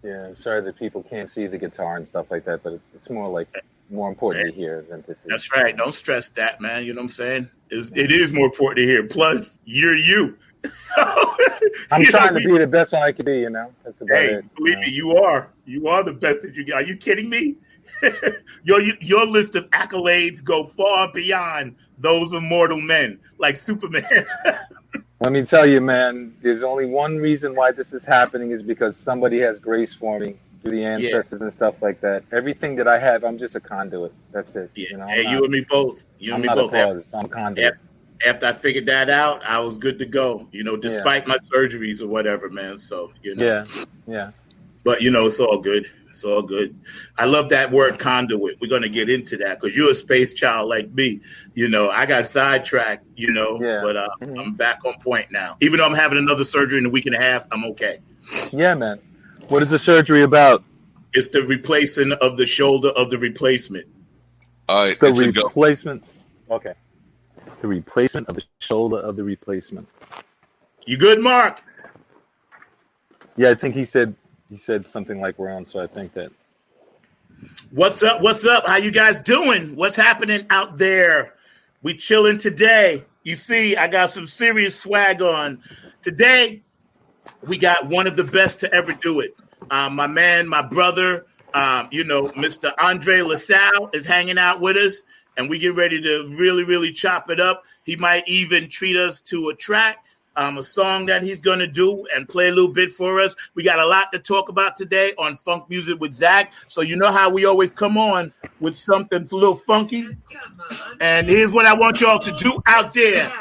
Yeah, I'm sorry that people can't see the guitar and stuff like that, but it's more important to hear than to see. That's right. Don't stress that, man. You know what I'm saying? It is more important to hear. Plus, you're you. So, I'm you know, trying to be the best one I can be. That's about hey, it. believe me, you are. You are the best that you got. Are you kidding me? Your list of accolades go far beyond those of mortal men, like Superman. Let me tell you, man. There's only one reason why this is happening is because somebody has grace for me through the Yeah, ancestors and stuff like that. Everything that I have, I'm just a conduit. That's it. yeah. I'm Hey, you not. and me both. You and I'm me not a both. cause. I'm a conduit. After I figured that out, I was good to go. Yeah. Despite my surgeries or whatever, man. So Yeah. Yeah. but it's all good. It's all good. I love that word conduit. We're gonna get into that because you're a space child like me. I got sidetracked. Yeah. But Hmm. I'm back on point now. Even though I'm having another surgery in a week and a half, I'm okay. Yeah, man. What is the surgery about? It's the replacing of the shoulder of the replacement. All right, The it's a go. replacement. Okay. The replacement of the shoulder of the replacement. You good, Mark? Yeah, I think he said something like round, so I think that. What's up? What's up? How you guys doing? What's happening out there? We chilling today. You see, I got some serious swag on. Today, we got one of the best to ever do it. My man, my brother, Mr. Andre LaSalle is hanging out with us, and we get ready to really, really chop it up. He might even treat us to a track, a song that he's going to do and play a little bit for us. We got a lot to talk about today on Funk Music with Zack. So you know how we always come on with something a little funky. And here's what I want y'all to do out there.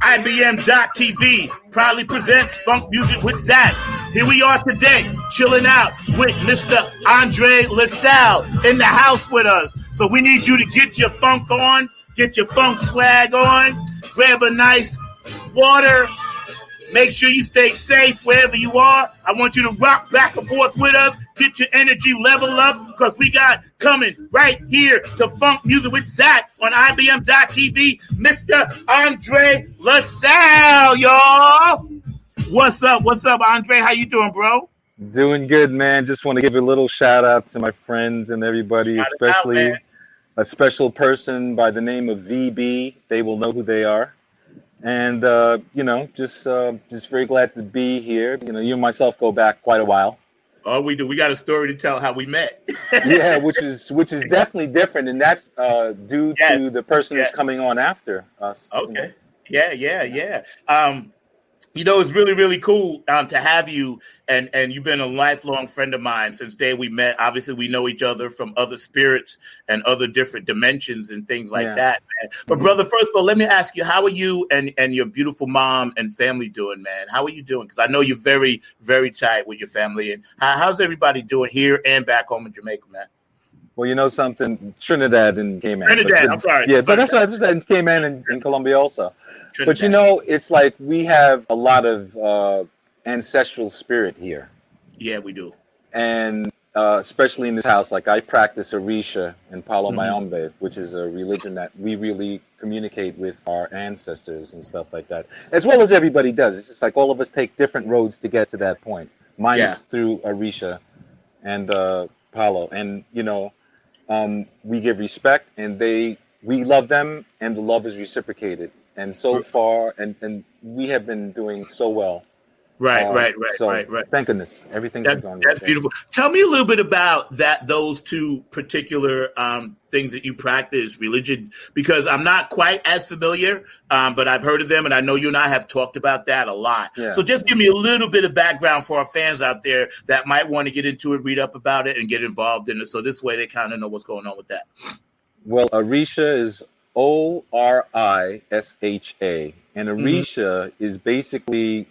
IBM.TV proudly presents Funk Music with Zack. Here we are today, chilling out with Mr. Andre LaSalle in the house with us. So we need you to get your funk on, get your funk swag on, grab a nice water. Make sure you stay safe wherever you are. I want you to rock back and forth with us. Get your energy level up because we got coming right here to Funk Music with Zack on IBM.TV, Mr. Andre LaSalle, y'all. What's up? What's up, Andre? How you doing, bro? Doing good, man. Just want to give a little shout out to my friends and everybody, Shout it out, man. especially a special person by the name of VB. They will know who they are. And just very glad to be here. You and myself go back quite a while. Oh, we do. We got a story to tell how we met. Yeah, which is definitely different, and that's due Yeah, to the person yeah. who's coming on after us. Okay. Yeah. It's really, really cool to have you, and you've been a lifelong friend of mine since the day we met. Obviously, we know each other from other spirits and other different dimensions and things like Yeah. that, man. But Mhm. brother, first of all, let me ask you, how are you and your beautiful mom and family doing, man? How are you doing? Because I know you're very, very tight with your family. And how's everybody doing here and back home in Jamaica, man? Well, you know something, Trinidad and Cayman. Trinidad, I'm sorry. Yeah, but that's right. That's Cayman and Colombia also. But Trinidad. it's like we have a lot of ancestral spirit here, Yeah, we do. and especially in this house. Like I practice Orisha and Palo Hmm. Mayombe, which is a religion that we really communicate with our ancestors and stuff like that, as well as everybody does. It's just like all of us take different roads to get to that point. Mine Yeah. is through Orisha and Palo, and we give respect, and we love them, and the love is reciprocated. And so far, and we have been doing so well. Right. So thank goodness, everything's been going That's right. beautiful. Tell me a little bit about those two particular things that you practice, religion, because I'm not quite as familiar, but I've heard of them, and I know you and I have talked about that a lot. Yeah. So just give me a little bit of background for our fans out there that might want to get into it, read up about it, and get involved in it. So this way they kind of know what's going on with that. Well, Orisha is Orisha, and Orisha is basically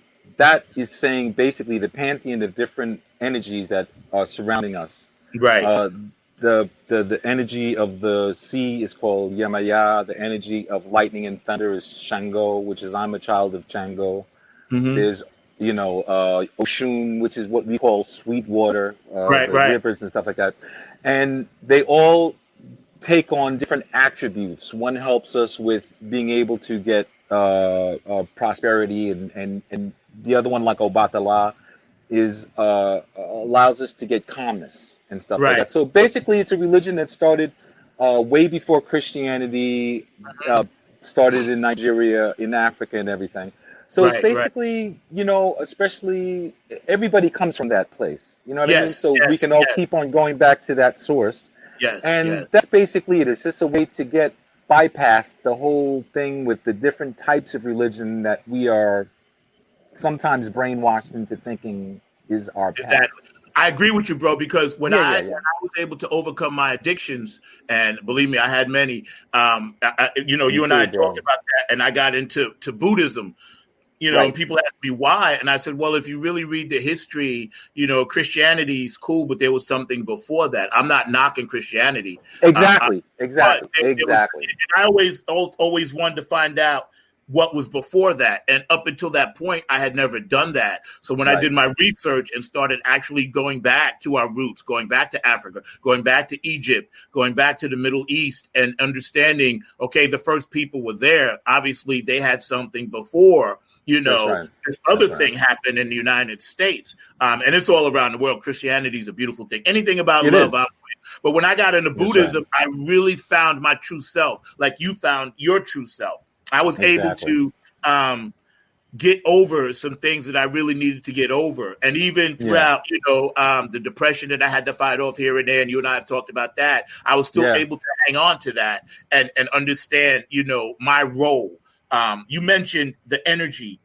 saying basically the pantheon of different energies that are surrounding us. Right. The energy of the sea is called Yamaya. The energy of lightning and thunder is Shango, which is I'm a child of Chango. Mm-hmm. There's Oshun, which is what we call sweet water, Right. rivers and stuff like that, and they all take on different attributes. One helps us with being able to get prosperity, and the other one, like Obatala, is allows us to get calmness and stuff like Right. that. So basically, it's a religion that started way before Christianity started in Nigeria, in Africa, and everything. So it's Right. Right. basically, especially everybody comes from that place. You know what I mean? Yes. So we Yes. can all Yes. keep on going back to that source. Yes. Yes. And that's basically it. It's just a way to get bypass the whole thing with the different types of religion that we are sometimes brainwashed into thinking is our path. Exactly. I agree with you, bro, because when Yeah, I yeah, when yeah. I was able to overcome my addictions, and believe me, I had many. Me You and I too, talked bro. about that, and I got into Buddhism. And Right. people ask me why, and I said, well, if you really read the history, Christianity is cool, but there was something before that. I'm not knocking Christianity, Exactly. but Exactly. it was. Exactly. And I always wanted to find out what was before that, and up until that point, I had never done that. So when I Right. did my research and started actually going back to our roots, going back to Africa, going back to Egypt, going back to the Middle East, and understanding, okay, the first people were there. Obviously, they had something before. That's right. This other That's right. thing happened in the United States, and it's all around the world. Christianity is a beautiful thing. Anything about It love, is. but when I got into That's right. Buddhism, I really found my true self, like you found your true self. I was able Exactly. to get over some things that I really needed to get over. And even Yeah. throughout, the depression that I had to fight off here and there, and you and I have talked about that, I was still Yeah. able to hang on to that and understand, my role. You mentioned the energy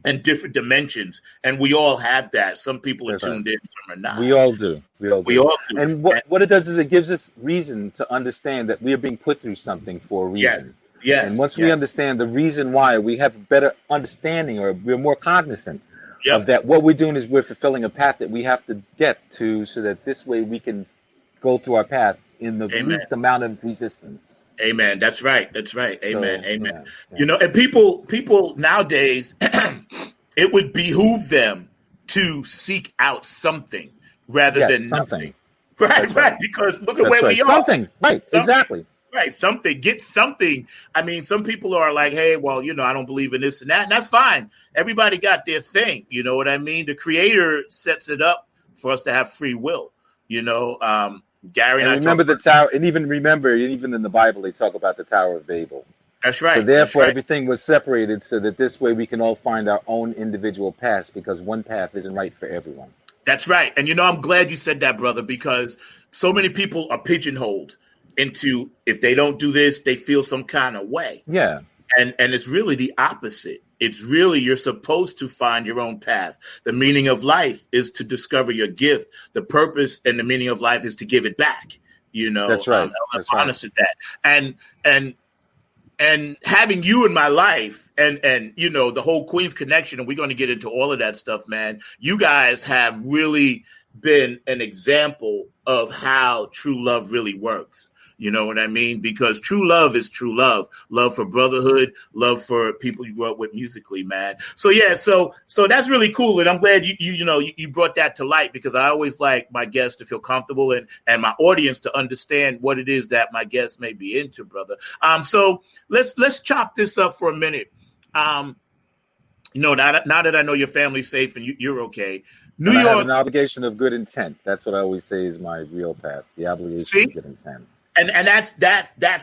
and different dimensions, and we all have that. Some people are That's right. tuned in, some are not. We all do. We all We do. all do. And what it does is it gives us reason to understand that we are being put through something for a Yes, reason. yes, And once we yes. understand the reason why, we have a better understanding, or we're more cognizant Yep. of that. What we're doing is we're fulfilling a path that we have to get to, so that this way we can go through our path in the Amen. least amount of resistance. Amen. That's right. That's right. Amen. So, Amen. yeah. And people nowadays, it would behoove them to seek out something rather Yes, than something. nothing. Right, That's right. right. Because look at That's where right. we are. Something. Right. Something. Exactly. Right. Something. Get something. I mean, some people are like, hey, well, I don't believe in this and that. And that's fine. Everybody got their thing. You know what I mean? The creator sets it up for us to have free will. Gary and I remember the tower, and even in the Bible, they talk about the Tower of Babel. That's right. So therefore, that's right. everything was separated, so that this way we can all find our own individual paths, because one path isn't right for everyone. That's right. And I'm glad you said that, brother, because so many people are pigeonholed into, if they don't do this, they feel some kind of way. Yeah. And it's really the opposite. It's really, you're supposed to find your own path. The meaning of life is to discover your gift. The purpose and the meaning of life is to give it back. That's right. I'm honest with that. And having you in my life and the whole Queens connection, and we're going to get into all of that stuff, man. You guys have really been an example of how true love really works. You know what I mean? Because true love is true love. Love for brotherhood, love for people you grew up with musically, man. So yeah, so that's really cool. And I'm glad you brought that to light, because I always like my guests to feel comfortable and my audience to understand what it is that my guests may be into, brother. So let's chop this up for a minute. Now that I know your family's safe and you're okay. New and York. I have an obligation of good intent. That's what I always say is my real path. The obligation of good intent. And that's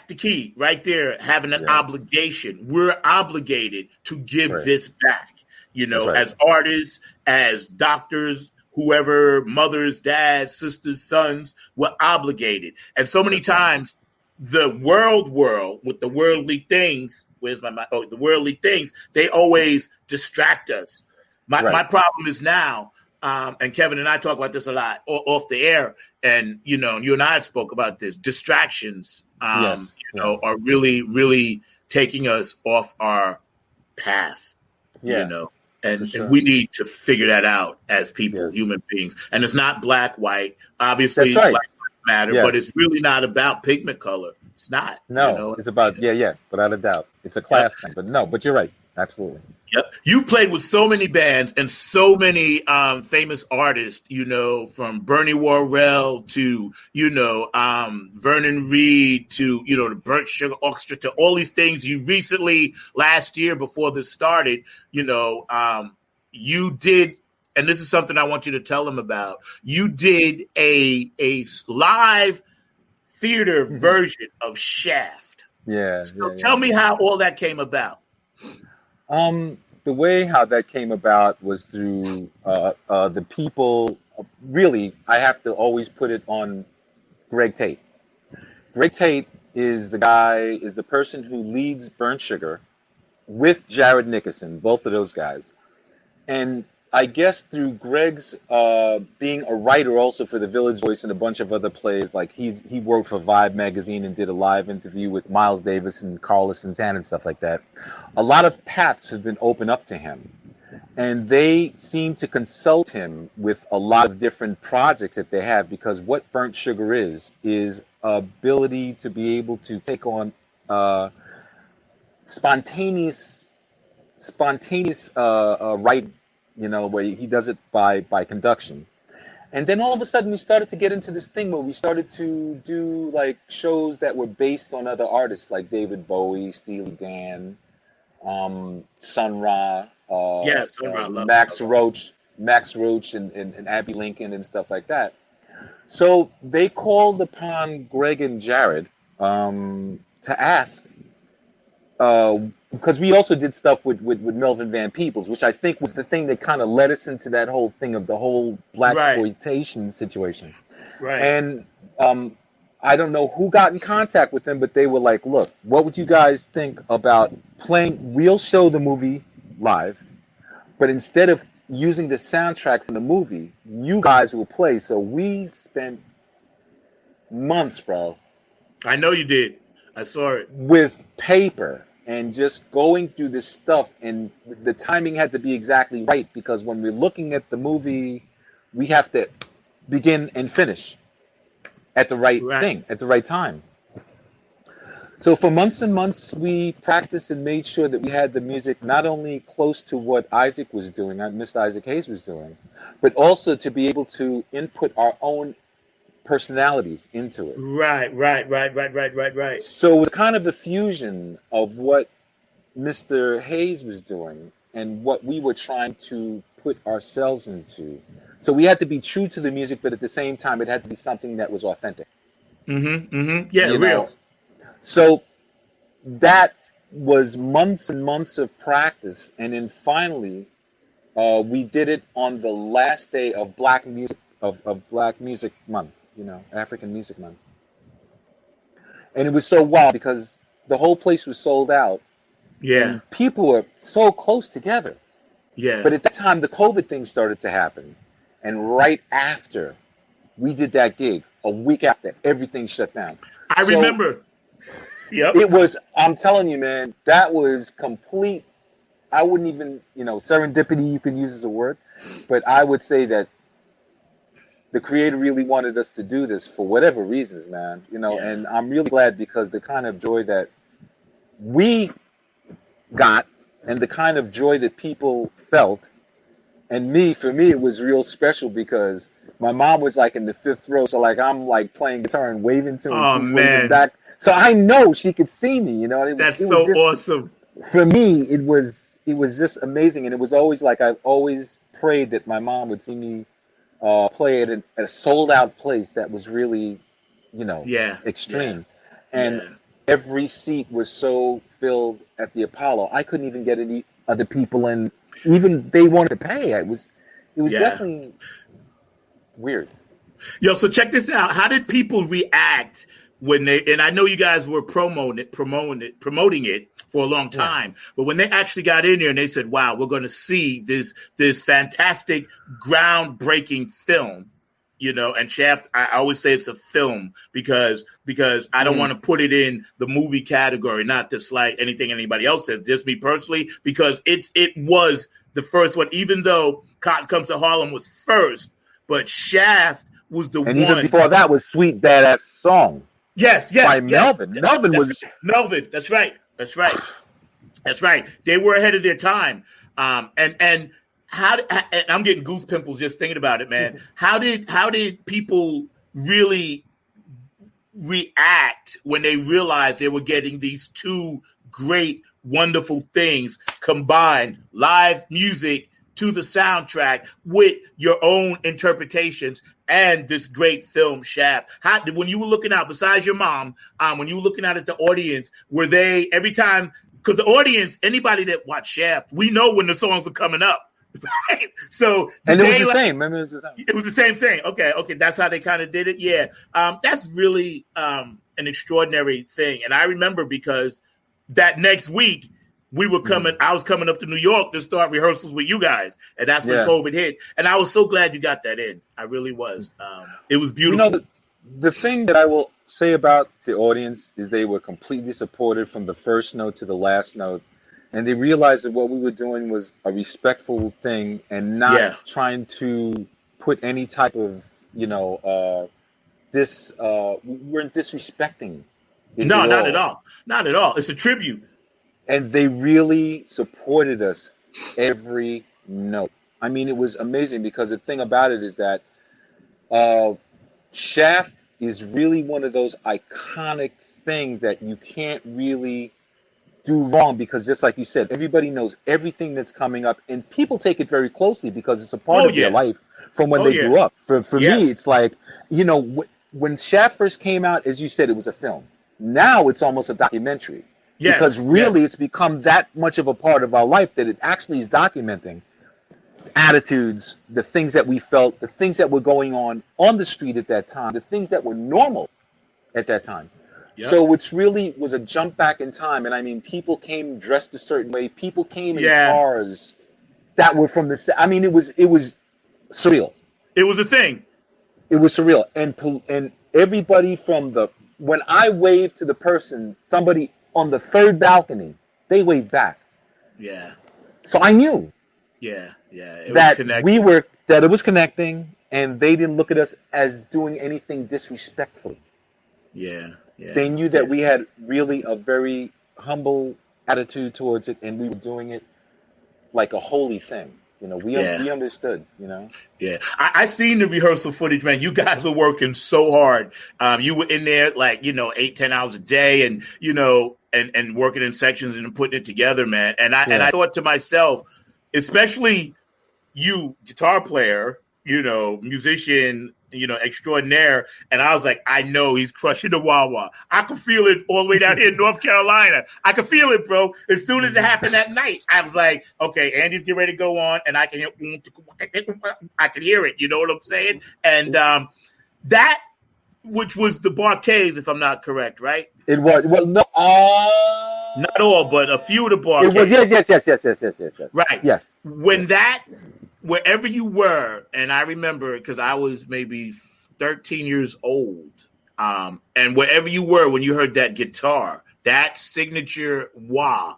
the key right there, having an obligation. We're obligated to give this back, as artists, as doctors, whoever, mothers, dads, sisters, sons, we're obligated. And so many times the world with the worldly things, where's my mind? Oh, the worldly things, they always distract us. My problem is now, and Kevin and I talk about this a lot off the air, and you and I spoke about this. Distractions, are really, really taking us off our path. And we need to figure that out as people, human beings. And it's not black, white. Obviously, black lives matter, but it's really not about pigment color. It's not. No, it's about without a doubt. It's a class thing, but you're right. Absolutely. Yep. You've played with so many bands and so many famous artists, from Bernie Worrell to, Vernon Reid to, the Burnt Sugar Orchestra, to all these things. You recently, last year before this started, you did and this is something I want you to tell them about. You did a live theater version of Shaft. Yeah, So tell me how all that came about. The way how that came about was through the people. Really, I have to always put it on Greg Tate. Greg Tate is the person who leads Burnt Sugar with Jared Nickerson, both of those guys. And I guess through Greg's being a writer also for the Village Voice and a bunch of other plays, like he worked for Vibe magazine and did a live interview with Miles Davis and Carlos Santana and stuff like that. A lot of paths have been opened up to him, and they seem to consult him with a lot of different projects that they have, because what Burnt Sugar is ability to be able to take on spontaneous writing, where he does it by conduction. And then all of a sudden we started to get into this thing where we started to do like shows that were based on other artists like David Bowie, Steely Dan, Sun Ra, Sun Ra, Max Roach and Abby Lincoln and stuff like that. So they called upon Greg and Jared to ask, because we also did stuff with Melvin Van Peebles, which I think was the thing that kind of led us into that whole thing of the whole blaxploitation situation. Right. And I don't know who got in contact with them, but they were like, look, what would you guys think about playing? We'll show the movie live, but instead of using the soundtrack from the movie, you guys will play. So we spent months, bro. I know you did. I saw it. With paper and just going through this stuff, and the timing had to be exactly right, because when we're looking at the movie, we have to begin and finish at the right thing, at the right time. So for months and months, we practiced and made sure that we had the music not only close to what Isaac was doing, Mr. Isaac Hayes was doing, but also to be able to input our own personalities into it. Right. So it was kind of a fusion of what Mr. Hayes was doing and what we were trying to put ourselves into. So we had to be true to the music, but at the same time, it had to be something that was authentic. Yeah, real. So that was months and months of practice, and then finally, we did it on the last day of Black Music Month, African Music Month. And it was so wild because the whole place was sold out. Yeah. And people were so close together. Yeah. But at that time, the COVID thing started to happen. And right after we did that gig, a week after, everything shut down. I remember. Yep. It was, I'm telling you, man, that was complete. I wouldn't even, serendipity you can use as a word. But I would say that the creator really wanted us to do this for whatever reasons, man. And I'm really glad, because the kind of joy that we got and the kind of joy that people felt, and for me, it was real special because my mom was like in the fifth row. So like, I'm like playing guitar and waving to her. And she's waving back. So I know she could see me, That's so awesome. For me, it was just amazing. And it was always like, I've always prayed that my mom would see me play at a sold out place that was really, extreme. And every seat was so filled at the Apollo. I couldn't even get any other people in. Even they wanted to pay. It was definitely weird. Yo, so check this out. How did people react when and I know you guys were promoting it for a long time, but when they actually got in there and they said, wow, we're going to see this fantastic, groundbreaking film, and Shaft, I always say it's a film because I don't want to put it in the movie category, not to slight anything anybody else says, just me personally, because it was the first one, even though Cotton Comes to Harlem was first, but Shaft was the one. And even before that was Sweet Badass Song. Yes. By Melvin. Melvin was... Melvin, that's right. They were ahead of their time. And and I'm getting goose pimples just thinking about it, man. How did people really react when they realized they were getting these two great, wonderful things combined? Live music to the soundtrack with your own interpretations and this great film Shaft. When you were looking out, besides your mom, when you were looking out at the audience, were they every time? Because the audience, anybody that watched Shaft, we know when the songs are coming up, right? So and it was the same. Remember, it was the same. It was the same thing. Okay, that's how they kind of did it. Yeah, that's really an extraordinary thing. And I remember because that next week we were coming. I was coming up to New York to start rehearsals with you guys, and that's when COVID hit. And I was so glad you got that in. I really was. It was beautiful. You know, the thing that I will say about the audience is they were completely supportive from the first note to the last note, and they realized that what we were doing was a respectful thing and not trying to put any type of, we weren't disrespecting. No, not at all. Not at all. It's a tribute. And they really supported us every note. I mean, it was amazing because the thing about it is that Shaft is really one of those iconic things that you can't really do wrong because just like you said, everybody knows everything that's coming up and people take it very closely because it's a part of their life from when they grew up. For me, it's like, when Shaft first came out, as you said, it was a film. Now it's almost a documentary. Yes, because really it's become that much of a part of our life that it actually is documenting attitudes, the things that we felt, the things that were going on the street at that time, the things that were normal at that time. Yep. So it's really was a jump back in time. And I mean, people came dressed a certain way. People came in cars that were from it was surreal. It was a thing. It was surreal. And everybody when I waved to the person, somebody on the third balcony, they waved back. Yeah. So I knew. Yeah. That it was connecting, and they didn't look at us as doing anything disrespectful. Yeah. They knew that we had really a very humble attitude towards it, and we were doing it like a holy thing. We understood. Yeah, I seen the rehearsal footage, man. You guys were working so hard. You were in there 8-10 hours a day, and and working in sections and putting it together, man. And I thought to myself, especially you, guitar player, musician, extraordinaire. And I was like, I know he's crushing the wah-wah. I could feel it all the way down here in North Carolina. I could feel it, bro. As soon as it happened that night, I was like, okay, Andy's getting ready to go on, and I can hear it. You know what I'm saying? And that, which was the Barcades, if I'm not correct, right? It was. Well, no. Not all, but a few of the Barcades. It was, yes. Right. Yes. When that... Wherever you were, and I remember because I was maybe 13 years old, and wherever you were when you heard that guitar, that signature wah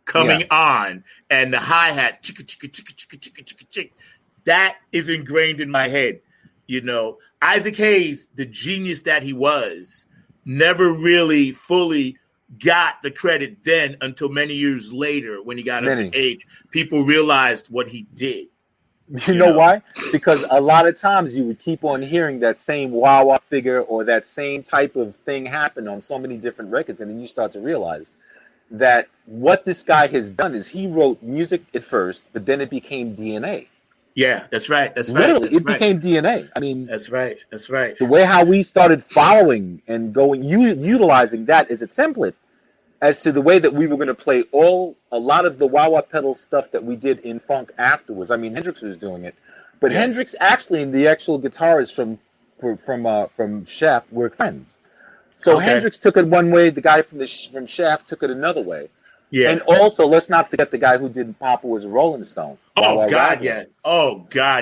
coming on, and the hi-hat, chicka, chicka, chicka, chicka, chicka, chicka, chicka, that is ingrained in my head. Isaac Hayes, the genius that he was, never really fully got the credit then until many years later when he got up in age. People realized what he did. You know why? Because a lot of times you would keep on hearing that same wah-wah figure or that same type of thing happen on so many different records, and then you start to realize that what this guy has done is he wrote music at first, but then it became DNA. Yeah, that's right. Literally, it became DNA. I mean, that's right. The way how we started following and going, utilizing that as a template as to the way that we were going to play a lot of the wah-wah pedal stuff that we did in funk afterwards. I mean, Hendrix was doing it, but Hendrix actually and the actual guitarists from Shaft were friends. So Hendrix took it one way, the guy from Shaft took it another way. Yeah. And also, let's not forget the guy who did Papa Was a Rolling Stone. Oh, God,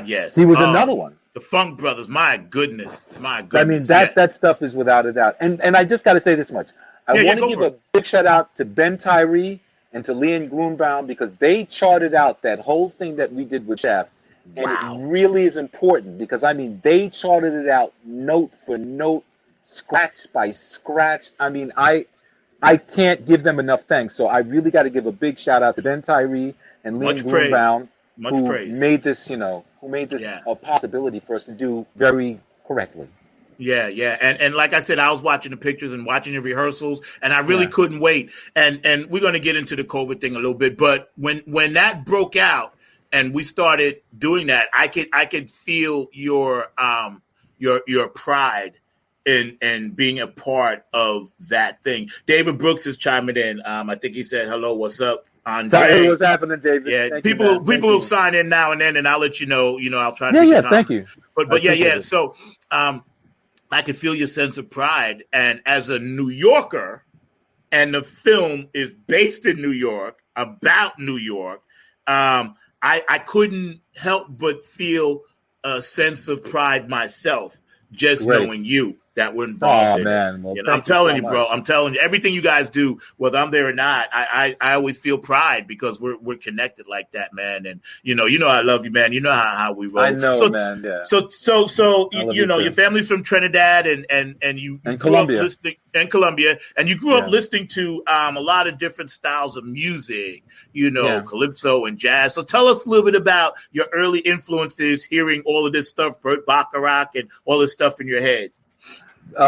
yes. He was another one. The Funk Brothers, my goodness. I mean, that stuff is without a doubt. And I just got to say this much. I want to give a big shout out to Ben Tyree and to Leon Grunbaum because they charted out that whole thing that we did with Shaft. And it really is important because, I mean, they charted it out note for note, scratch by scratch. I mean, I can't give them enough thanks. So I really got to give a big shout out to Ben Tyree and Leon Grunbaum who made this, a possibility for us to do very correctly. Yeah. And like I said, I was watching the pictures and watching the rehearsals, and I really couldn't wait. And we're going to get into the COVID thing a little bit. But when that broke out and we started doing that, I could feel your pride in being a part of that thing. David Brooks is chiming in. I think he said, "Hello, what's up, Hey, Andre?" what's happening, David? Yeah, Thank you, people man. Thank will you. sign in now and then, and I'll let you know. I'll try to Yeah, read the yeah. Thank comments. you. I But appreciate yeah. it. So I could feel your sense of pride, and as a New Yorker, and the film is based in New York, about New York. I couldn't help but feel a sense of pride myself, just Great. knowing you that were involved Oh in it. man. Well, I'm thank you telling so you, bro. much. I'm telling you, everything you guys do, whether I'm there or not, I always feel pride because we're connected like that, man. And you know, I love you, man. You know how we I roll. know, man. Yeah. So I love you you know, your too. family's from Trinidad, and you And grew up Colombia. listening in Colombia, and you grew up Yeah. listening to a lot of different styles of music, Yeah. calypso and jazz. So tell us a little bit about your early influences, hearing all of this stuff, Burt Bacharach, and all this stuff in your head.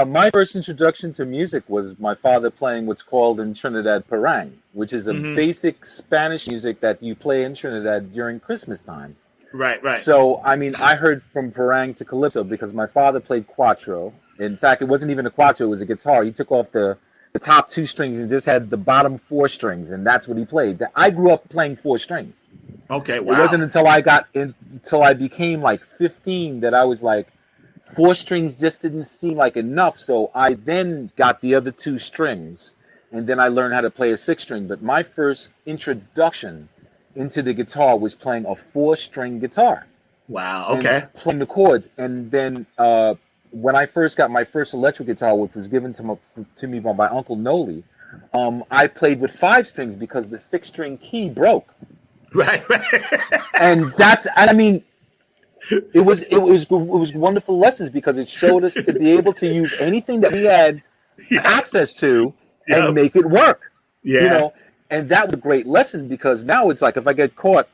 My first introduction to music was my father playing what's called in Trinidad parang, which is a Mm-hmm. basic Spanish music that you play in Trinidad during Christmas time. Right. So, I mean, I heard from parang to calypso because my father played cuatro. In fact, it wasn't even a cuatro; it was a guitar. He took off the top two strings and just had the bottom four strings, and that's what he played. I grew up playing four strings. Okay. It wasn't Wow. until I became like 15 that I was like, four strings just didn't seem like enough. So I then got the other two strings, and then I learned how to play a six string. But my first introduction into the guitar was playing a four-string guitar Wow. and Okay. playing the chords. And then when I first got my first electric guitar, which was given to me by my uncle Noli, I played with five strings because the six-string key broke. Right. And I mean, it was wonderful lessons because it showed us to be able to use anything that we had Yeah. access to and Yep. make it work. You Yeah. know, and that was a great lesson because now it's like if I get caught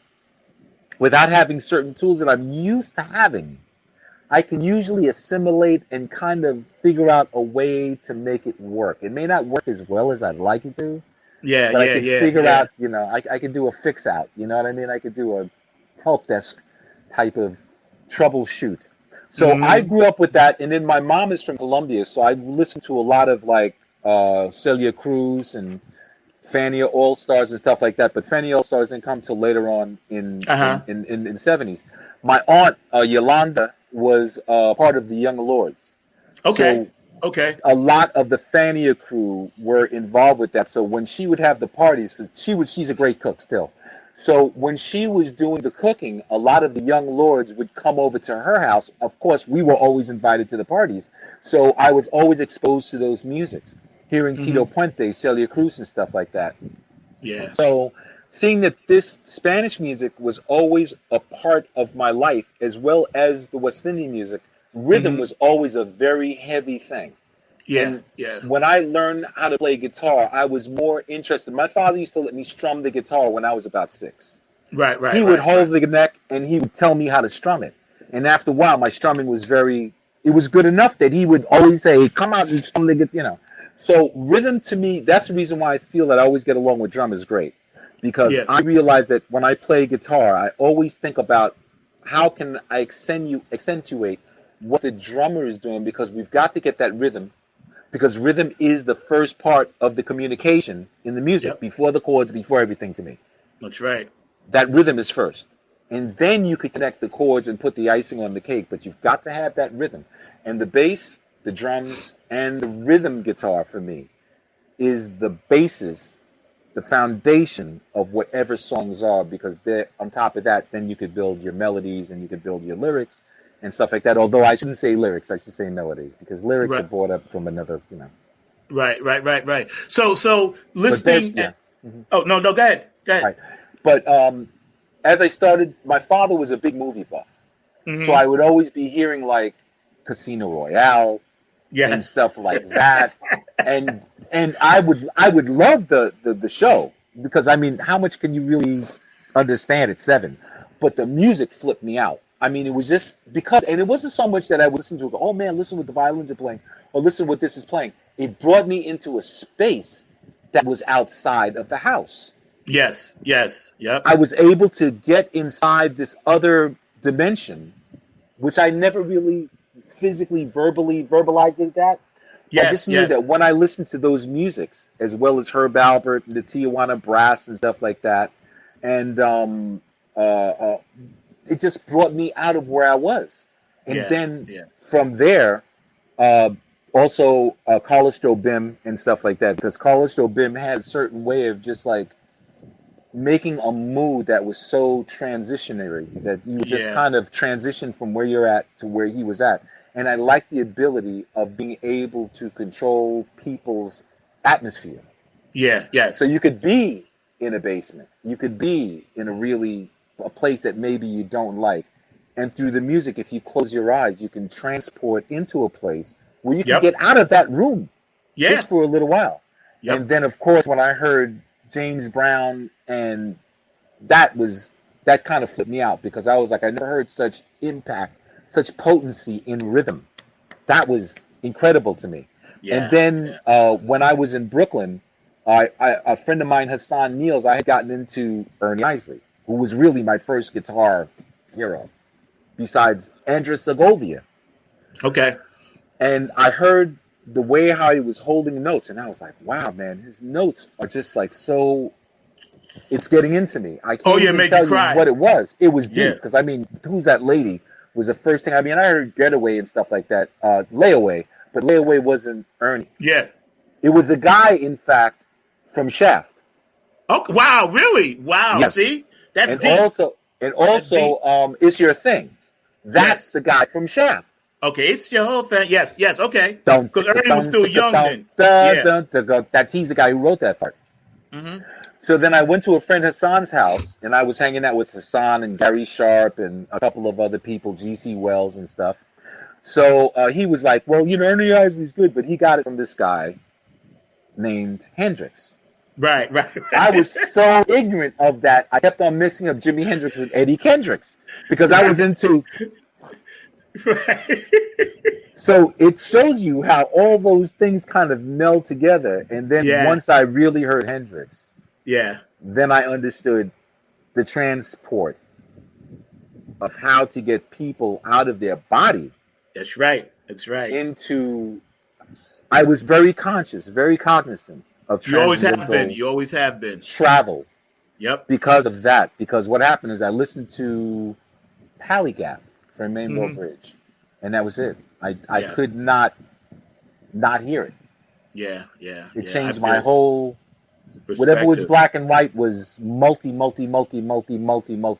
without having certain tools that I'm used to having, I can usually assimilate and kind of figure out a way to make it work. It may not work as well as I'd like it to, Yeah. but I could figure Yeah. out, I could do a fix out. You know what I mean? I could do a help desk type of troubleshoot. So I Mm-hmm. grew up with that, and then my mom is from Colombia, so I listened to a lot of like Celia Cruz and Fania All Stars and stuff like that. But Fania All Stars didn't come till later on Uh-huh. in the 70s. My aunt Yolanda was part of the Young Lords, Okay. so Okay. a lot of the Fania crew were involved with that. So when she would have the parties, 'cause she's a great cook still. So when she was doing the cooking, a lot of the young lords would come over to her house. Of course, we were always invited to the parties. So I was always exposed to those musics, hearing Tito Mm-hmm. Puente, Celia Cruz, and stuff like that. Yeah. So seeing that this Spanish music was always a part of my life, as well as the West Indian music, rhythm Mm-hmm. was always a very heavy thing. Yeah. And Yeah. when I learned how to play guitar, I was more interested. My father used to let me strum the guitar when I was about 6. Right. He Right. would Right. hold Right. the neck and he would tell me how to strum it. And after a while, my strumming was it was good enough that he would always say, "Hey, come out and strum the guitar." So rhythm to me, that's the reason why I feel that I always get along with drummers great. Because Yeah. I realize that when I play guitar, I always think about how can I accentuate what the drummer is doing because we've got to get that rhythm because rhythm is the first part of the communication in the music Yep. before the chords, before everything to me. That's right. That rhythm is first. And then you could connect the chords and put the icing on the cake, but you've got to have that rhythm. And the bass, the drums, and the rhythm guitar for me is the basis, the foundation of whatever songs are, because on top of that, then you could build your melodies and you could build your lyrics and stuff like that. Although I shouldn't say lyrics, I should say melodies, because lyrics are Right. brought up from another. Right. So But they're, listening. yeah. Mhm. Oh no. Go ahead. Go ahead. Right. But as I started, my father was a big movie buff. So Mm-hmm. I would always be hearing like Casino Royale Yeah. and stuff like that. And I would love the show because I mean, how much can you really understand at 7? But the music flipped me out. I mean, it was just because, and it wasn't so much that I would listen to it, go, oh man, listen what the violins are playing, or listen what this is playing. It brought me into a space that was outside of the house. Yes. Yes. Yep. I was able to get inside this other dimension, which I never really physically, verbalized it that. I Yes. just knew Yes. that when I listened to those musics, as well as Herb Alpert and the Tijuana Brass and stuff like that, and uh, uh, it just brought me out of where I was. And Yeah. then Yeah. from there, uh, also Carlos Jobim and stuff like that, because Carlos Jobim had a certain way of just like making a mood that was so transitionary that you just Yeah. kind of transition from where you're at to where he was at. And I like the ability of being able to control people's atmosphere. Yeah. So Yes. you could be in a basement, you could be in a place that maybe you don't like. And through the music, if you close your eyes, you can transport into a place where you can Yep. get out of that room Yeah. just for a little while. And Yep. then, of course, when I heard James Brown, and that kind of flipped me out because I was like, I never heard such impact, such potency in rhythm. That was incredible to me. And Yeah. then Yeah. when I was in Brooklyn, a friend of mine, Hassan Niels, I had gotten into Ernie Isley, who was really my first guitar hero, besides Andres Segovia. Okay. And I heard the way how he was holding notes, and I was like, wow, man, his notes are just like so. It's getting into me. I Oh can't yeah. even Made you tell you cry. what it was. It was deep Yeah. because I mean, Who's That Lady was the first thing. I mean, I heard Getaway and stuff like that, Layaway, but Layaway wasn't Ernie. Yeah. It was the guy, in fact, from Shaft. Okay. Wow. Really? Wow. Yes, See, that's and deep. also and That's deep. also, It's Your Thing. That's Yes. the guy from Shaft. Okay. It's your whole thing. Yes. Yes. Okay. Dun, Because ticka, Ernie was dun, still ticka, young dun, then. dun, Yeah. dun, ticka. He's the guy who wrote that part. Mm-hmm. So then I went to a friend Hassan's house, and I was hanging out with Hassan and Gary Sharp and a couple of other people, G.C. Wells and stuff. So he was like, well, Ernie Isley's good, but he got it from this guy named Hendrix. Right. Right. I Right. was so ignorant of that. I kept on mixing up Jimi Hendrix with Eddie Kendricks because I was into. Right. So it shows you how all those things kind of meld together. And then Yeah. once I really heard Hendrix, Yeah. then I understood the transport of how to get people out of their body That's right. That's right. into. I was very conscious, very cognizant of You always have been. transcendental You always have been. travel Yep. because of that. Because what happened is I listened to Pally Gap from Mainmore Mhm. Bridge, and that was it. I Yeah. could not hear it. Yeah. Yeah. It Yeah. changed I my feel whole. Whatever was perspective. black and white was multi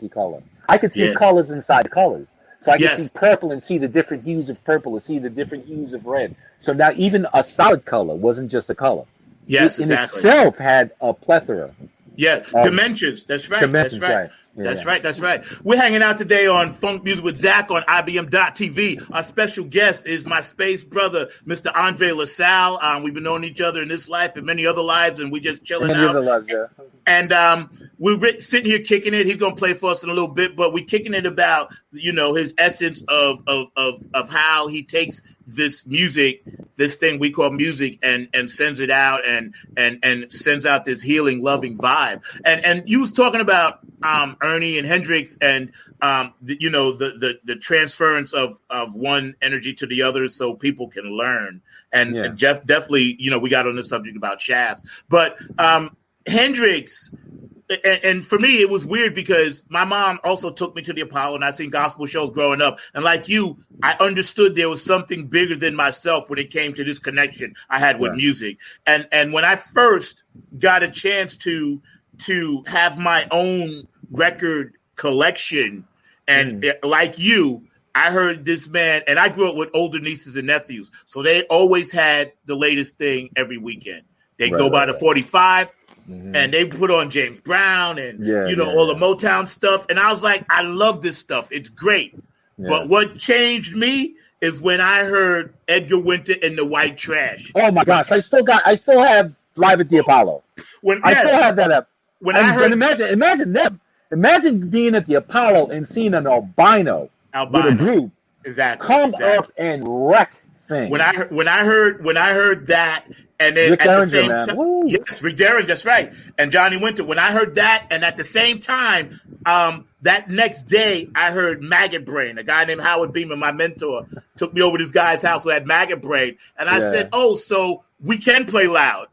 color. I could see Yeah. colors inside colors. So I could see Yes. purple and see the different hues of purple and see the different hues of red. So now even a solid color wasn't just a color. Yes. It in Exactly. itself had a plethora Yeah. of Dimensions. That's right. dimensions, That's right. right? Yeah, That's yeah. right. That's right. We're hanging out today on Funk Music with Zack on IBM.TV. Our special guest is my space brother, Mr. Andre LaSalle. We've been knowing each other in this life and many other lives, and we just chilling Many out. other loves, yeah. And we're sitting here kicking it. He's gonna play for us in a little bit, but we're kicking it about his essence of how he takes this music, this thing we call music, and sends it out and sends out this healing, loving vibe. And you was talking about Ernie and Hendrix and the transference of one energy to the other, so people can learn. And Jeff definitely we got on the subject about Shaft, but Hendrix, and for me, it was weird because my mom also took me to the Apollo, and I seen gospel shows growing up. And like you, I understood there was something bigger than myself when it came to this connection I had with music. And when I first got a chance to have my own record collection, and like you, I heard this man, and I grew up with older nieces and nephews, so they always had the latest thing every weekend. They go by the 45. Mm-hmm. And they put on James Brown and all the Motown stuff. And I was like, I love this stuff. It's great. Yeah. But what changed me is when I heard Edgar Winter and the White Trash. Oh my gosh. I still have Live at the Apollo. I still have that up. Imagine them. Imagine being at the Apollo and seeing an albino with a group come up and wreck thing. When I heard that, and then Rick at the Derringer, same man. time, Woo. yes, Rick Derringer, that's right, and Johnny Winter. When I heard that, and at the same time, that next day, I heard Maggot Brain. A guy named Howard Beeman, my mentor, took me over to this guy's house who had Maggot Brain, and I said, "Oh, so we can play loud."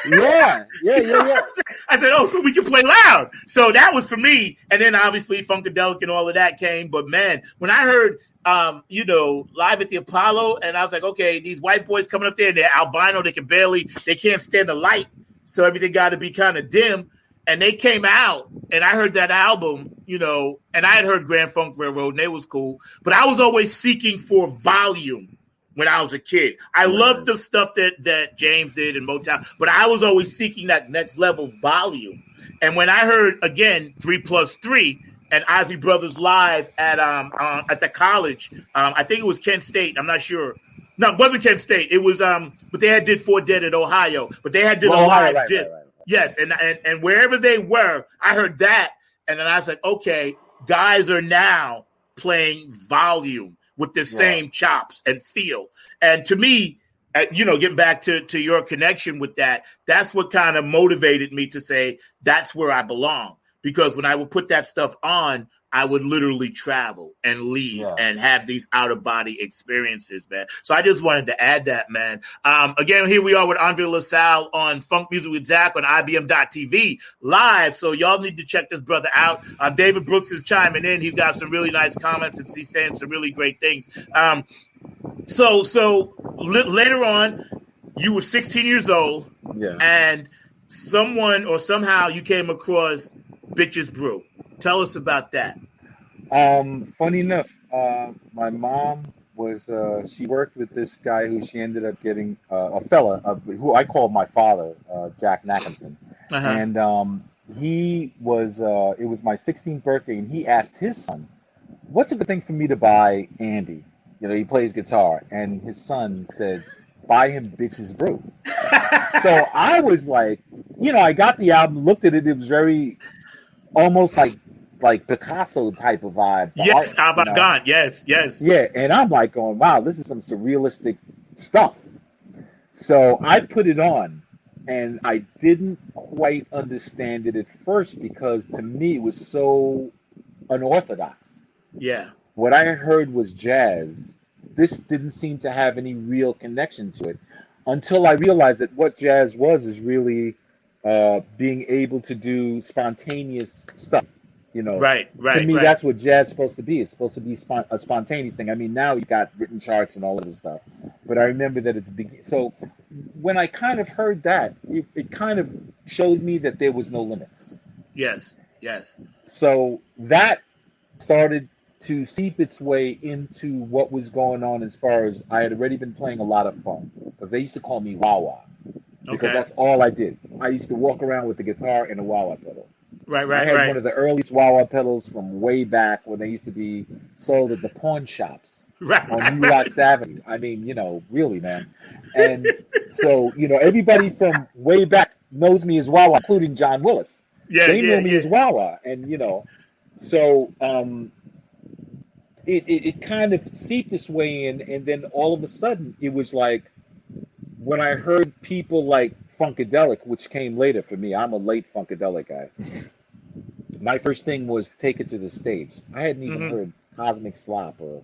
Yeah. I said, "Oh, so we can play loud." So that was for me, and then obviously Funkadelic and all of that came. But man, when I heard Live at the Apollo, and I was like, okay, these white boys coming up there, and they're albino, they can't stand the light, so everything got to be kind of dim. And they came out, and I heard that album, and I had heard Grand Funk Railroad, and it was cool. But I was always seeking for volume when I was a kid. I loved the stuff that James did in Motown, but I was always seeking that next level volume. And when I heard, again, 3+3, and Ozzy Brothers live at the college. I think it was Kent State. I'm not sure. No, it wasn't Kent State. It was but they did For Dead at Ohio. But they had did a live disc. Right. Yes, and wherever they were, I heard that, and then I was like, okay, guys are now playing volume with the same chops and feel. And to me, getting back to your connection with that, that's what kind of motivated me to say that's where I belong. Because when I would put that stuff on, I would literally travel and leave and have these out-of-body experiences, man. So I just wanted to add that, man. Again, here we are with Andre LaSalle on Funk Music with Zack on IBM.TV live. So y'all need to check this brother out. David Brooks is chiming in. He's got some really nice comments, and he's saying some really great things. So later on, you were 16 years old, and someone or somehow you came across Bitches Brew. Tell us about that. Funny enough, my mom was she worked with this guy who she ended up getting a fella who I called my father, Jack Nackinson. And he was it was my 16th birthday, and he asked his son, what's a good thing for me to buy Andy? He plays guitar, and his son said, buy him Bitches Brew. So I was like, I got the album, looked at it, it was very almost like Picasso type of vibe. Yes, avant-garde. Yes. Yeah, and I'm like going, wow, this is some surrealistic stuff. So I put it on, and I didn't quite understand it at first because to me it was so unorthodox. Yeah. What I heard was jazz. This didn't seem to have any real connection to it until I realized that what jazz was is really being able to do spontaneous stuff. Right. To me, that's what jazz is supposed to be. It's supposed to be a spontaneous thing. I mean, now you got written charts and all of this stuff, but I remember that at the beginning. So when I kind of heard that, it kind of showed me that there was no limits. Yes. So that started to seep its way into what was going on as far as I had already been playing a lot of funk, because they used to call me wah-wah, because that's all I did. I used to walk around with the guitar and a wah-wah pedal. Right. I had one of the earliest wah-wah pedals from way back when they used to be sold at the pawn shops on New Locks Avenue. I mean, really, man. And so, everybody from way back knows me as wah-wah, including John Willis. They know me as wah-wah. And, so it kind of seeped its way in, and then all of a sudden it was like when I heard people like Funkadelic, which came later for me. I'm a late Funkadelic guy. My first thing was Take It to the Stage. I hadn't even heard Cosmic Slop or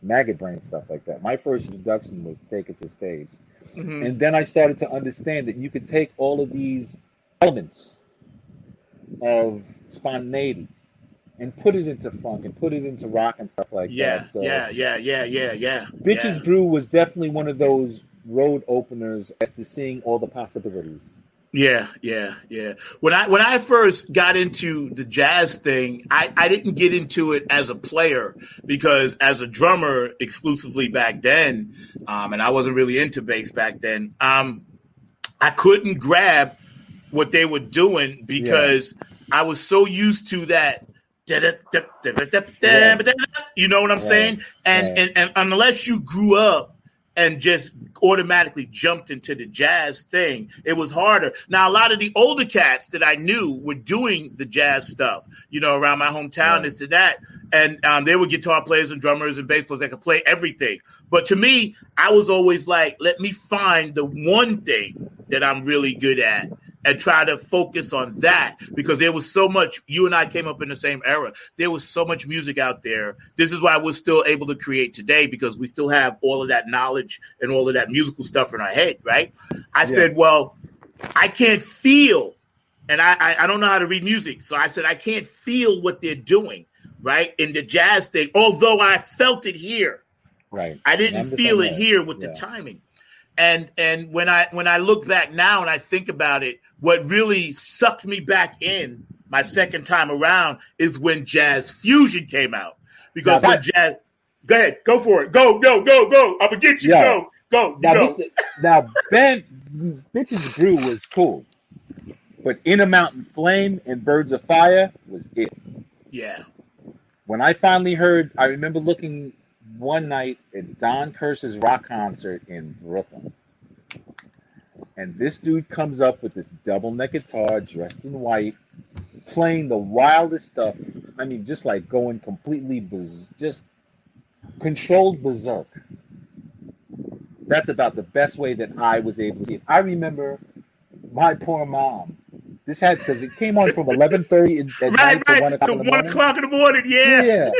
Maggot Brain, stuff like that. My first introduction was Take It to the Stage. And then I started to understand that you could take all of these elements of spontaneity and put it into funk and put it into rock and stuff like that. So Yeah. Bitches Brew was definitely one of those road openers as to seeing all the possibilities. Yeah. When I first got into the jazz thing, I didn't get into it as a player, because as a drummer exclusively back then, and I wasn't really into bass back then, I couldn't grab what they were doing because I was so used to that. You know what I'm saying? And unless you grew up and just automatically jumped into the jazz thing. It was harder. Now, a lot of the older cats that I knew were doing the jazz stuff, around my hometown, this and that. And they were guitar players and drummers and bass players that could play everything. But to me, I was always like, let me find the one thing that I'm really good at and try to focus on that, because there was so much. You and I came up in the same era. There was so much music out there. This is why we're still able to create today, because we still have all of that knowledge and all of that musical stuff in our head, right? I said, well, I can't feel, and I don't know how to read music. So I said, I can't feel what they're doing, right, in the jazz thing, although I felt it here. Right. I didn't feel it here with the timing. And when I look back now and I think about it, what really sucked me back in my second time around is when Jazz Fusion came out. Because when jazz, go ahead, go for it, go. I'm gonna get you. Go. Now, Bitches Brew was cool, but In a Mountain Flame and Birds of Fire was it. Yeah. When I finally heard, I remember looking one night at Don Kirsh's rock concert in Brooklyn. And this dude comes up with this double neck guitar, dressed in white, playing the wildest stuff. I mean, just like going completely, just controlled berserk. That's about the best way that I was able to see it. I remember my poor mom. This had, because it came on from 11:30 at night to 1 o'clock in the morning. 1 o'clock in the morning, yeah.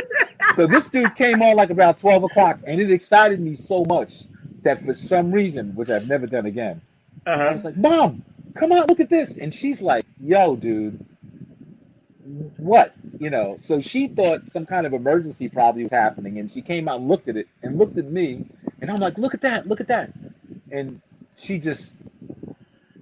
So this dude came on like about 12 o'clock, and it excited me so much that for some reason, which I've never done again, I was like, Mom, come on, look at this. And she's like, yo, dude, what? So she thought some kind of emergency probably was happening, and she came out and looked at it and looked at me, and I'm like, look at that. And she just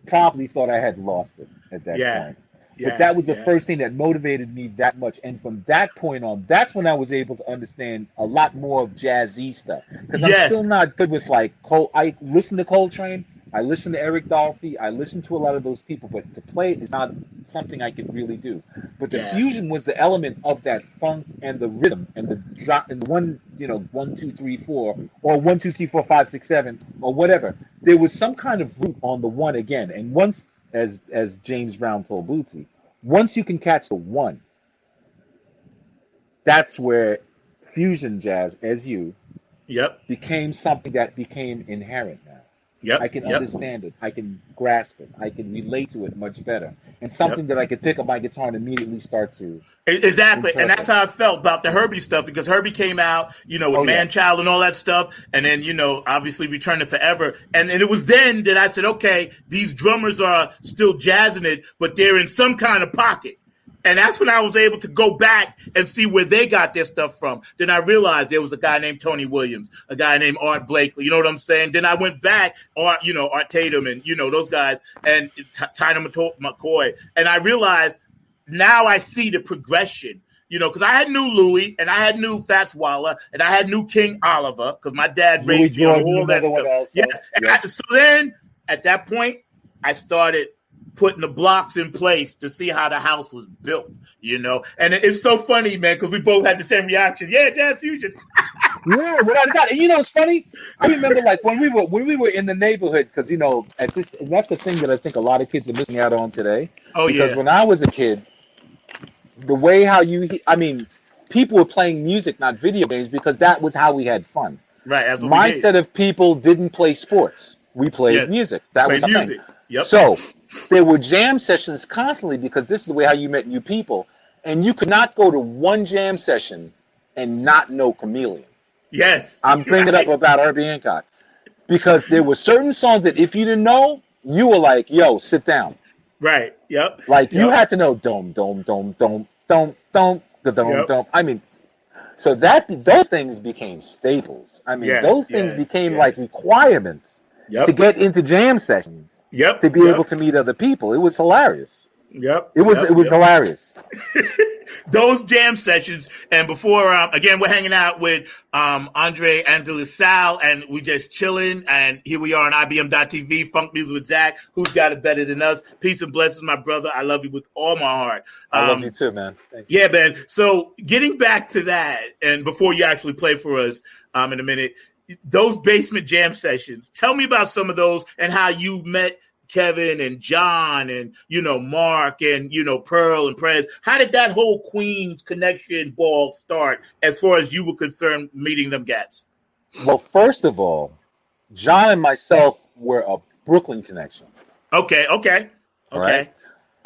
probably thought I had lost it at that point. But that was the first thing that motivated me that much. And from that point on, that's when I was able to understand a lot more of jazzy stuff. Because I'm still not good with like Cole. I listen to Coltrane. I listen to Eric Dolphy. I listen to a lot of those people. But to play it is not something I could really do. But the fusion was the element of that funk and the rhythm and the drop and the 1, 1, 2, 3, 4, or 1, 2, 3, 4, 5, 6, 7, or whatever. There was some kind of root on the one again. And once, as James Brown told Bootsy, once you can catch the one, that's where fusion jazz, became something that became inherent now. I can understand it. I can grasp it. I can relate to it much better. And something that I could pick up my guitar and immediately start to. Exactly. And that's how I felt about the Herbie stuff, because Herbie came out, with Man Child and all that stuff. And then, obviously Return to Forever. And it was then that I said, okay, these drummers are still jazzing it, but they're in some kind of pocket. And that's when I was able to go back and see where they got their stuff from. Then I realized there was a guy named Tony Williams, a guy named Art Blakely. You know what I'm saying? Then I went back, Art Tatum and, those guys, and Tyler McCoy. And I realized now I see the progression, because I had knew Louis and I had knew Fats Waller and I had knew King Oliver, because my dad raised me on all that stuff. So then at that point, I started putting the blocks in place to see how the house was built, And it's so funny, man, because we both had the same reaction. Yeah, jazz fusion. Without a doubt. And it's funny. I remember like when we were in the neighborhood, because and that's the thing that I think a lot of kids are missing out on today. Because when I was a kid, the way how people were playing music, not video games, because that was how we had fun. Right. That's what my set of people didn't play sports. We played music. That was music. Thing. Yep. So there were jam sessions constantly, because this is the way how you met new people. And you could not go to one jam session and not know Chameleon. Yes. I'm bringing up about Herbie Hancock. Because there were certain songs that if you didn't know, you were like, yo, sit down. Right. Yep. Like you had to know dome, dome, dome, dome, dome, dome, the dome, dome. So those things became staples. Those things became like requirements to get into jam sessions. To be able to meet other people. It was hilarious. It was hilarious. Those jam sessions, and before again, we're hanging out with Andre Angelisal, and we just chilling. And here we are on IBM.TV, Funk Music with Zack. Who's got it better than us? Peace and blessings, my brother. I love you with all my heart. I love you too, man. Thanks. Yeah, man. So getting back to that, and before you actually play for us in a minute, those basement jam sessions. Tell me about some of those and how you met Kevin and John and, Mark and, Pearl and Prez. How did that whole Queens connection ball start as far as you were concerned meeting them cats? Well, first of all, John and myself were a Brooklyn connection. Okay. Right?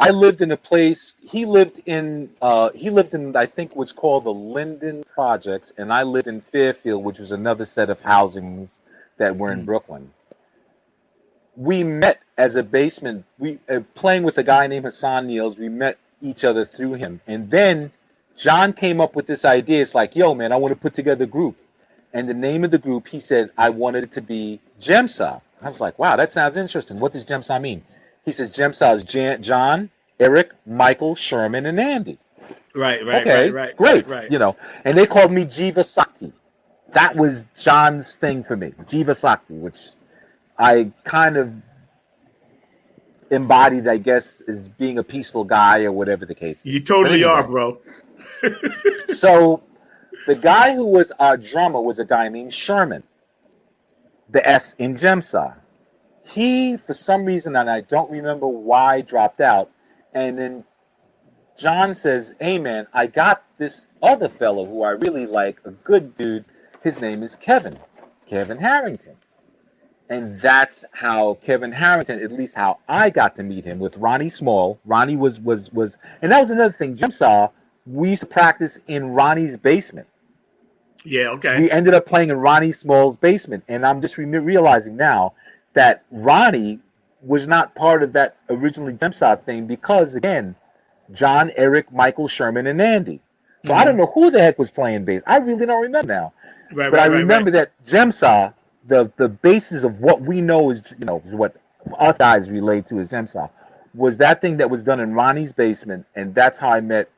I lived in a place. He lived in I think what's called the Linden Projects, and I lived in Fairfield, which was another set of housings that were in Brooklyn. We met as a basement. We playing with a guy named Hassan Niels. We met each other through him, and then John came up with this idea. It's like, yo, man, I want to put together a group, and the name of the group, he said, I wanted it to be Gemsa. I was like, wow, that sounds interesting. What does Gemsa mean? He says Gemsa is John, Eric, Michael, Sherman, and Andy. Right. Great. And they called me Jiva Sakti. That was John's thing for me, Jiva Sakti, which I kind of embodied, I guess, as being a peaceful guy or whatever the case is. You totally are, bro. So the guy who was our drummer was a guy named Sherman, the S in Gemsa. He, for some reason, and I don't remember why, dropped out. And then John says, hey, man, I got this other fellow who I really like, a good dude. His name is Kevin Harrington. And that's how Kevin Harrington, at least how I got to meet him, with Ronnie Small. Ronnie was, and that was another thing. Gemsa, we used to practice in Ronnie's basement. Yeah, okay. We ended up playing in Ronnie Small's basement. And I'm just realizing now that Ronnie was not part of that originally Gemsa thing because, again, John, Eric, Michael, Sherman, and Andy. So I don't know who the heck was playing bass. I really don't remember now. But I remember that Gemsa, the basis of what we know is, is what us guys relate to as Gemsa, was that thing that was done in Ronnie's basement, and that's how I met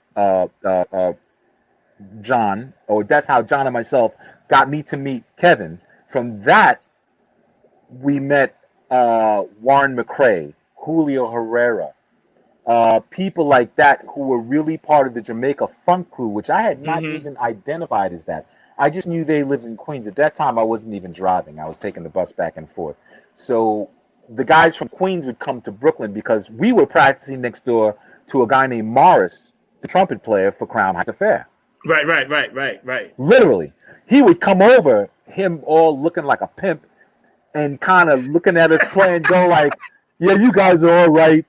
John, or that's how John and myself got me to meet Kevin. From that, we met Warren McRae, Julio Herrera, people like that who were really part of the Jamaica Funk crew, which I had not even identified as that. I just knew they lived in Queens. At that time, I wasn't even driving. I was taking the bus back and forth. So the guys from Queens would come to Brooklyn because we were practicing next door to a guy named Morris, the trumpet player for Crown Heights Affair. Right. Literally. He would come over, him all looking like a pimp, and kind of looking at us play and go like, yeah, you guys are all right,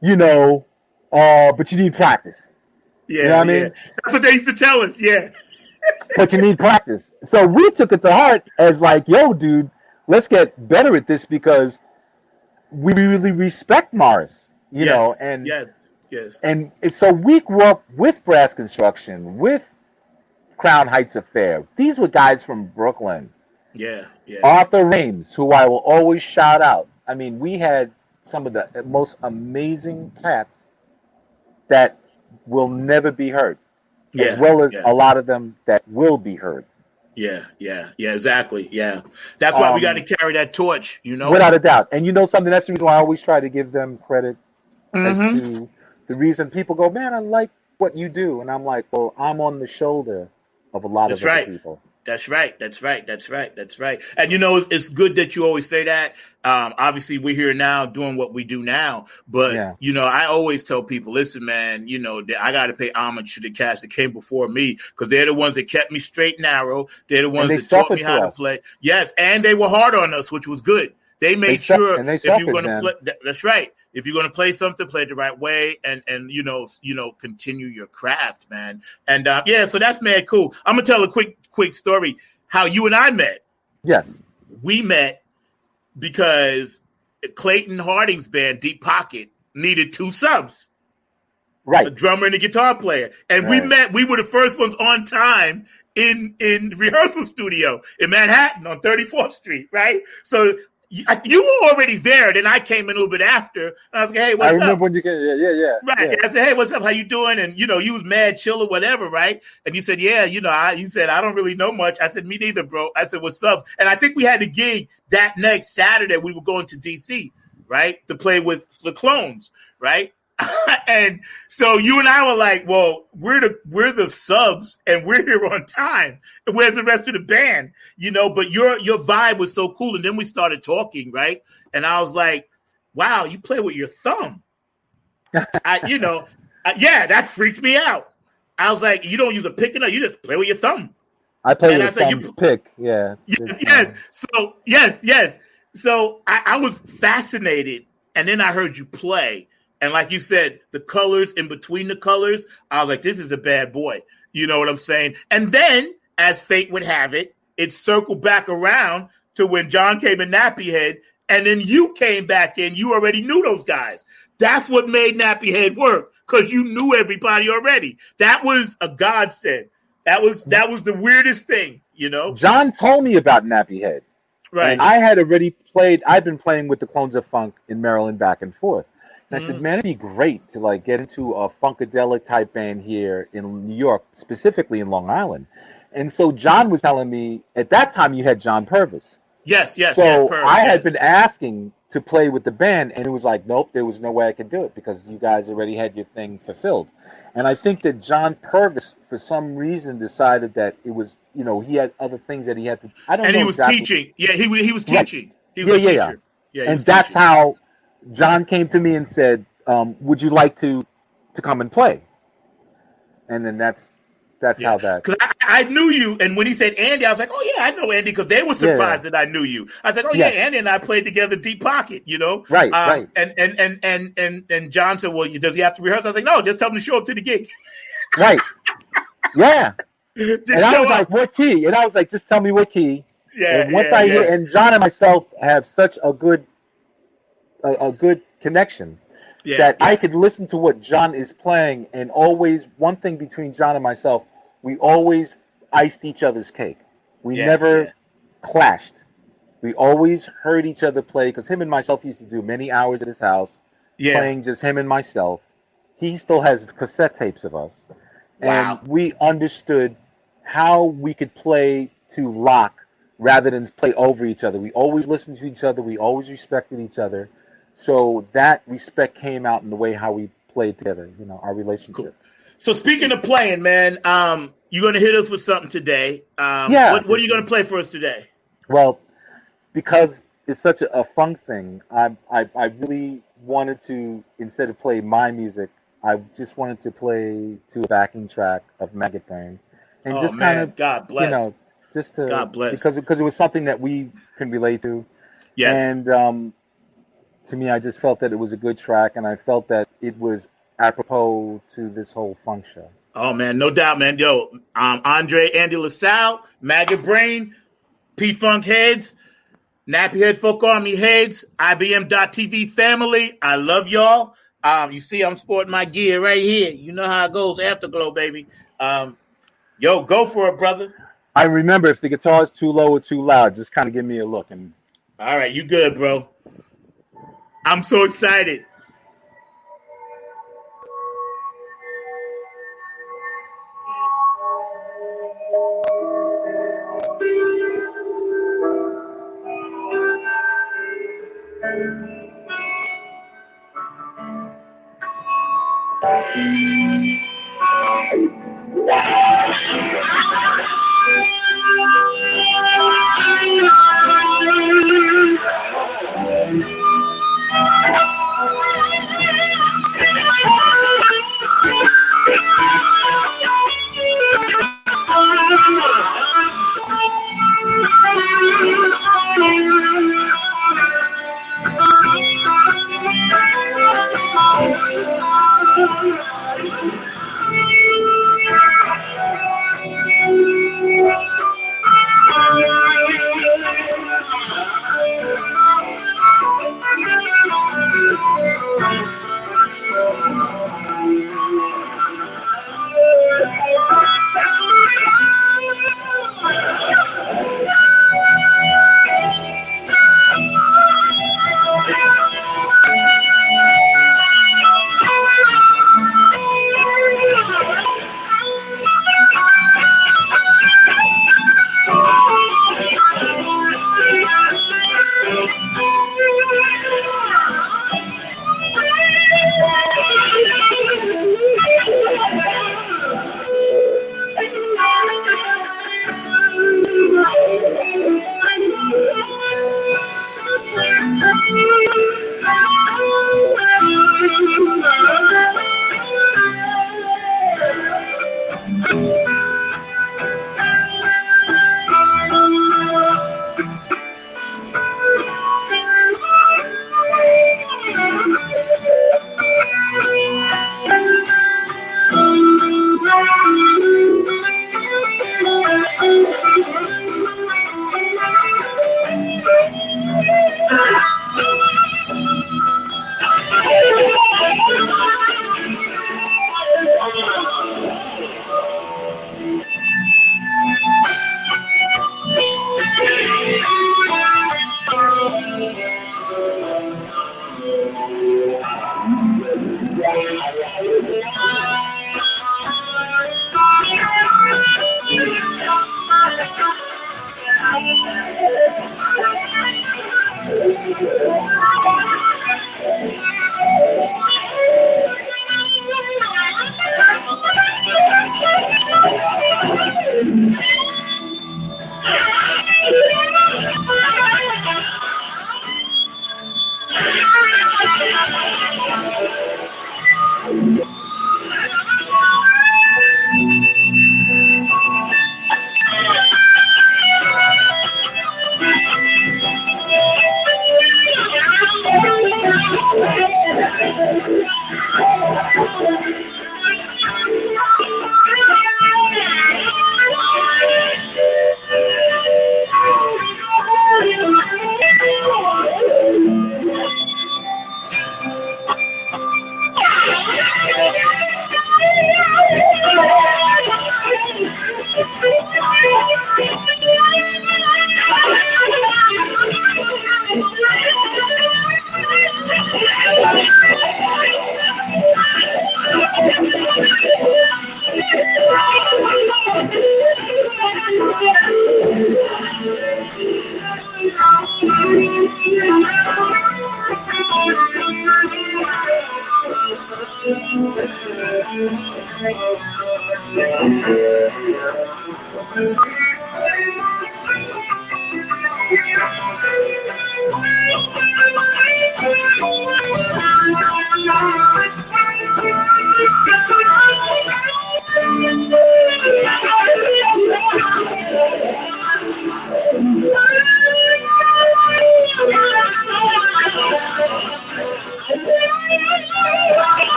but you need practice. Yeah, you know what I mean? That's what they used to tell us, yeah. But you need practice. So we took it to heart as like, yo, dude, let's get better at this because we really respect Morris, you know. And yes. And so we grew up with Brass Construction, with Crown Heights Affair. These were guys from Brooklyn. Yeah. Arthur Rames, who I will always shout out. I mean, we had some of the most amazing cats that will never be heard, as well as a lot of them that will be heard. Yeah, exactly. Yeah. That's why we got to carry that torch, Without a doubt. And something, that's the reason why I always try to give them credit as to the reason people go, man, I like what you do. And I'm like, well, I'm on the shoulder of a lot of other people. That's right. And it's good that you always say that. Obviously, we're here now doing what we do now. But, I always tell people, listen, man, I got to pay homage to the cats that came before me because they're the ones that kept me straight and narrow. They're the ones that taught me how to play. Yes, and they were hard on us, which was good. They made sure if you're going to play, that's right. If you're going to play something, play it the right way, and continue your craft, man. And so that's mad cool. I'm gonna tell a quick story how you and I met. Yes, we met because Clayton Harding's band Deep Pocket needed 2 subs, right? A drummer and a guitar player, and we met. We were the first ones on time in rehearsal studio in Manhattan on 34th Street, right? So. You were already there. Then I came in a little bit after. And I was like, hey, what's up? I remember when you came. Yeah. Right. Yeah. I said, hey, what's up? How you doing? And, you was mad, chill or whatever, right? And you said, yeah, you said, I don't really know much. I said, me neither, bro. I said, what's up? And I think we had a gig that next Saturday. We were going to D.C., right, to play with the Clones, right? And so you and I were like, well, we're the subs and we're here on time. And where's the rest of the band? But your vibe was so cool. And then we started talking, right? And I was like, wow, you play with your thumb. Yeah, that freaked me out. I was like, you don't use a pick and you just play with your thumb. I play with a thumb's pick, yeah. Yes. So yes. So I was fascinated, and then I heard you play. And like you said, the colors in between the colors, I was like, this is a bad boy. You know what I'm saying? And then, as fate would have it, it circled back around to when John came in Nappy Head, and then you came back in. You already knew those guys. That's what made Nappy Head work, because you knew everybody already. That was a godsend. That was the weirdest thing, John told me about Nappy Head. Right. And I had already I'd been playing with the Clones of Funk in Maryland back and forth. And I said, man, it'd be great to like get into a funkadelic type band here in New York, specifically in Long Island. And so John was telling me, at that time you had John Purvis. Yes. So I had been asking to play with the band, and it was like, nope, there was no way I could do it because you guys already had your thing fulfilled. And I think that John Purvis, for some reason, decided that it was, he had other things that he had to. I don't know. And he was exactly. teaching. Yeah, he was teaching. Right. He was a teacher. Yeah, and that's teaching. how John came to me and said, "Would you like to come and play?" And then that's how that. Because I knew you, and when he said Andy, I was like, "Oh yeah, I know Andy," because they were surprised that I knew you. I was like, "Oh yeah, Andy and I played together, Deep Pocket," Right, right. And John said, "Well, does he have to rehearse?" I was like, "No, just tell him to show up to the gig." Right. Yeah. And I was like, "What key?" And I was like, "Just tell me what key." Yeah. And once I hear, and John and myself have such a good connection that I could listen to what John is playing, and always one thing between John and myself, we always iced each other's cake. We never clashed. We always heard each other play, because him and myself used to do many hours at his house playing just him and myself. He still has cassette tapes of us. Wow. And we understood how we could play to lock rather than play over each other. We always listened to each other. We always respected each other. So that respect came out in the way how we played together, our relationship. Cool. So speaking of playing, man, you're going to hit us with something today. What are you going to play for us today? Well, because it's such a funk thing, I really wanted to, instead of play my music, I just wanted to play to a backing track of Maggot Brain. And just kind of, God bless. just to, God bless. Because it was something that we can relate to. Yes. And to me, I just felt that it was a good track, and I felt that it was apropos to this whole funk show. Oh, man, no doubt, man. Yo, Andre, Andy LaSalle, Maggot Brain, P-Funk Heads, Nappy Head Folk Army Heads, IBM.TV family. I love y'all. You see I'm sporting my gear right here. You know how it goes. Afterglow, baby. Yo, go for it, brother. I remember, if the guitar is too low or too loud, just kind of give me a look. And all right, you good, bro. I'm so excited.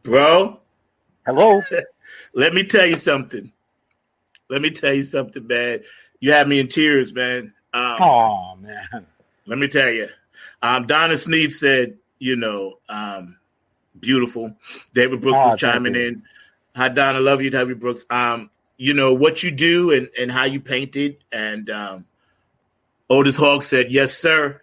Bro, Hello. let me tell you something. Let me tell you something, man. You have me in tears, man. Oh man. Let me tell you. Donna Sneed said, beautiful. David Brooks was Oh, thank chiming you. in. Hi, Donna. Love you, David Brooks. What you do and how you painted. And Otis Hogg said, yes, sir.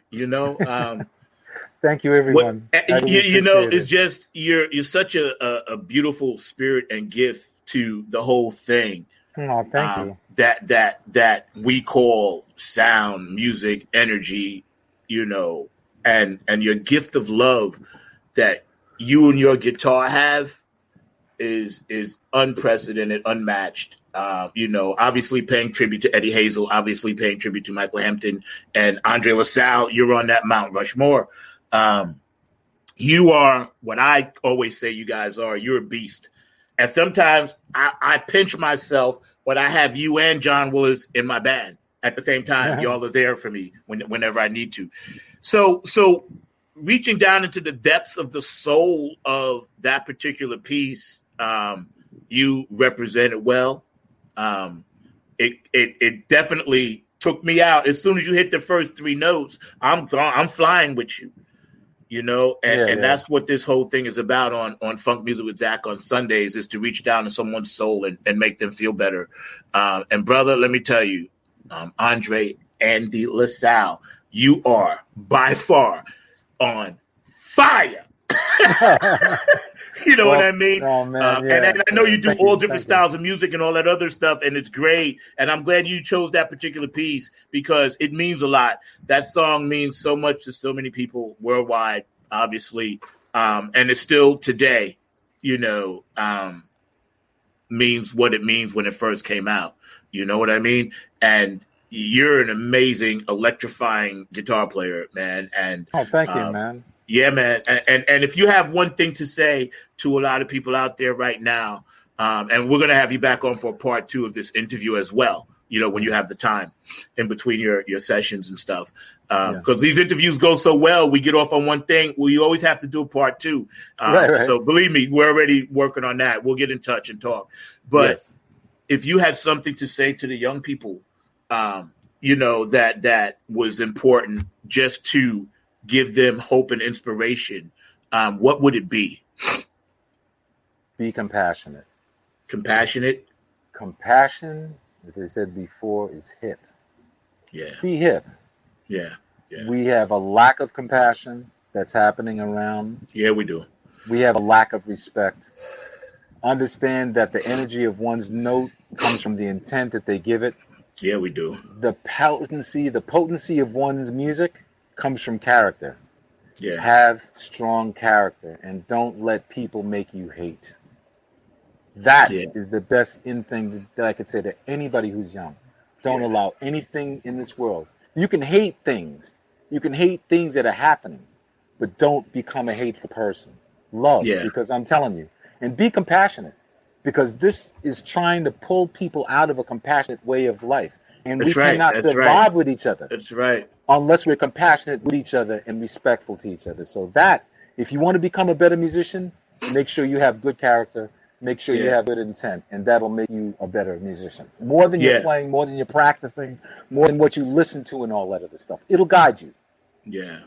Thank you, What everyone. I really appreciate it's it. just you're such a beautiful spirit and gift to the whole thing. Oh, thank you. That we call sound, music, energy, and your gift of love that you and your guitar have is unprecedented, unmatched. Obviously paying tribute to Eddie Hazel, obviously paying tribute to Michael Hampton and Andre LaSalle. You're on that Mount Rushmore. You are what I always say you guys are. You're a beast. And sometimes I pinch myself when I have you and John Willis in my band at the same time. Y'all are there for me whenever I need to. So reaching down into the depths of the soul of that particular piece, you represented well. It definitely took me out. As soon as you hit the first three notes, I'm flying with you. And that's what this whole thing is about on Funk Music with Zack on Sundays, is to reach down to someone's soul and make them feel better. And brother, let me tell you, Andre Andy LaSalle, you are by far on fire. You know what I mean? Oh, man, yeah. And I know you do all different styles of music and all that other stuff, and it's great. And I'm glad you chose that particular piece because it means a lot. That song means so much to so many people worldwide, obviously. And it's still today, means what it means when it first came out. You know what I mean? And you're an amazing, electrifying guitar player, man. And thank you, man. Yeah, man. And if you have one thing to say to a lot of people out there right now, and we're going to have you back on for part 2 of this interview as well, when you have the time in between your sessions and stuff. Because these interviews go so well, we get off on one thing. We always have to do a part 2. Right. So believe me, we're already working on that. We'll get in touch and talk. But if you had something to say to the young people, that was important just to give them hope and inspiration, what would it be? Be compassionate. Compassionate? Compassion, as I said before, is hip. Yeah. Be hip. Yeah. We have a lack of compassion that's happening around. Yeah, we do. We have a lack of respect. Understand that the energy of one's note comes from the intent that they give it. Yeah, we do. The potency of one's music comes from character. Yeah. Have strong character and don't let people make you hate. That is the best thing that I could say to anybody who's young. Don't allow anything in this world. You can hate things. You can hate things that are happening, but don't become a hateful person. Love, because I'm telling you. And be compassionate, because this is trying to pull people out of a compassionate way of life. And we cannot survive with each other. That's right. Unless we're compassionate with each other and respectful to each other. So if you want to become a better musician, make sure you have good character, make sure you have good intent, and that'll make you a better musician. More than you're playing, more than you're practicing, more than what you listen to and all that other stuff. It'll guide you. Yeah.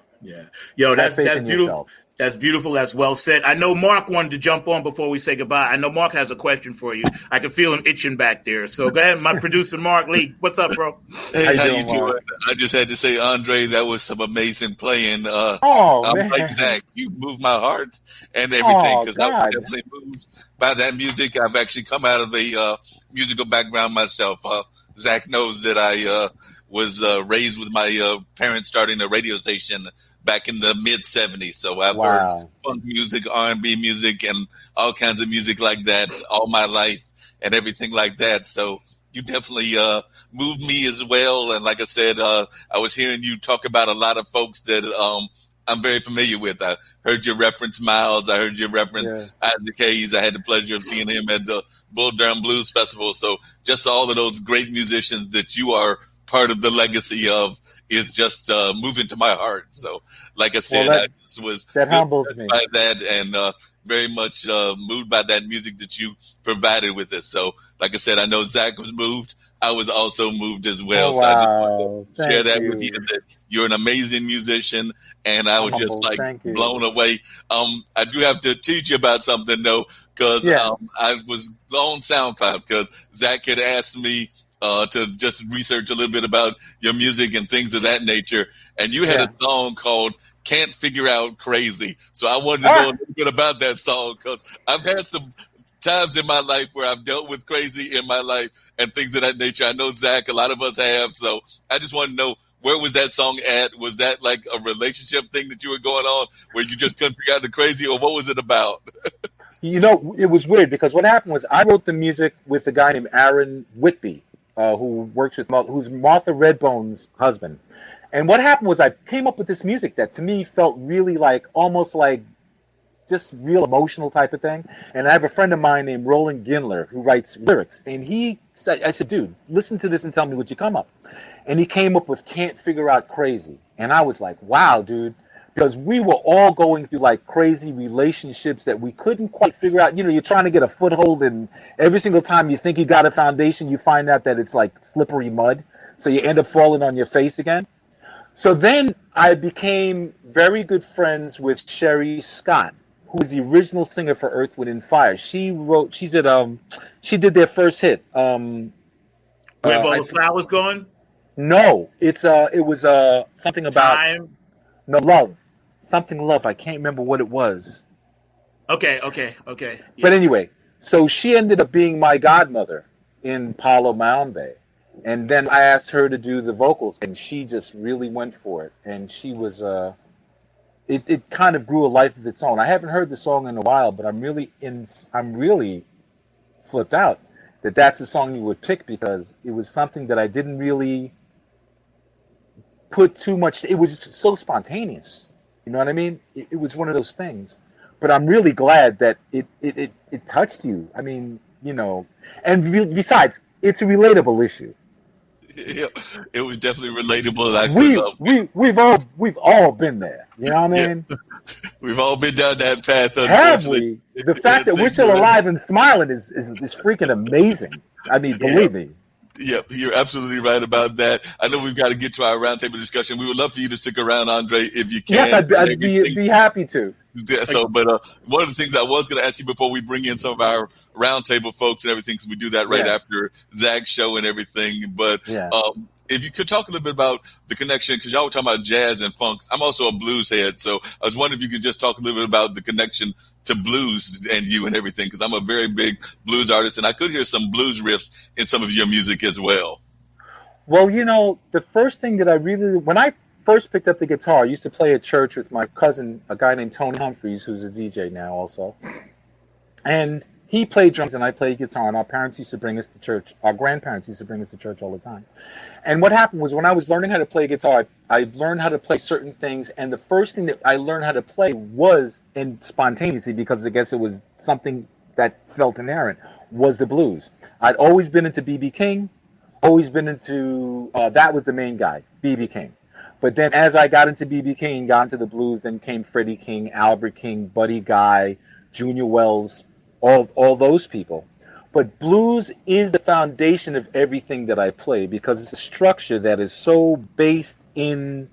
Yo, that's beautiful. Yourself. That's beautiful. That's well said. I know Mark wanted to jump on before we say goodbye. I know Mark has a question for you. I can feel him itching back there. So go ahead, my producer, Mark Lee. What's up, bro? Hey, how you doing? I just had to say, Andre, that was some amazing playing. Man. Like Zack, you moved my heart and everything, because I was definitely moved by that music. I've actually come out of a musical background myself. Zack knows that I was raised with my parents starting a radio station back in the mid-'70s. So I've heard funk music, R&B music, and all kinds of music like that all my life and everything like that. So you definitely moved me as well. And like I said, I was hearing you talk about a lot of folks that I'm very familiar with. I heard you reference Miles. I heard you reference Isaac Hayes. I had the pleasure of seeing him at the Bull Durham Blues Festival. So just all of those great musicians that you are part of the legacy of is just moving to my heart. So, like I said, I just was that humbles me by that, and very much moved by that music that you provided with us. So, like I said, I know Zack was moved. I was also moved as well. So I just want to share that with you, that you're an amazing musician, and I was just blown away. I do have to teach you about something though, because I was on SoundCloud because Zack had asked me to just research a little bit about your music and things of that nature. And you had a song called Can't Figure Out Crazy. So I wanted to know a little bit about that song, because I've had some times in my life where I've dealt with crazy in my life and things of that nature. I know, Zack, a lot of us have. So I just want to know, where was that song at? Was that like a relationship thing that you were going on where you just couldn't figure out the crazy, or what was it about? It was weird, because what happened was I wrote the music with a guy named Aaron Whitby, who's Martha Redbone's husband. And what happened was I came up with this music that to me felt really like almost like just real emotional type of thing. And I have a friend of mine named Roland Gindler who writes lyrics. And he said, I said, dude, listen to this and tell me what you come up. And he came up with Can't Figure Out Crazy. And I was like, wow, dude. Because we were all going through like crazy relationships that we couldn't quite figure out. You know, you're trying to get a foothold, and every single time you think you got a foundation, you find out that it's like slippery mud. So you end up falling on your face again. So then I became very good friends with Sherry Scott, who was the original singer for Earth, Wind and Fire. She did their first hit. Where have all the flowers gone? No, it was something about Time. No, love. Something love. I can't remember what it was. Okay. Yeah. But anyway, so she ended up being my godmother in Palo Mounde. And then I asked her to do the vocals, and she just really went for it. And she was, it kind of grew a life of its own. I haven't heard the song in a while, but I'm really flipped out that that's the song you would pick, because it was something that I didn't really put too much. It was so spontaneous. You know what I mean? It was one of those things. But I'm really glad that it touched you. I mean, you know, and besides, it's a relatable issue. Yeah, it was definitely relatable. We've all been there. You know what I mean? Yeah. We've all been down that path. Have we? The fact that we're still alive and smiling is freaking amazing. I mean, believe me. Yep, you're absolutely right about that. I know we've got to get to our roundtable discussion. We would love for you to stick around, Andre, if you can. Yes, I'd be happy to. Yeah, so, but one of the things I was going to ask you before we bring in some of our roundtable folks and everything, because we do that right after Zack's show and everything. But if you could talk a little bit about the connection, because y'all were talking about jazz and funk. I'm also a blues head, so I was wondering if you could just talk a little bit about the connection to blues and you and everything, because I'm a very big blues artist, and I could hear some blues riffs in some of your music as well. Well, you know, the first thing that when I first picked up the guitar, I used to play at church with my cousin, a guy named Tony Humphreys, who's a DJ now also. And he played drums and I played guitar, and our parents used to bring us to church. Our grandparents used to bring us to church all the time. And what happened was, when I was learning how to play guitar, I learned how to play certain things, and the first thing that I learned how to play was, and spontaneously, because I guess it was something that felt inherent, was the blues. I'd always been into B.B. King, always been into, that was the main guy, B.B. King. But then as I got into B.B. King, got into the blues, then came Freddie King, Albert King, Buddy Guy, Junior Wells, all those people. But blues is the foundation of everything that I play, because it's a structure that is so based in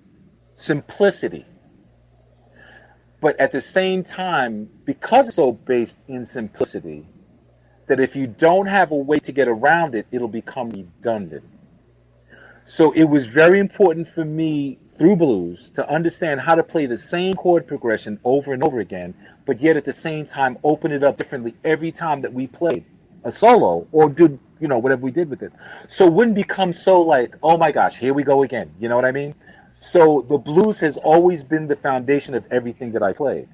simplicity. But at the same time, because it's so based in simplicity, that if you don't have a way to get around it, it'll become redundant. So it was very important for me through blues to understand how to play the same chord progression over and over again, but yet at the same time open it up differently every time that we played a solo or did, you know, whatever we did with it. So it wouldn't become so like, oh my gosh, here we go again. You know what I mean? So the blues has always been the foundation of everything that I played.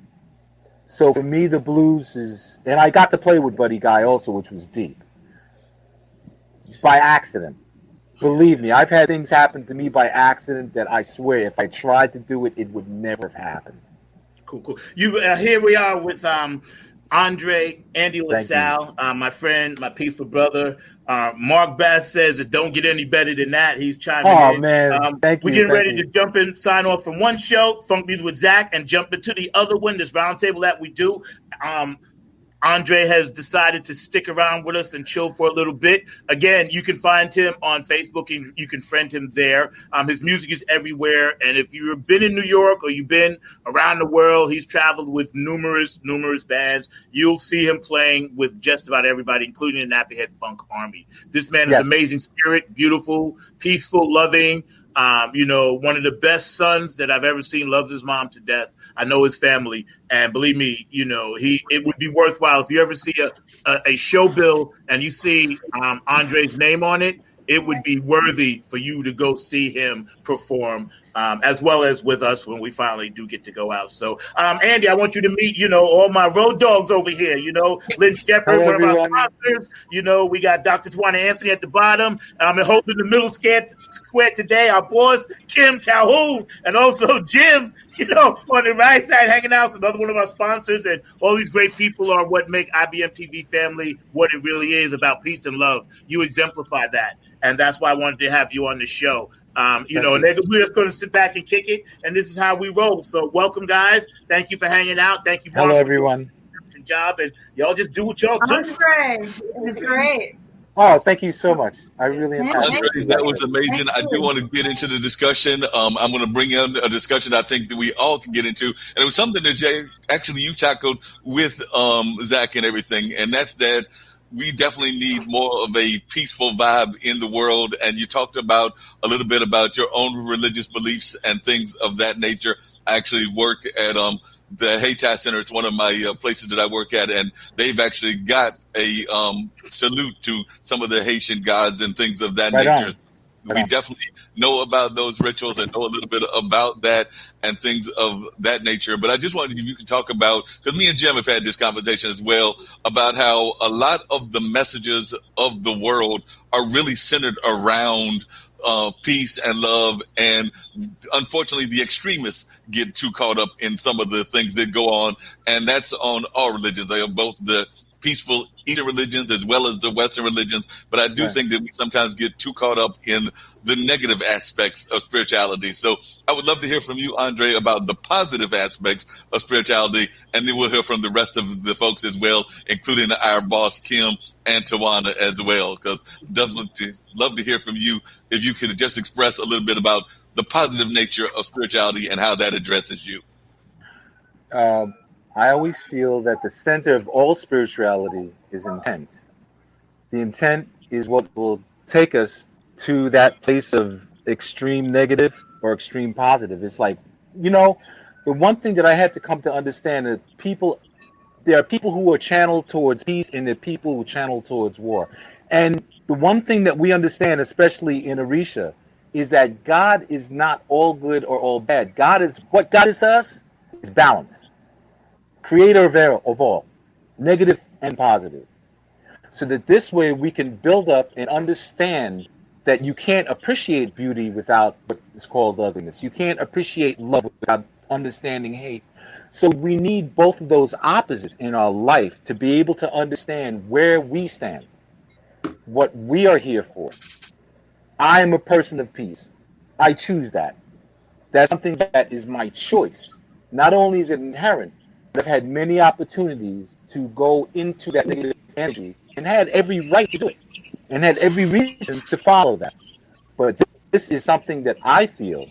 So for me, the blues is, and I got to play with Buddy Guy also, which was deep. By accident. Believe me, I've had things happen to me by accident that I swear if I tried to do it, it would never have happened. Cool. You here we are with Andre, Andy LaSalle, my friend, my peaceful brother. Mark Bass says it don't get any better than that. He's chiming in. Oh, man. Thank you. We're getting ready to jump in, sign off from one show, Funk Music with Zack, and jump into the other one, this roundtable that we do. Andre has decided to stick around with us and chill for a little bit. Again, you can find him on Facebook and you can friend him there. His music is everywhere. And if you've been in New York or you've been around the world, he's traveled with numerous bands. You'll see him playing with just about everybody, including the Nappyhead Funk Army. This man is amazing spirit, beautiful, peaceful, loving. One of the best sons that I've ever seen, loves his mom to death. I know his family, and believe me, it would be worthwhile if you ever see a show bill and you see Andre's name on it. It would be worthy for you to go see him perform. as well as with us when we finally do get to go out. So, Andy, I want you to meet, all my road dogs over here. Lynn Shepard, Hello, one of our everyone. sponsors. We got Dr. Tawana Anthony at the bottom. And holding the middle square today, our boss, Kim Calhoun, and also Jim, on the right side, hanging out. So another one of our sponsors, and all these great people are what make IBM TV family what it really is, about peace and love. You exemplify that. And that's why I wanted to have you on the show. And we're just going to sit back and kick it, and this is how we roll. So welcome, guys. Thank you for hanging out. Thank you, Mark. Hello, everyone. Job, and y'all just do what y'all do. Andre, it was great. Oh, thank you so much. I really am. Andre, that was amazing. I do want to get into the discussion. I'm going to bring in a discussion I think that we all can get into. And it was something that you tackled with Zack and everything. And that's that we definitely need more of a peaceful vibe in the world. And you talked about a little bit about your own religious beliefs and things of that nature. I actually work at the Hayti Center. It's one of my places that I work at, and they've actually got a salute to some of the Haitian gods and things of that nature. We definitely know about those rituals and know a little bit about that and things of that nature. But I just wanted, if you could talk about, because me and Jim have had this conversation as well, about how a lot of the messages of the world are really centered around peace and love, and unfortunately the extremists get too caught up in some of the things that go on, and that's on all religions. They are both the peaceful Eastern religions as well as the Western religions, but I do think that we sometimes get too caught up in the negative aspects of spirituality. So I would love to hear from you, Andre, about the positive aspects of spirituality, and then we'll hear from the rest of the folks as well, including our boss Kim and Tawana as well, because definitely love to hear from you if you could just express a little bit about the positive nature of spirituality and how that addresses you. I always feel that the center of all spirituality is intent. The intent is what will take us to that place of extreme negative or extreme positive. It's like, the one thing that I had to come to understand is there are people who are channeled towards peace, and there are people who channel towards war. And the one thing that we understand, especially in Orisha, is that God is not all good or all bad. What God is to us is balance. Creator of all, negative and positive. So that this way we can build up and understand that you can't appreciate beauty without what is called ugliness. You can't appreciate love without understanding hate. So we need both of those opposites in our life to be able to understand where we stand, what we are here for. I am a person of peace. I choose that. That's something that is my choice. Not only is it inherent, I've had many opportunities to go into that negative energy and had every right to do it and had every reason to follow that. But this is something that I feel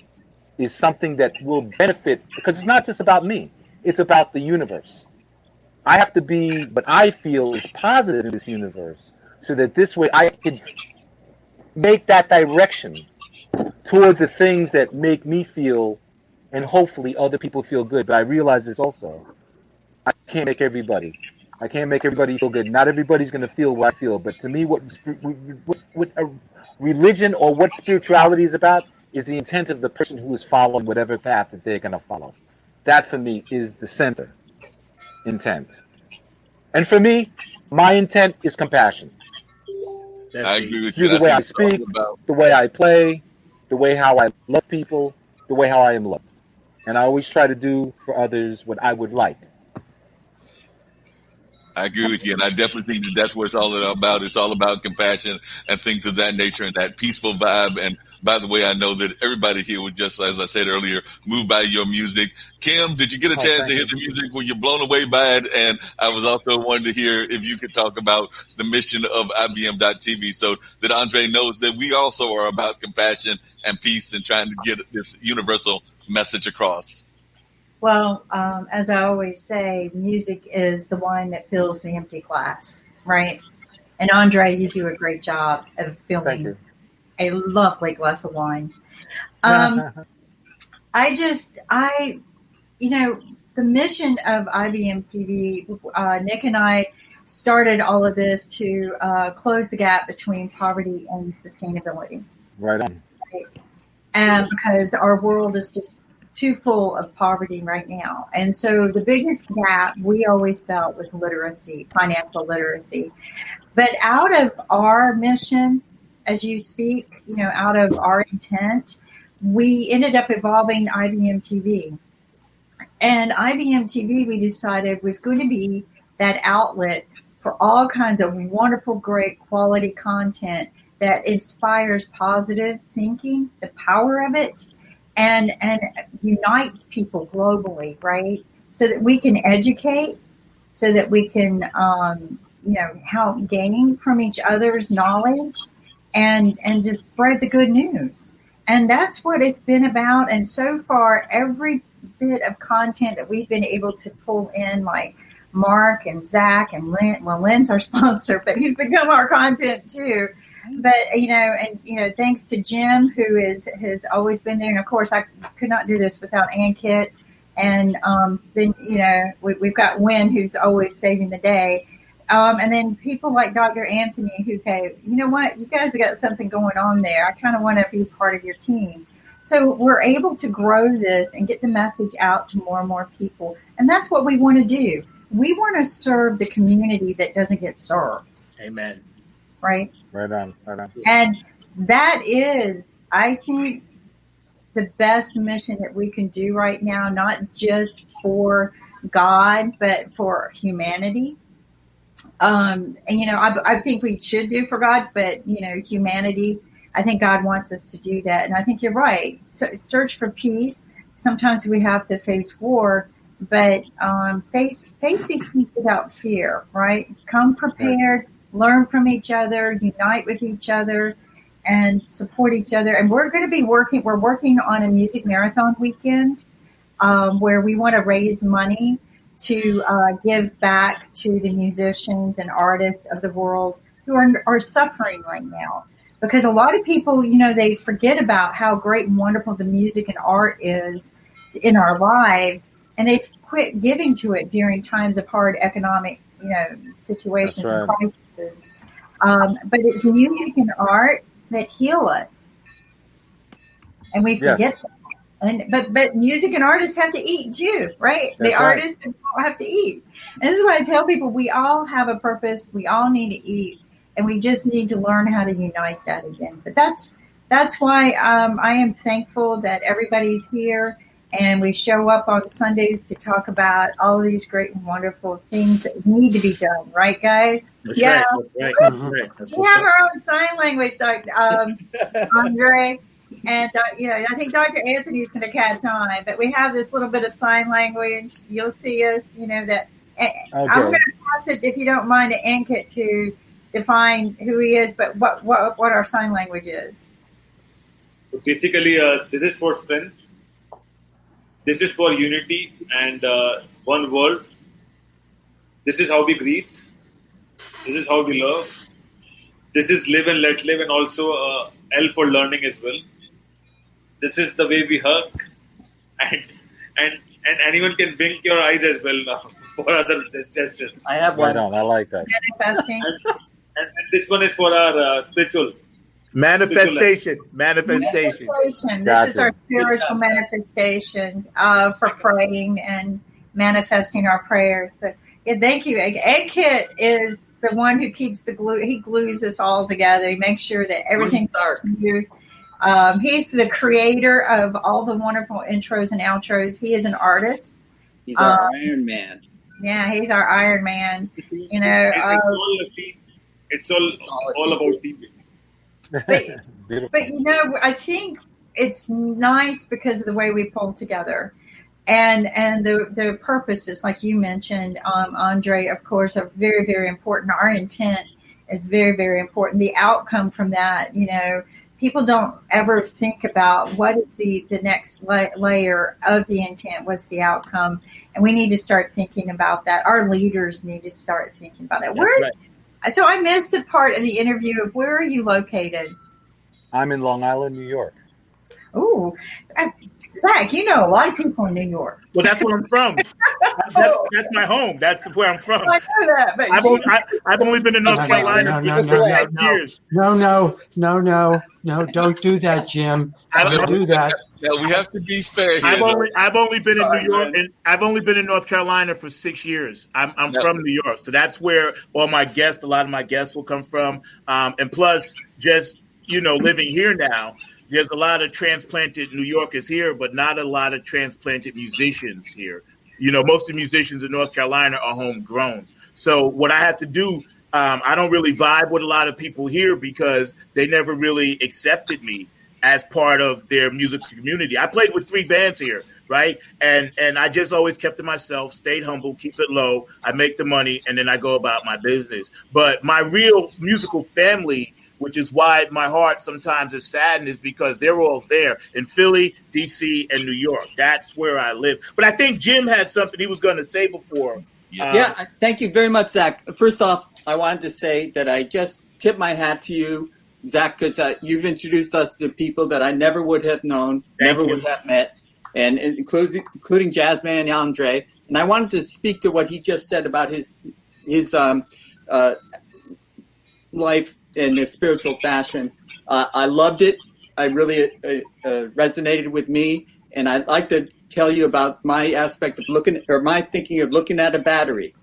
is something that will benefit, because it's not just about me. It's about the universe. I have to be what I feel is positive in this universe so that this way I can make that direction towards the things that make me feel and hopefully other people feel good. But I realize this also. I can't make everybody feel good. Not everybody's going to feel what I feel. But to me, what a religion or what spirituality is about is the intent of the person who is following whatever path that they're going to follow. That, for me, is the center intent. And for me, my intent is compassion. I agree with you. The way I speak, the way I play, the way how I love people, the way how I am loved. And I always try to do for others what I would like. I agree with you, and I definitely think that that's what it's all about. It's all about compassion and things of that nature and that peaceful vibe. And by the way, I know that everybody here was just, as I said earlier, moved by your music. Kim, did you get a chance to hear the music? Were you blown away by it? And I was also wanting to hear if you could talk about the mission of IBM.TV so that Andre knows that we also are about compassion and peace and trying to get this universal message across. Well, as I always say, music is the wine that fills the empty glass, right? And Andre, you do a great job of filling a lovely glass of wine. The mission of IBM TV, Nick and I started all of this to close the gap between poverty and sustainability. Right on. Right? and because our world is just too full of poverty right now. And so the biggest gap we always felt was literacy, financial literacy. But out of our mission, as you speak, out of our intent, we ended up evolving IBM TV. And IBM TV, we decided, was going to be that outlet for all kinds of wonderful, great quality content that inspires positive thinking, the power of it, and unites people globally, right? So that we can educate, so that we can, help gain from each other's knowledge and just spread the good news. And that's what it's been about. And so far, every bit of content that we've been able to pull in, like Mark and Zack and Lynn. Well, Lynn's our sponsor, but he's become our content too. But thanks to Jim, who has always been there. And of course, I could not do this without Ankit. And then we've got Wynn, who's always saving the day. And then people like Dr. Anthony, who say, you know what, you guys have got something going on there. I kind of want to be part of your team. So we're able to grow this and get the message out to more and more people. And that's what we want to do. We want to serve the community that doesn't get served. Amen. Right on. And that is, I think, the best mission that we can do right now, not just for God, but for humanity. I think we should do for God, but, humanity, I think God wants us to do that. And I think you're right. So search for peace. Sometimes we have to face war, but face these things without fear, right? Come prepared, learn from each other, unite with each other, and support each other. And we're working on a music marathon weekend where we want to raise money to give back to the musicians and artists of the world who are suffering right now. Because a lot of people, they forget about how great and wonderful the music and art is in our lives, and they've quit giving to it during times of hard economic, situations and crises. But it's music and art that heal us, and we forget that. But music and artists have to eat too, right? That's the artists have to eat. And this is why I tell people we all have a purpose. We all need to eat. And we just need to learn how to unite that again. But that's why I am thankful that everybody's here, and we show up on Sundays to talk about all of these great and wonderful things that need to be done. Right, guys? That's right. That's we have our own sign language, Dr. Andre. And, I think Dr. Anthony's going to catch on. But we have this little bit of sign language. You'll see us, that. I'm going to pass it, if you don't mind, to Ankit to define who he is, but what our sign language is. So basically, this is for strength. This is for unity and one world. This is how we greet. This is how we love. This is live and let live, and also L for learning as well. This is the way we hug, and anyone can blink your eyes as well for other gestures. I have one. I like that. Manifesting. And this one is for our spiritual. Manifestation. This is our spiritual manifestation for praying and manifesting our prayers. So, thank you. Ankit is the one who keeps the glue. He glues us all together. He makes sure that everything's smooth. He's the creator of all the wonderful intros and outros. He is an artist. He's our Iron Man. Yeah, he's our Iron Man. It's all about people. But I think it's nice because of the way we pull together, and the purposes, like you mentioned, Andre, of course, are very, very important. Our intent is very, very important. The outcome from that, people don't ever think about what is the next layer of the intent, what's the outcome, and we need to start thinking about that. Our leaders need to start thinking about that. So I missed the part of the interview of where are you located? I'm in Long Island, New York. Oh, Zach, you know a lot of people in New York. Well, that's where I'm from. That's my home. That's where I'm from. I know that, but I've only been in North Carolina for 6 years. No, don't do that, Jim. Don't do that. Now we have to be fair here. I've only been in New York, and I've only been in North Carolina for 6 years. I'm from New York, so that's where a lot of my guests will come from. And plus, just living here now, there's a lot of transplanted New Yorkers here, but not a lot of transplanted musicians here. Most of the musicians in North Carolina are homegrown. So what I have to do, I don't really vibe with a lot of people here because they never really accepted me as part of their music community. I played with 3 bands here, right? And I just always kept to myself, stayed humble, keep it low. I make the money, and then I go about my business. But my real musical family, which is why my heart sometimes is saddened, is because they're all there in Philly, D.C., and New York. That's where I live. But I think Jim had something he was going to say before. Thank you very much, Zach. First off, I wanted to say that I just tip my hat to you, Zach, because you've introduced us to people that I never would have known, would have met, and including Jasmine and Andre. And I wanted to speak to what he just said about his life in a spiritual fashion. I loved it. I really resonated with me. And I'd like to tell you about my aspect of my thinking of looking at a battery.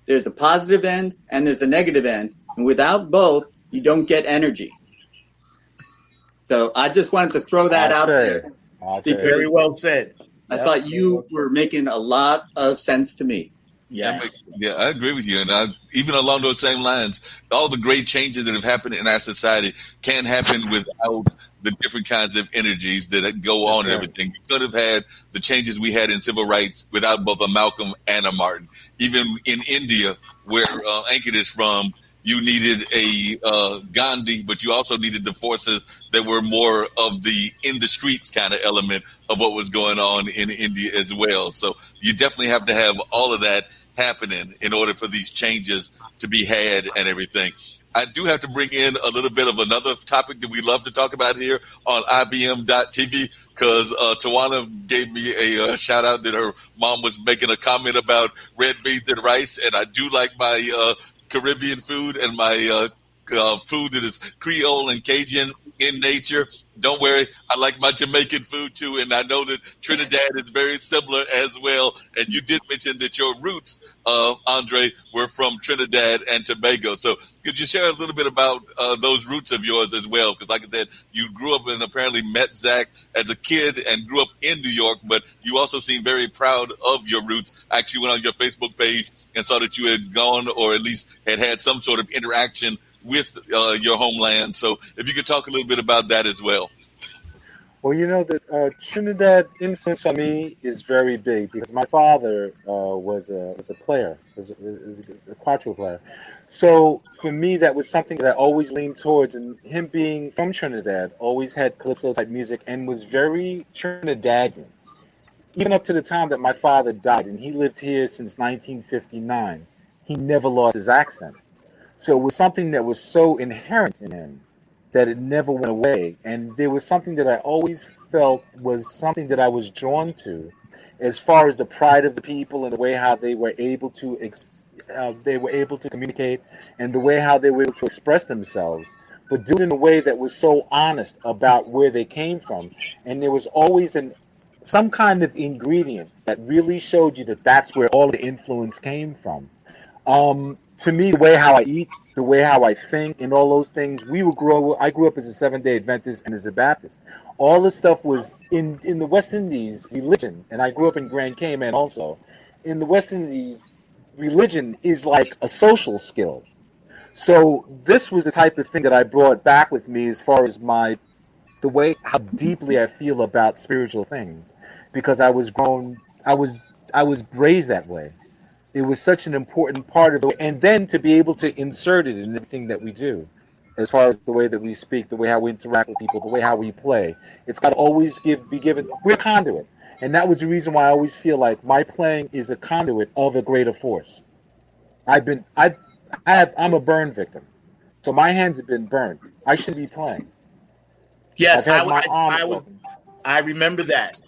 There's a positive end and there's a negative end. And without both, you don't get energy. So I just wanted to throw that out there. Very well said. I thought you were making a lot of sense to me. Yeah, I agree with you. And even along those same lines, all the great changes that have happened in our society can't happen without the different kinds of energies that go on and everything. We could have had the changes we had in civil rights without both a Malcolm and a Martin. Even in India, where Ankit is from, you needed a Gandhi, but you also needed the forces that were more of the in the streets kind of element of what was going on in India as well. So you definitely have to have all of that happening in order for these changes to be had and everything. I do have to bring in a little bit of another topic that we love to talk about here on IBM.TV because Tawana gave me a shout out that her mom was making a comment about red beans and rice, and I do like my Caribbean food and my food that is Creole and Cajun in nature. Don't worry, I like my Jamaican food too, and I know that Trinidad is very similar as well. And you did mention that your roots, Andre, were from Trinidad and Tobago. So could you share a little bit about those roots of yours as well? Because like I said, you grew up and apparently met Zack as a kid and grew up in New York, but you also seem very proud of your roots. I actually went on your Facebook page and saw that you had gone or at least had some sort of interaction with your homeland. So if you could talk a little bit about that as well. Well, the Trinidad influence on me is very big because my father was a player, was a quattro player. So for me, that was something that I always leaned towards. And him being from Trinidad, always had calypso type music and was very Trinidadian. Even up to the time that my father died, and he lived here since 1959, he never lost his accent. So it was something that was so inherent in him that it never went away. And there was something that I always felt was something that I was drawn to as far as the pride of the people and the way how they were able to communicate and the way how they were able to express themselves, but do it in a way that was so honest about where they came from. And there was always some kind of ingredient that really showed you that that's where all the influence came from. To me, the way how I eat, the way how I think, and all those things, I grew up as a Seventh-day Adventist and as a Baptist. All this stuff was in the West Indies religion, and I grew up in Grand Cayman also. In the West Indies, religion is like a social skill. So this was the type of thing that I brought back with me as far as the way how deeply I feel about spiritual things, because I was raised that way. It was such an important part of it, and then to be able to insert it in everything that we do, as far as the way that we speak, the way how we interact with people, the way how we play. It's got to always be given. We're a conduit, and that was the reason why I always feel like my playing is a conduit of a greater force. I'm a burn victim, so my hands have been burned. I shouldn't be playing. Yes, I I remember that.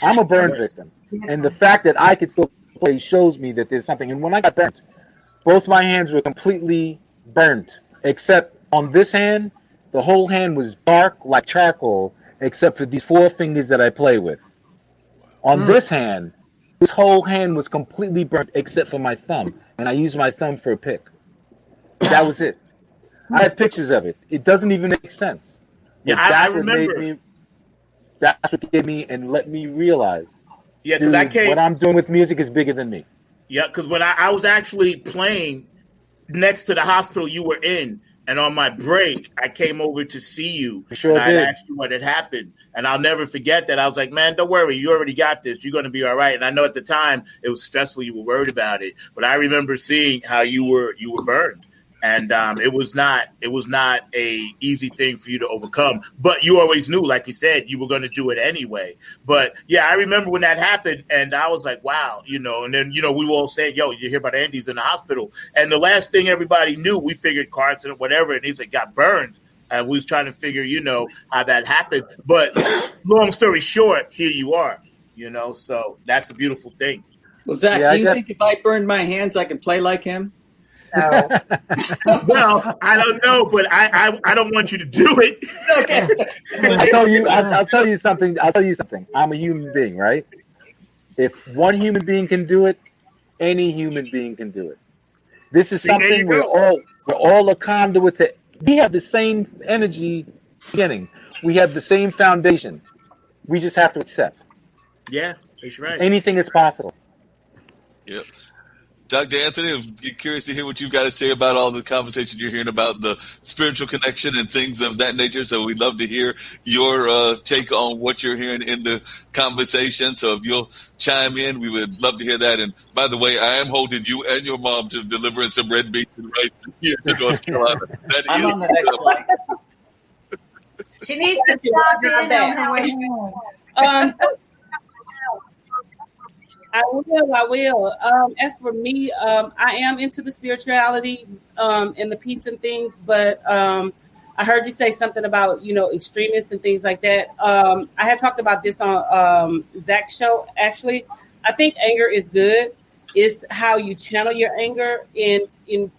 I'm a burn victim, and the fact that I could still play shows me that there's something. And when I got burnt, both my hands were completely burnt, except on this hand, the whole hand was dark like charcoal, except for these 4 fingers that I play with. On this hand, this whole hand was completely burnt except for my thumb, and I used my thumb for a pick. That was it. I have pictures of it. It doesn't even make sense. Yeah, I remember. That's what gave me and let me realize. Yeah, because what I'm doing with music is bigger than me. Yeah, because when I was actually playing next to the hospital you were in, and on my break, I came over to see you. Sure and I asked you what had happened. And I'll never forget that. I was like, man, don't worry. You already got this. You're going to be all right. And I know at the time it was stressful. You were worried about it. But I remember seeing how you were burned. And it was not a easy thing for you to overcome. But you always knew, like you said, you were going to do it anyway. But, yeah, I remember when that happened, and I was like, wow, And then, we were all saying, yo, you hear about Andy's in the hospital. And the last thing everybody knew, we figured cards and whatever, and he's like, got burned. And we was trying to figure, how that happened. But long story short, here you are, So that's a beautiful thing. Well, Zach, do you think if I burned my hands, I could play like him? No. Well, I don't know, but I don't want you to do it. Okay. I'll tell you something. I'm a human being, right? If one human being can do it, any human being can do it. This is something we're all a conduit to. We have the same energy beginning. We have the same foundation. We just have to accept. Yeah, that's right. Anything is possible. Yep. Dr. Anthony, I'm curious to hear what you've got to say about all the conversations you're hearing about the spiritual connection and things of that nature. So we'd love to hear your take on what you're hearing in the conversation. So if you'll chime in, we would love to hear that. And by the way, I am holding you and your mom to Deliverance of Red Beach right here to North Carolina. I'm on the next flight. She needs to stop in on her way home. I will. As for me, I am into the spirituality and the peace and things, but I heard you say something about, extremists and things like that. I had talked about this on Zack's show, actually. I think anger is good. It's how you channel your anger in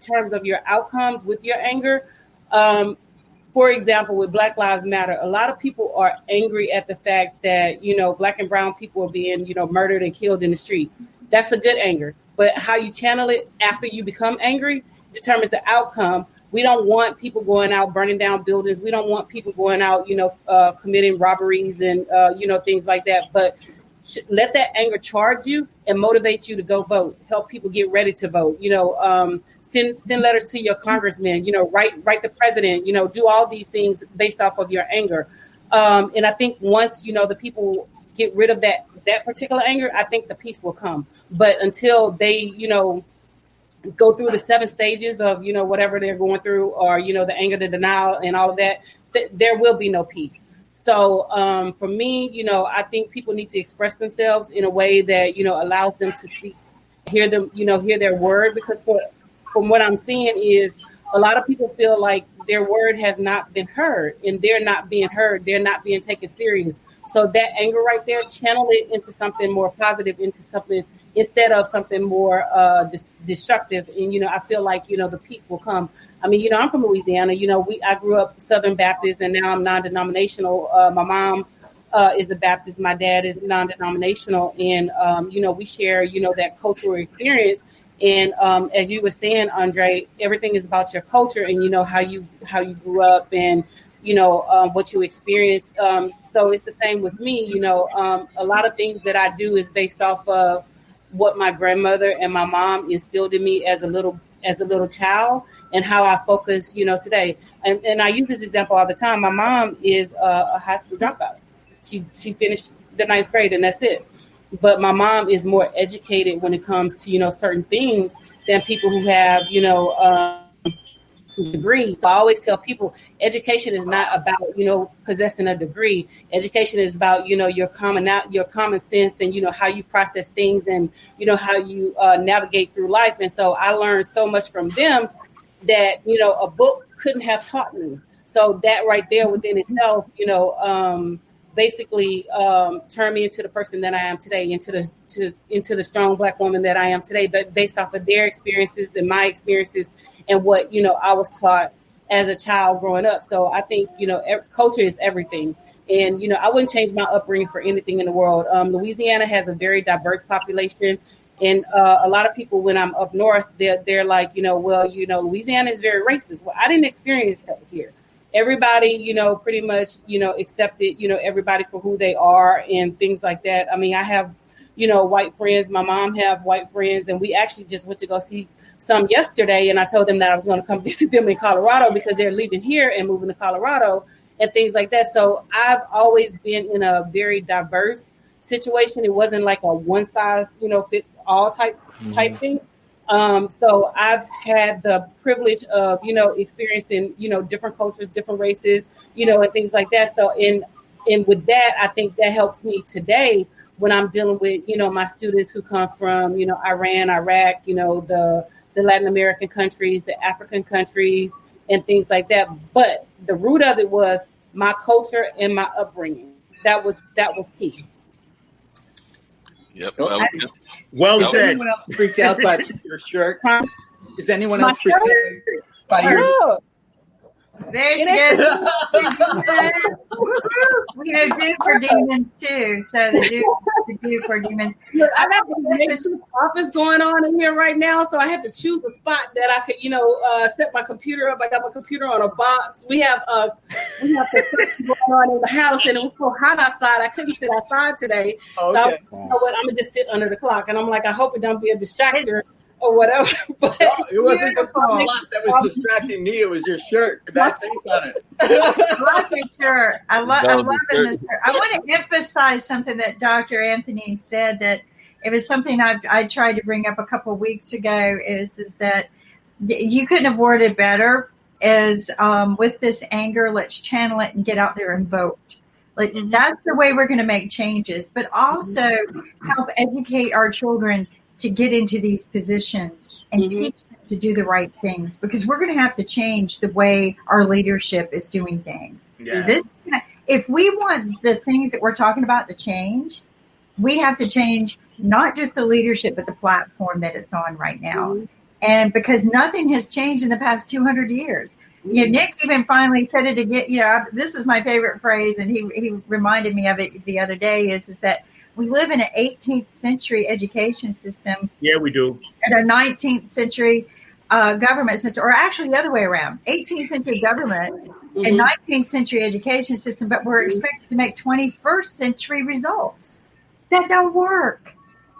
terms of your outcomes with your anger. For example, with Black Lives Matter, a lot of people are angry at the fact that, Black and brown people are being, murdered and killed in the street. That's a good anger. But how you channel it after you become angry determines the outcome. We don't want people going out burning down buildings. We don't want people going out, committing robberies and, things like that. But let that anger charge you and motivate you to go vote. Help people get ready to vote. Send letters to your congressman, write the president, do all these things based off of your anger. And I think once, the people get rid of that particular anger, I think the peace will come. But until they, go through the 7 stages of, whatever they're going through or, the anger, the denial and all of that, there will be no peace. So for me, I think people need to express themselves in a way that, allows them to speak, hear them, hear their word, because from what I'm seeing is a lot of people feel like their word has not been heard and they're not being heard. They're not being taken serious. So that anger right there, channel it into something more positive, into something instead of something more destructive. And, I feel like, the peace will come. I mean, I'm from Louisiana. I grew up Southern Baptist and now I'm non-denominational. My mom is a Baptist. My dad is non-denominational. And, we share, that cultural experience. And as you were saying, Andre, everything is about your culture and how you grew up and what you experienced. So it's the same with me. A lot of things that I do is based off of what my grandmother and my mom instilled in me as a little child and how I focus, today. And I use this example all the time. My mom is a high school dropout. She finished the 9th grade and that's it. But my mom is more educated when it comes to, certain things than people who have, degrees. So I always tell people education is not about, possessing a degree. Education is about, your common sense and, how you process things and, how you navigate through life. And so I learned so much from them that, a book couldn't have taught me. So that right there within itself, basically turned me into the person that I am today, into the strong Black woman that I am today, but based off of their experiences and my experiences and what, I was taught as a child growing up. So I think, culture is everything. And, I wouldn't change my upbringing for anything in the world. Louisiana has a very diverse population. And a lot of people, when I'm up north, they're like, Louisiana is very racist. Well, I didn't experience that here. Everybody, pretty much, accepted, everybody for who they are and things like that. I mean, I have, white friends. My mom have white friends. And we actually just went to go see some yesterday. And I told them that I was going to come visit them in Colorado because they're leaving here and moving to Colorado and things like that. So I've always been in a very diverse situation. It wasn't like a one size, fits all type thing. So I've had the privilege of, experiencing, different cultures, different races, and things like that. So and with that, I think that helps me today when I'm dealing with, my students who come from, Iran, Iraq, the Latin American countries, the African countries, and things like that. But the root of it was my culture and my upbringing. That was key. Yep. Well Is said. anyone else freaked out by your shirt? Is anyone else freaked out by your? There she goes. We have do for demons too. So the do for demons. Look, I got the office going on in here right now, so I had to choose a spot that I could, set my computer up. I got my computer on a box. We have construction going on in the house, and it was so hot outside. I couldn't sit outside today, so I was, I'm gonna just sit under the clock. And I'm like, I hope it don't be a distractor or whatever. But no, it wasn't the clock that was distracting me. It was your shirt. That face on it. I love your shirt. I love the shirt. I want to emphasize something that Dr. Anthony said, that it was something I tried to bring up a couple of weeks ago, is that you couldn't have worded better, is with this anger, let's channel it and get out there and vote. Like, that's the way we're going to make changes, but also help educate our children to get into these positions and teach them to do the right things, because we're going to have to change the way our leadership is doing things. Yeah. If we want the things that we're talking about to change, we have to change not just the leadership, but the platform that it's on right now. And because nothing has changed in the past 200 years. Nick even finally said it again. This is my favorite phrase, and he reminded me of it the other day, is that we live in an 18th century education system. Yeah, we do. And a 19th century government system, or actually the other way around, 18th century government and 19th century education system, but we're expected to make 21st century results. That don't work.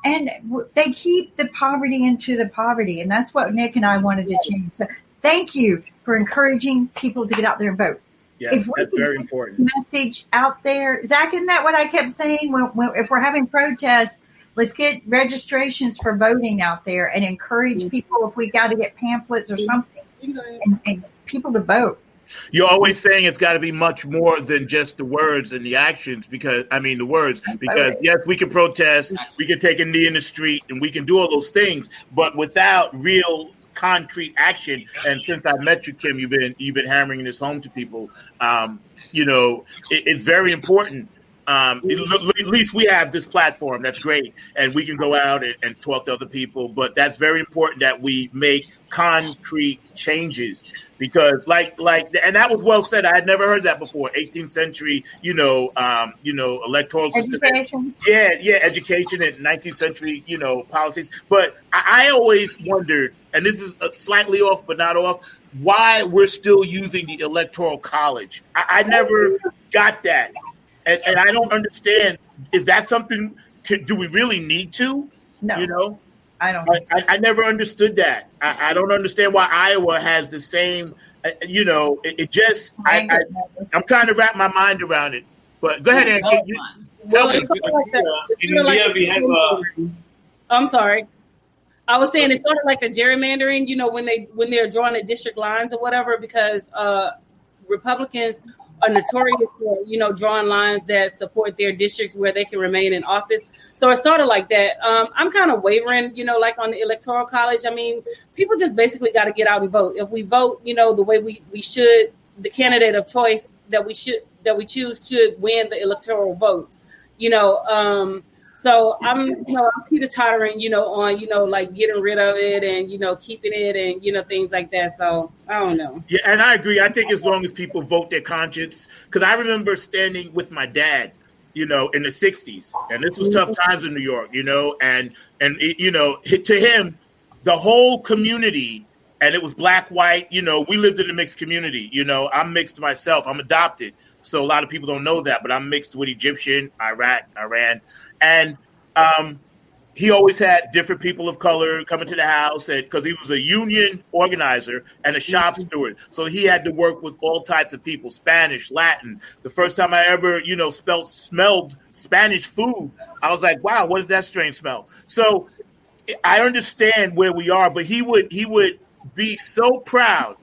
And they keep the poverty into the poverty. And that's what Nick and I wanted to change. So thank you for encouraging people to get out there and vote. Yeah, that's very important. Message out there. Zach, isn't that what I kept saying? If we're having protests, let's get registrations for voting out there and encourage people, if we got to get pamphlets or something, and people to vote. You're always saying it's got to be much more than just the words and the actions, because yes, we can protest, we can take a knee in the street, and we can do all those things, but without real concrete action. And since I met you, Kim, you've been hammering this home to people. It's very important. At least we have this platform. That's great, and we can go out and talk to other people. But that's very important that we make concrete changes, because, and that was well said. I had never heard that before. 18th century, electoral system. Education. Yeah, education, and 19th century, politics. But I always wondered, and this is slightly off, but not off, why we're still using the Electoral College. I never got that. And I don't understand. Is that something? Do we really need to? No. I don't. I never understood that. I don't understand why Iowa has the same. It just. I'm trying to wrap my mind around it. But go ahead, Ann. I'm sorry. I was saying it's sort of like the gerrymandering. When they're drawing the district lines or whatever, because Republicans are notorious for, drawing lines that support their districts where they can remain in office. So it's sort of like that. I'm kind of wavering, like on the Electoral College. I mean, people just basically got to get out and vote. If we vote, the way we should, the candidate of choice that we choose should win the electoral votes. So I'm teeter-tottering, on, like getting rid of it and, keeping it and, things like that. So I don't know. Yeah, and I agree. I think as long as people vote their conscience, because I remember standing with my dad, in the 60s, and this was tough times in New York, and to him, the whole community, and it was black, white, we lived in a mixed community. I'm mixed myself. I'm adopted. So a lot of people don't know that, but I'm mixed with Egyptian, Iraq, Iran. And he always had different people of color coming to the house because he was a union organizer and a shop steward. So he had to work with all types of people, Spanish, Latin. The first time I ever, smelled Spanish food, I was like, wow, what is that strange smell? So I understand where we are, but he would be so proud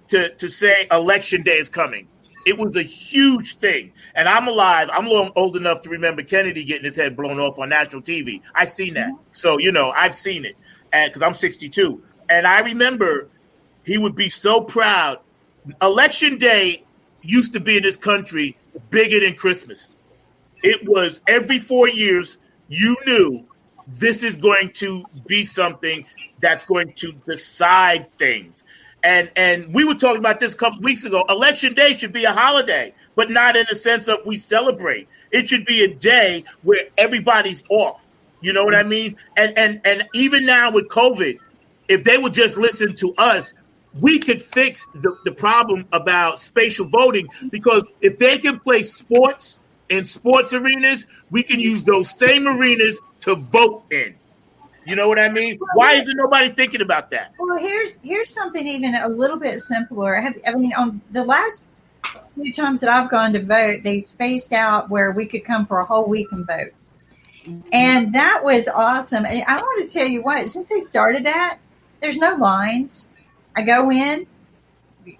to say election day is coming. It was a huge thing. And I'm alive. I'm old enough to remember Kennedy getting his head blown off on national TV. I've seen that. So, I've seen it because I'm 62. And I remember he would be so proud. Election day used to be in this country bigger than Christmas. It was every 4 years, you knew this is going to be something that's going to decide things. And we were talking about this a couple weeks ago. Election day should be a holiday, but not in the sense of we celebrate. It should be a day where everybody's off. You know what I mean? And even now with COVID, if they would just listen to us, we could fix the problem about spatial voting, because if they can play sports in sports arenas, we can use those same arenas to vote in. You know what I mean? Why isn't nobody thinking about that? Well, here's something even a little bit simpler. On the last few times that I've gone to vote, they spaced out where we could come for a whole week and vote. And that was awesome. And I want to tell you what, since they started that, there's no lines. I go in,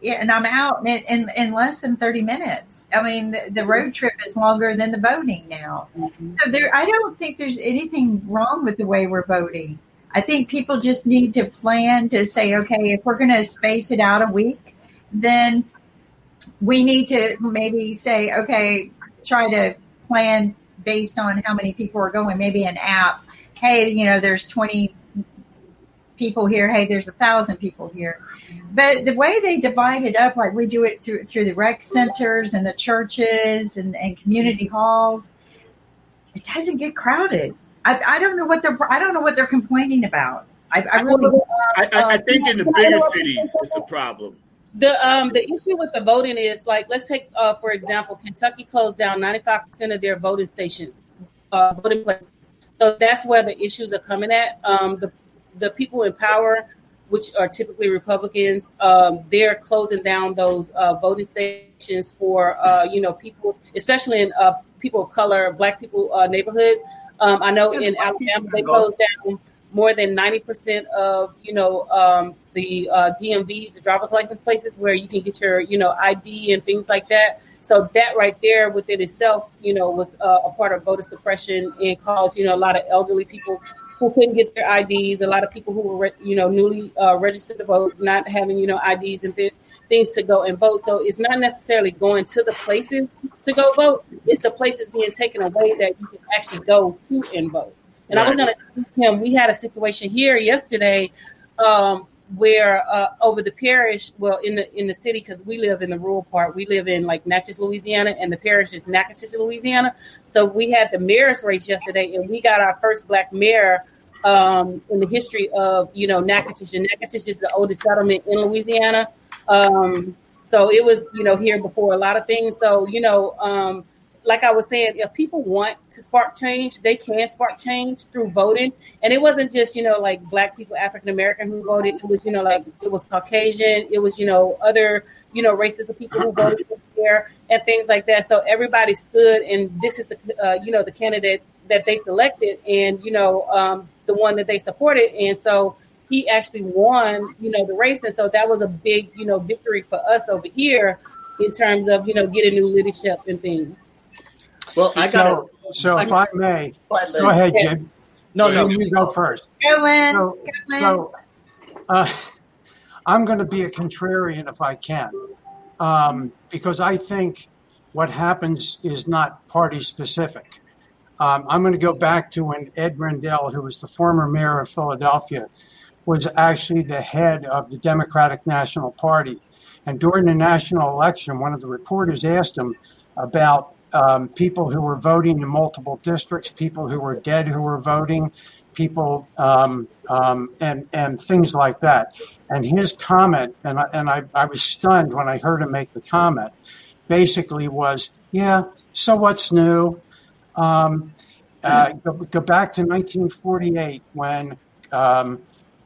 and I'm out in less than 30 minutes. I mean, the road trip is longer than the voting now. So I don't think there's anything wrong with the way we're voting. I think people just need to plan to say, okay, if we're going to space it out a week, then we need to maybe say, okay, try to plan based on how many people are going. Maybe an app. Hey, there's 20 people here. Hey, there's 1,000 people here. But the way they divide it up, like we do it through the rec centers and the churches and community halls, it doesn't get crowded. I don't know what they're complaining about. I think in the bigger cities it's a problem. The issue with the voting is, like, let's take for example, Kentucky closed down 95% of their voting stations, voting places. So that's where the issues are coming at. The people in power, which are typically Republicans, they're closing down those voting stations for people, especially in people of color, Black people neighborhoods. I know in Alabama they closed down more than 90% of the DMVs, the driver's license places where you can get your ID and things like that. So that right there within itself, was a part of voter suppression and caused a lot of elderly people who couldn't get their IDs, a lot of people who were, newly registered to vote, not having, IDs and things to go and vote. So it's not necessarily going to the places to go vote. It's the places being taken away that you can actually go to and vote. And right. I was going to tell him, we had a situation here yesterday where over the parish, well, in the city, because we live in the rural part, we live in like Natchez, Louisiana, and the parish is Natchez, Louisiana. So we had the mayor's race yesterday, and we got our first Black mayor in the history of Natchez. And Natchez is the oldest settlement in Louisiana. So it was here before a lot of things. So like I was saying, if people want to spark change, they can spark change through voting. And it wasn't just, like Black people, African American who voted. It was, like it was Caucasian. It was, other, races of people who voted there and things like that. So everybody stood, and this is the, the candidate that they selected and, the one that they supported. And so he actually won, the race. And so that was a big, victory for us over here in terms of, getting new leadership and things. Well, So if I may, go ahead, Jim. No, you go first. Go in. So I'm going to be a contrarian if I can. because I think what happens is not party specific. I'm going to go back to when Ed Rendell, who was the former mayor of Philadelphia, was actually the head of the Democratic National Party. And during the national election, one of the reporters asked him about people who were voting in multiple districts, people who were dead who were voting, people and things like that. And his comment, and I was stunned when I heard him make the comment, basically was, yeah, so what's new? Go back to 1948 when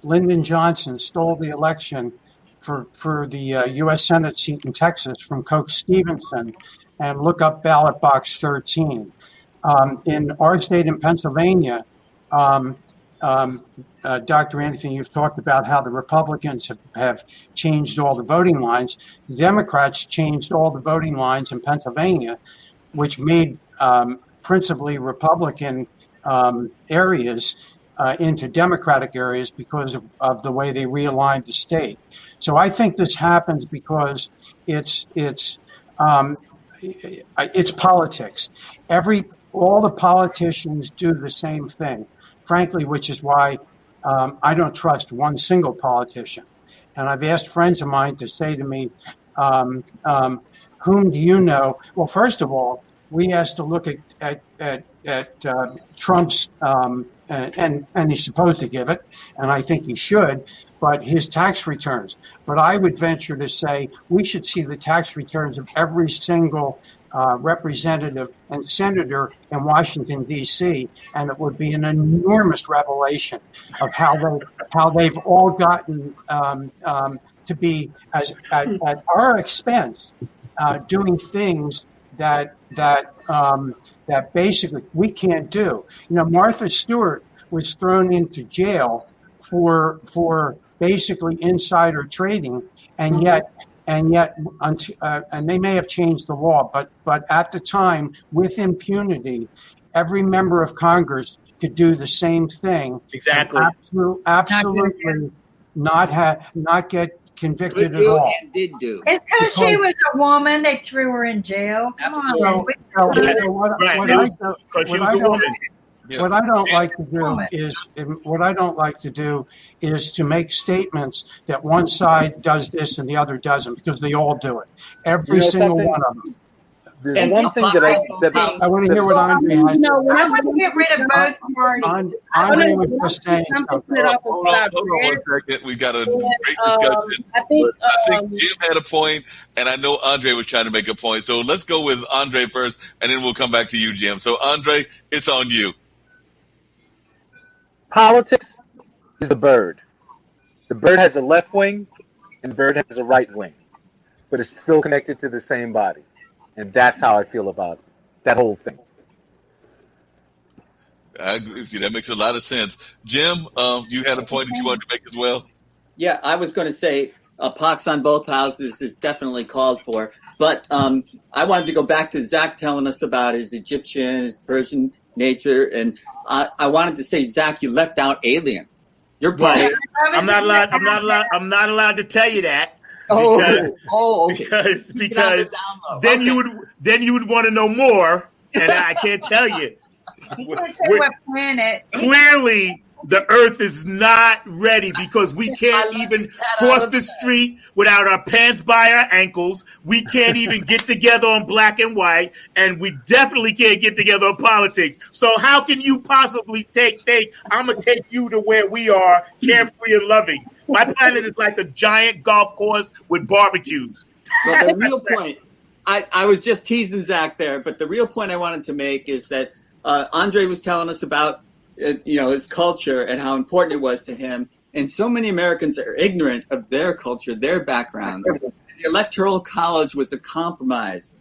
Lyndon Johnson stole the election for the U.S. Senate seat in Texas from Coke Stevenson, and look up ballot box 13. In our state in Pennsylvania, Dr. Anthony, you've talked about how the Republicans have changed all the voting lines. The Democrats changed all the voting lines in Pennsylvania, which made principally Republican areas into Democratic areas because of the way they realigned the state. So I think this happens because it's politics. All the politicians do the same thing, frankly, which is why I don't trust one single politician. And I've asked friends of mine to say to me, whom do you know? Well, first of all, we asked to look at Trump's, and he's supposed to give it, and I think he should, but his tax returns. But I would venture to say we should see the tax returns of every single representative and senator in Washington, D.C., and it would be an enormous revelation of how they've all gotten to be at our expense doing things that basically we can't do. You know, Martha Stewart was thrown into jail for basically insider trading, and yet and they may have changed the law, but at the time, with impunity, every member of Congress could do the same thing. Exactly. Absolutely not get convicted at all. And did do. It's because she was a woman. They threw her in jail. Come on. What I don't like to do is to make statements that one side does this and the other doesn't, because they all do it. Every single one of them. There's one thing that I want to hear what Andre has. I want to get rid of both parties. Andre was just saying something. Hold on 1 second. We got a great discussion. I think Jim had a point, and I know Andre was trying to make a point. So let's go with Andre first, and then we'll come back to you, Jim. So Andre, it's on you. Politics is the bird. The bird has a left wing, and the bird has a right wing, but it's still connected to the same body. And that's how I feel about that whole thing. I agree with you. That makes a lot of sense. Jim, you had a point that you wanted to make as well? Yeah, I was going to say pox on both houses is definitely called for. But I wanted to go back to Zack telling us about his Egyptian, his Persian nature. And I wanted to say, Zack, you left out alien. You're part. I'm not allowed to tell you that. Okay. Because then you would want to know more, and I can't tell you. You can't say what planet. Clearly, the Earth is not ready because we can't even cross the street without our pants by our ankles. We can't even get together on black and white, and we definitely can't get together on politics. So how can you possibly think I'm going to take you to where we are, carefree and loving? My planet is like a giant golf course with barbecues. But the real point, I was just teasing Zack there, but the real point I wanted to make is that Andre was telling us about his culture and how important it was to him. And so many Americans are ignorant of their culture, their background. The Electoral College was a compromise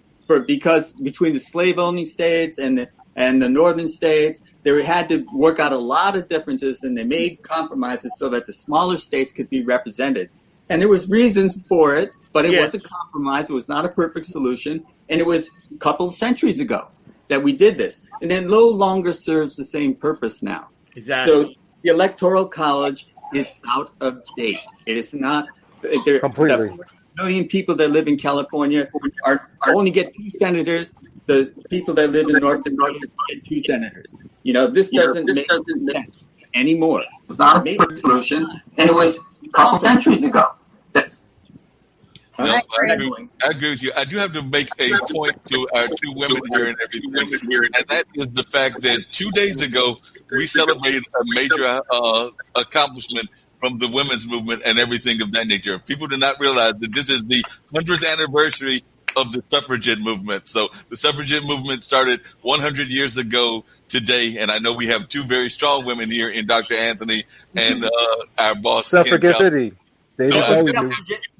because between the slave-owning states and the northern states, they had to work out a lot of differences, and they made compromises so that the smaller states could be represented. And there was reasons for it, but it was a compromise. It was not a perfect solution. And it was a couple of centuries ago that we did this. And it no longer serves the same purpose now. Exactly. So the Electoral College is out of date. It is not. Completely. million people that live in California only get 2 senators. The people that live in North Dakota get 2 senators. This doesn't make sense anymore. It's not a perfect solution, and it was a couple centuries ago. I agree with you. I do have to make a point to our 2 women here and everything, and that is the fact that 2 days ago we celebrated a major accomplishment from the women's movement and everything of that nature. People do not realize that this is the 100th anniversary of the suffragette movement. So the suffragette movement started 100 years ago today, and I know we have 2 very strong women here in Dr. Anthony and our boss, Suffragette City.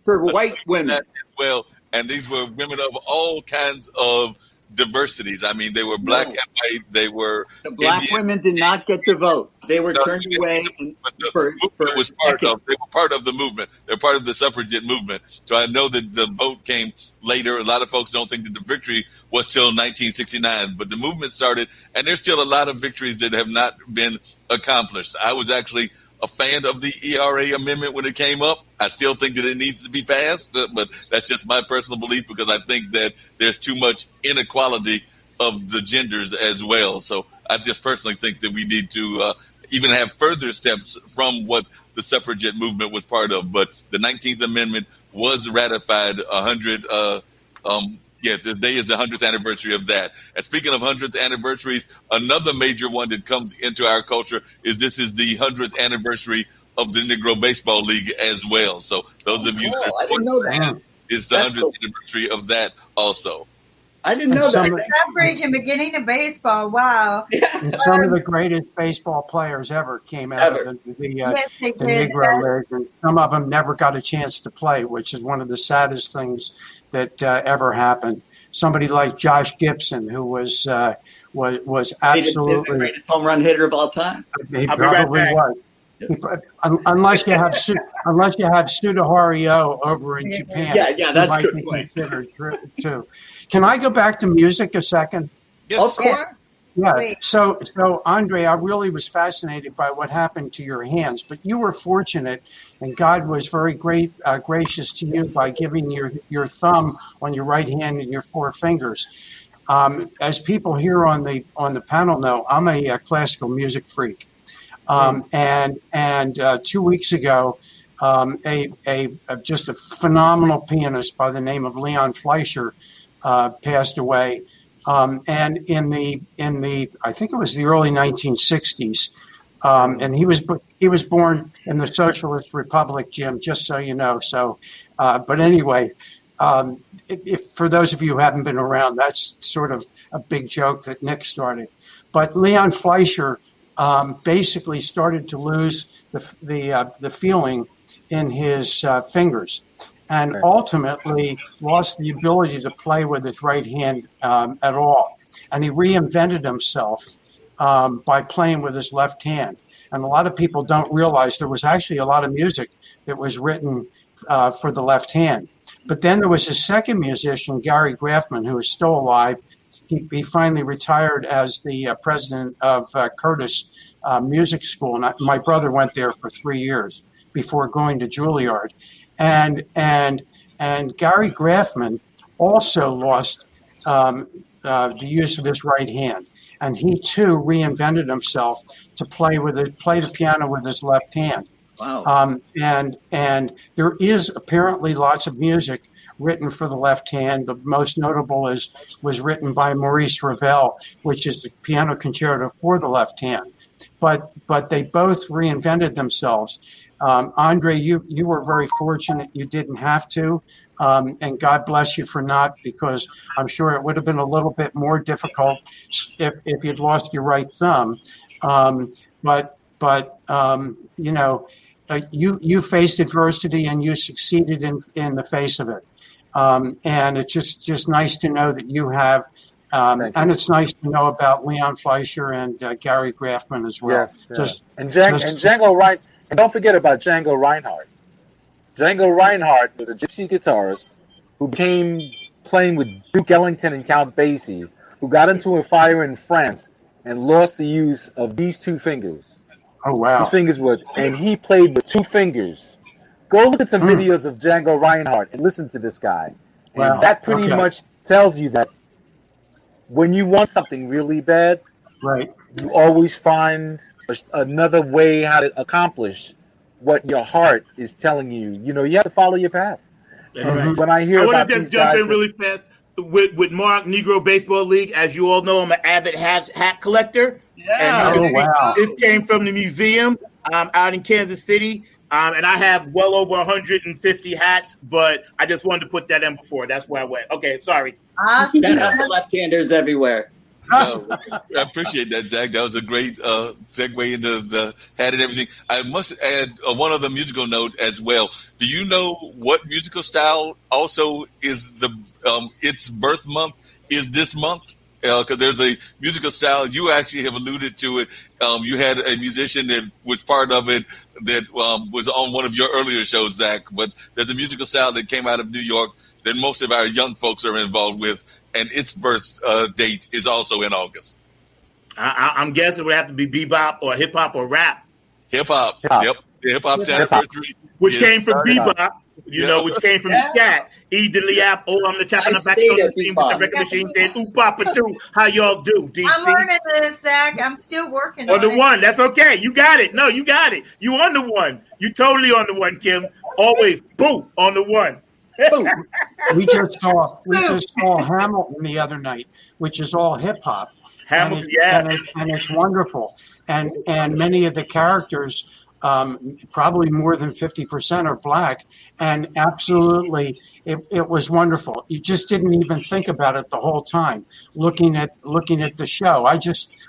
For white women as well, and these were women of all kinds of diversities. I mean, they were black and white. They were the black Indian. Women did not get to vote. They were turned away. But the movement was they were part of the movement. They're part of the suffragette movement. So I know that the vote came later. A lot of folks don't think that the victory was till 1969, but the movement started, and there's still a lot of victories that have not been accomplished. I was actually a fan of the ERA amendment when it came up. I still think that it needs to be passed, but that's just my personal belief because I think that there's too much inequality of the genders as well. So I just personally think that we need to even have further steps from what the suffragette movement was part of. But the 19th Amendment was ratified today is the 100th anniversary of that. And speaking of 100th anniversaries, another major one that comes into our culture is this is the 100th anniversary of the Negro Baseball League as well. So those of you I didn't know that. It's the 100th anniversary of that also. I didn't know that. Average and beginning of baseball. Wow. And some of the greatest baseball players ever came out of the Negro League, and some of them never got a chance to play, which is one of the saddest things that ever happened. Somebody like Josh Gibson, who was absolutely the greatest home run hitter of all time. He probably was. Unless you have Sudahario over in Japan. Yeah, that's good point. Too. Can I go back to music a second? Yes. Of course. Yeah. So Andre, I really was fascinated by what happened to your hands, but you were fortunate, and God was very gracious to you by giving your thumb on your right hand and your 4 fingers. As people here on the panel know, I'm a classical music freak. And 2 weeks ago, just a phenomenal pianist by the name of Leon Fleischer passed away. And in the I think it was the early 1960s, and he was born in the Socialist Republic, Jim, just so you know. So, but anyway, if for those of you who haven't been around, that's sort of a big joke that Nick started. But Leon Fleischer basically started to lose the feeling in his fingers, and ultimately lost the ability to play with his right hand at all. And he reinvented himself by playing with his left hand. And a lot of people don't realize there was actually a lot of music that was written for the left hand. But then there was his second musician, Gary Graffman, who is still alive. He finally retired as the president of Curtis Music School. And my brother went there for 3 years before going to Juilliard. And Gary Graffman also lost the use of his right hand, and he too reinvented himself to play the piano with his left hand. Wow! And there is apparently lots of music written for the left hand. The most notable was written by Maurice Ravel, which is the piano concerto for the left hand. But they both reinvented themselves. Andre, you were very fortunate you didn't have to, and God bless you for not, because I'm sure it would have been a little bit more difficult if you'd lost your right thumb. But you faced adversity and you succeeded in the face of it. And it's just nice to know that you have. And it's nice to know about Leon Fleischer and Gary Graffman as well. Yes, and Django Reinhardt. And don't forget about Django Reinhardt. Django Reinhardt was a gypsy guitarist who became playing with Duke Ellington and Count Basie, who got into a fire in France and lost the use of these 2 fingers. Oh, wow. His fingers and he played with 2 fingers Go look at some videos of Django Reinhardt and listen to this guy. And that pretty much tells you that when you want something really bad, right, you always find another way how to accomplish what your heart is telling you. You know, you have to follow your path. That's right. When I hear I about want to just these jump guys in really fast with Mark, Negro Baseball League. As you all know, I'm an avid hat collector. Yeah. And this came from the museum out in Kansas City. And I have well over 150 hats, but I just wanted to put that in before. That's where I went. Okay, sorry. Awesome. Shout out to left-handers everywhere. No, I appreciate that, Zach. That was a great segue into the hat and everything. I must add one other musical note as well. Do you know what musical style also is its birth month is this month? Because there's a musical style. You actually have alluded to it. You had a musician that was part of it that was on one of your earlier shows, Zach. But there's a musical style that came out of New York that most of our young folks are involved with, and its birth date is also in August. I'm guessing it would have to be bebop or hip hop or rap. Hip hop. Yep. The hip hop anniversary. Which came from bebop, which came from scat. E de liap, I'm the tapping the back on the team with the record machine saying, ooh, papa, too. How y'all do, DC? I'm learning this, Zach. I'm still working on it. the one. That's okay. You got it. No, you got it. You on the one. You totally on the one, Kim. Always, boom, on the one. we just saw Hamilton the other night, which is all hip hop. Hamilton, and it's wonderful. And many of the characters, probably more than 50% are black, and absolutely, it was wonderful. You just didn't even think about it the whole time. Looking at the show,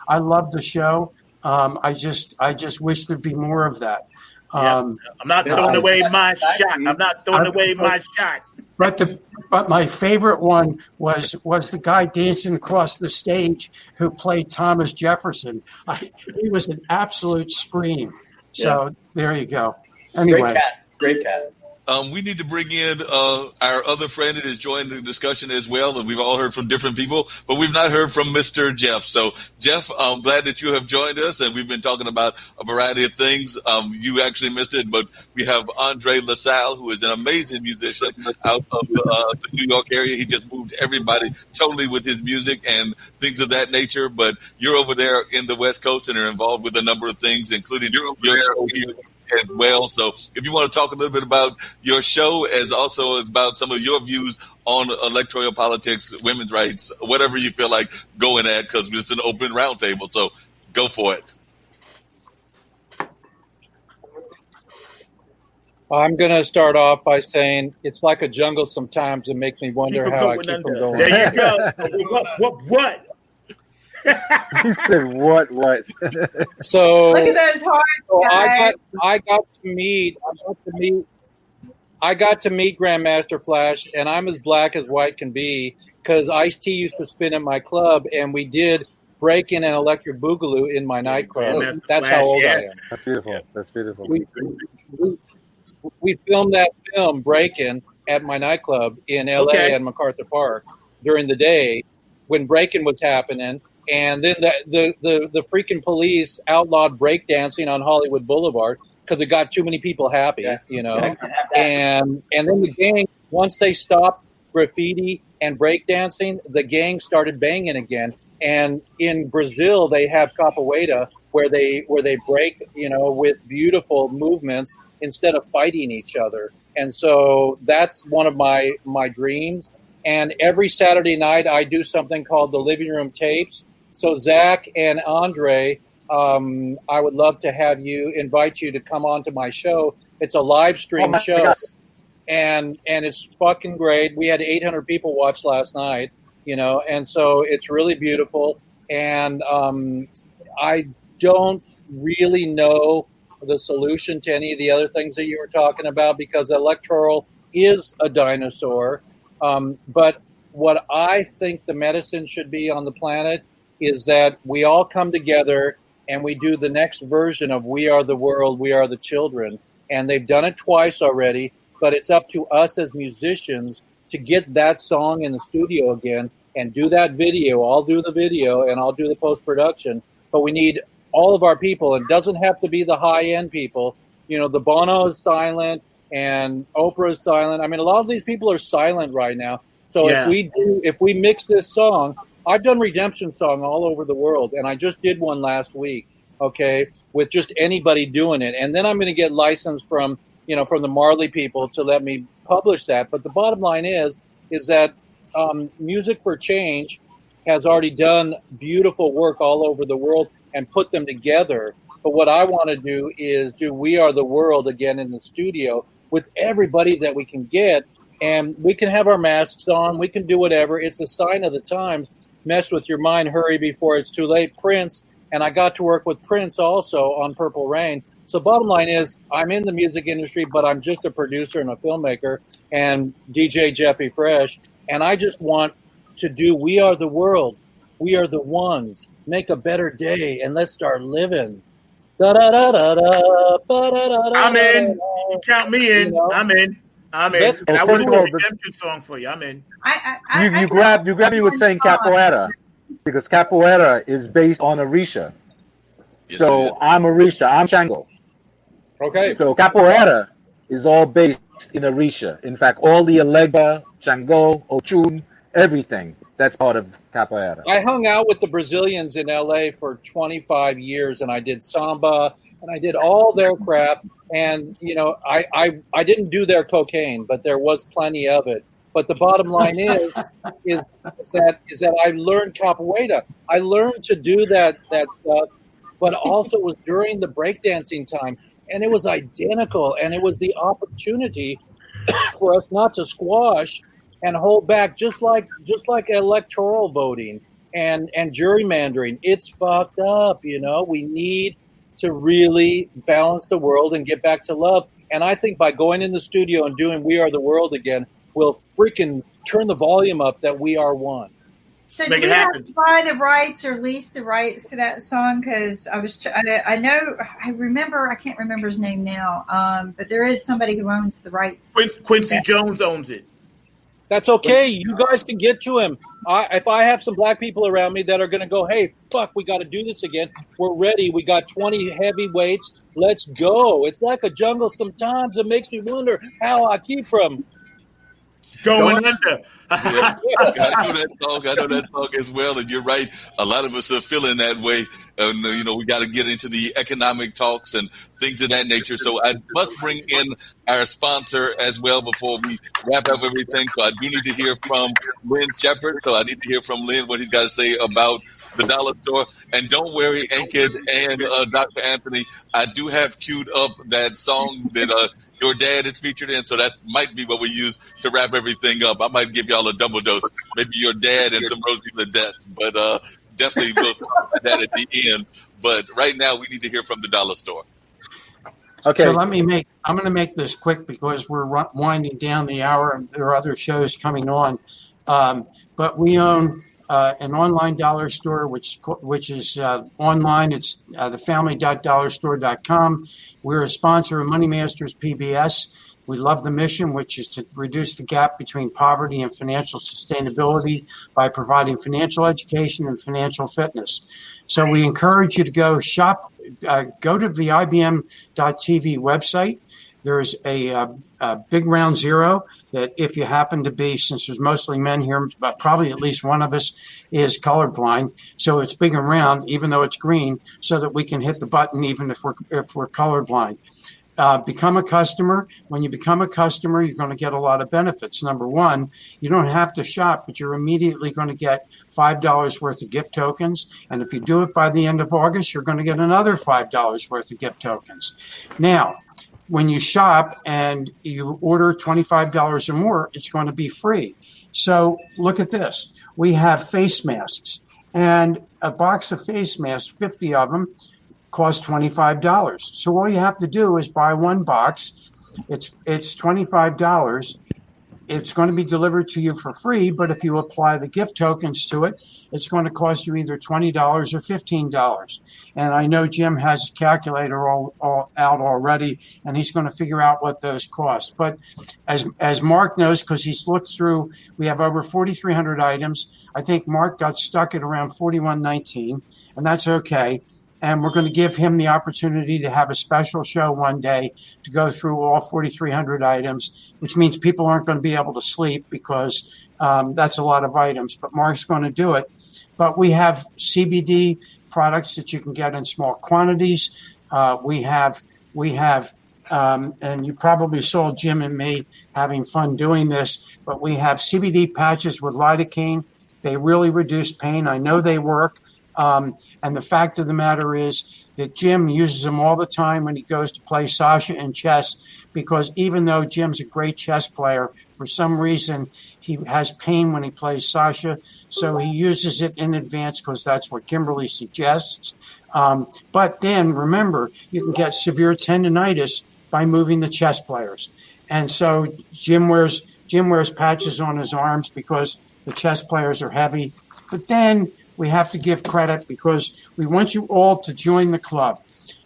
I love the show. I just wish there'd be more of that. I'm not throwing away my shot. I'm not throwing away my shot. But my favorite one was the guy dancing across the stage who played Thomas Jefferson. He was an absolute scream. So there you go. Anyway, great cast. We need to bring in our other friend that has joined the discussion as well, and we've all heard from different people, but we've not heard from Mr. Jeff. So, Jeff, I'm glad that you have joined us, and we've been talking about a variety of things. You actually missed it, but we have Andre LaSalle, who is an amazing musician out of the New York area. He just moved everybody totally with his music and things of that nature, but you're over there in the West Coast and are involved with a number of things, including your show here as well. So if you want to talk a little bit about your show as also about some of your views on electoral politics, women's rights, whatever you feel like going at, because it's an open roundtable. So go for it. I'm going to start off by saying it's like a jungle sometimes. It makes me wonder how I keep from going. There you go. What? He said what? So look at those hearts, guys. I got to meet Grandmaster Flash, and I'm as black as white can be because Ice-T used to spin at my club, and we did break-in and electric boogaloo in my nightclub. That's how old I am. That's beautiful. We filmed that film Break-In at my nightclub in L.A. and MacArthur Park during the day when break-in was happening. And then the freaking police outlawed breakdancing on Hollywood Boulevard because it got too many people happy, you know. And then the gang, once they stopped graffiti and breakdancing, the gang started banging again. And in Brazil, they have capoeira where they break, you know, with beautiful movements instead of fighting each other. And so that's one of my dreams. And every Saturday night, I do something called the Living Room Tapes. So Zach and Andre, I would love to invite you to come on to my show. It's a live stream show, and it's fucking great. We had 800 people watch last night, you know, and so it's really beautiful. And I don't really know the solution to any of the other things that you were talking about because electoral is a dinosaur. But what I think the medicine should be on the planet is that we all come together and we do the next version of We Are the World, We Are the Children. And they've done it twice already, but it's up to us as musicians to get that song in the studio again and do that video. I'll do the video and I'll do the post-production. But we need all of our people. It doesn't have to be the high-end people. You know, the Bono is silent. and Oprah is silent. I mean, a lot of these people are silent right now. So if we mix this song, I've done redemption song all over the world, and I just did one last week. Okay, with just anybody doing it, and then I'm going to get licensed from the Marley people to let me publish that. But the bottom line is that Music for Change has already done beautiful work all over the world and put them together. But what I want to do is do We Are the World again in the studio with everybody that we can get, and we can have our masks on. We can do whatever. It's a sign of the times. Mess with your mind, hurry before it's too late. Prince, and I got to work with Prince also on Purple Rain. So bottom line is I'm in the music industry, but I'm just a producer and a filmmaker and DJ Jeffy Fresh. And I just want to do We Are the World. We are the ones. Make a better day, and let's start living. I'm in. You count me in. I'm in. I will do a redemption song for you. I'm in. You grab me with saying capoeira, because capoeira is based on Orisha. Yes, so I'm Orisha. I'm Shango. Okay. So capoeira is all based in Orisha. In fact, all the Alegba, Shango, Ochun, everything, that's part of capoeira. I hung out with the Brazilians in LA for 25 years, and I did samba, and I did all their crap. And, I didn't do their cocaine, but there was plenty of it. But the bottom line is that I learned capoeira. I learned to do that stuff, but also it was during the breakdancing time. And it was identical, and it was the opportunity for us not to squash and hold back, just like electoral voting and gerrymandering. It's fucked up, We need to really balance the world and get back to love. And I think by going in the studio and doing We Are the World again, we'll freaking turn the volume up that we are one. So do we have to buy the rights or lease the rights to that song? Because I can't remember his name now, but there is somebody who owns the rights. Quincy Jones owns it. That's okay. You guys can get to him. If I have some black people around me that are going to go, hey, fuck, we got to do this again. We're ready. We got 20 heavyweights. Let's go. It's like a jungle sometimes. It makes me wonder how I keep from going under. I know that song as well, and you're right. A lot of us are feeling that way. And we got to get into the economic talks and things of that nature. So I must bring in our sponsor as well before we wrap up everything. So I do need to hear from Lynn Shepard. So I need to hear from Lynn what he's got to say about the dollar store. And don't worry, Ankit and Dr. Anthony, I do have queued up that song that your dad is featured in, so that might be what we use to wrap everything up. I might give y'all a double dose, maybe your dad and some Rosie Death, but definitely we'll talk about that at the end. But right now, we need to hear from the dollar store. Okay. So I'm going to make this quick because we're winding down the hour and there are other shows coming on. But we own an online dollar store, which is online. It's thefamily.dollarstore.com. We're a sponsor of Money Masters PBS. We love the mission, which is to reduce the gap between poverty and financial sustainability by providing financial education and financial fitness. So we encourage you to go shop, go to the IBM.TV website. There's a big round zero that if you happen to be, since there's mostly men here, but probably at least one of us is colorblind. So it's big and round, even though it's green, so that we can hit the button even if we're colorblind. Become a customer. When you become a customer, you're going to get a lot of benefits. Number one, you don't have to shop, but you're immediately going to get $5 worth of gift tokens. And if you do it by the end of August, you're going to get another $5 worth of gift tokens. Now, when you shop and you order $25 or more, it's going to be free. So look at this. We have face masks, and a box of face masks, 50 of them, cost $25. So all you have to do is buy one box. It's $25. It's going to be delivered to you for free, but if you apply the gift tokens to it, it's going to cost you either $20 or $15. And I know Jim has a calculator all out already, and he's going to figure out what those cost. But as Mark knows, because he's looked through, we have over 4,300 items. I think Mark got stuck at around 41.19, and that's okay. and we're going to give him the opportunity to have a special show one day to go through all 4,300 items, which means people aren't going to be able to sleep because that's a lot of items. But Mark's going to do it. But we have CBD products that you can get in small quantities. We have, and you probably saw Jim and me having fun doing this, but we have CBD patches with lidocaine. They really reduce pain. I know they work. And the fact of the matter is that Jim uses them all the time when he goes to play Sasha in chess, because even though Jim's a great chess player, for some reason he has pain when he plays Sasha. So he uses it in advance because that's what Kimberly suggests. But then remember, you can get severe tendonitis by moving the chess players. And so Jim wears patches on his arms because the chess players are heavy. But then we have to give credit because we want you all to join the club,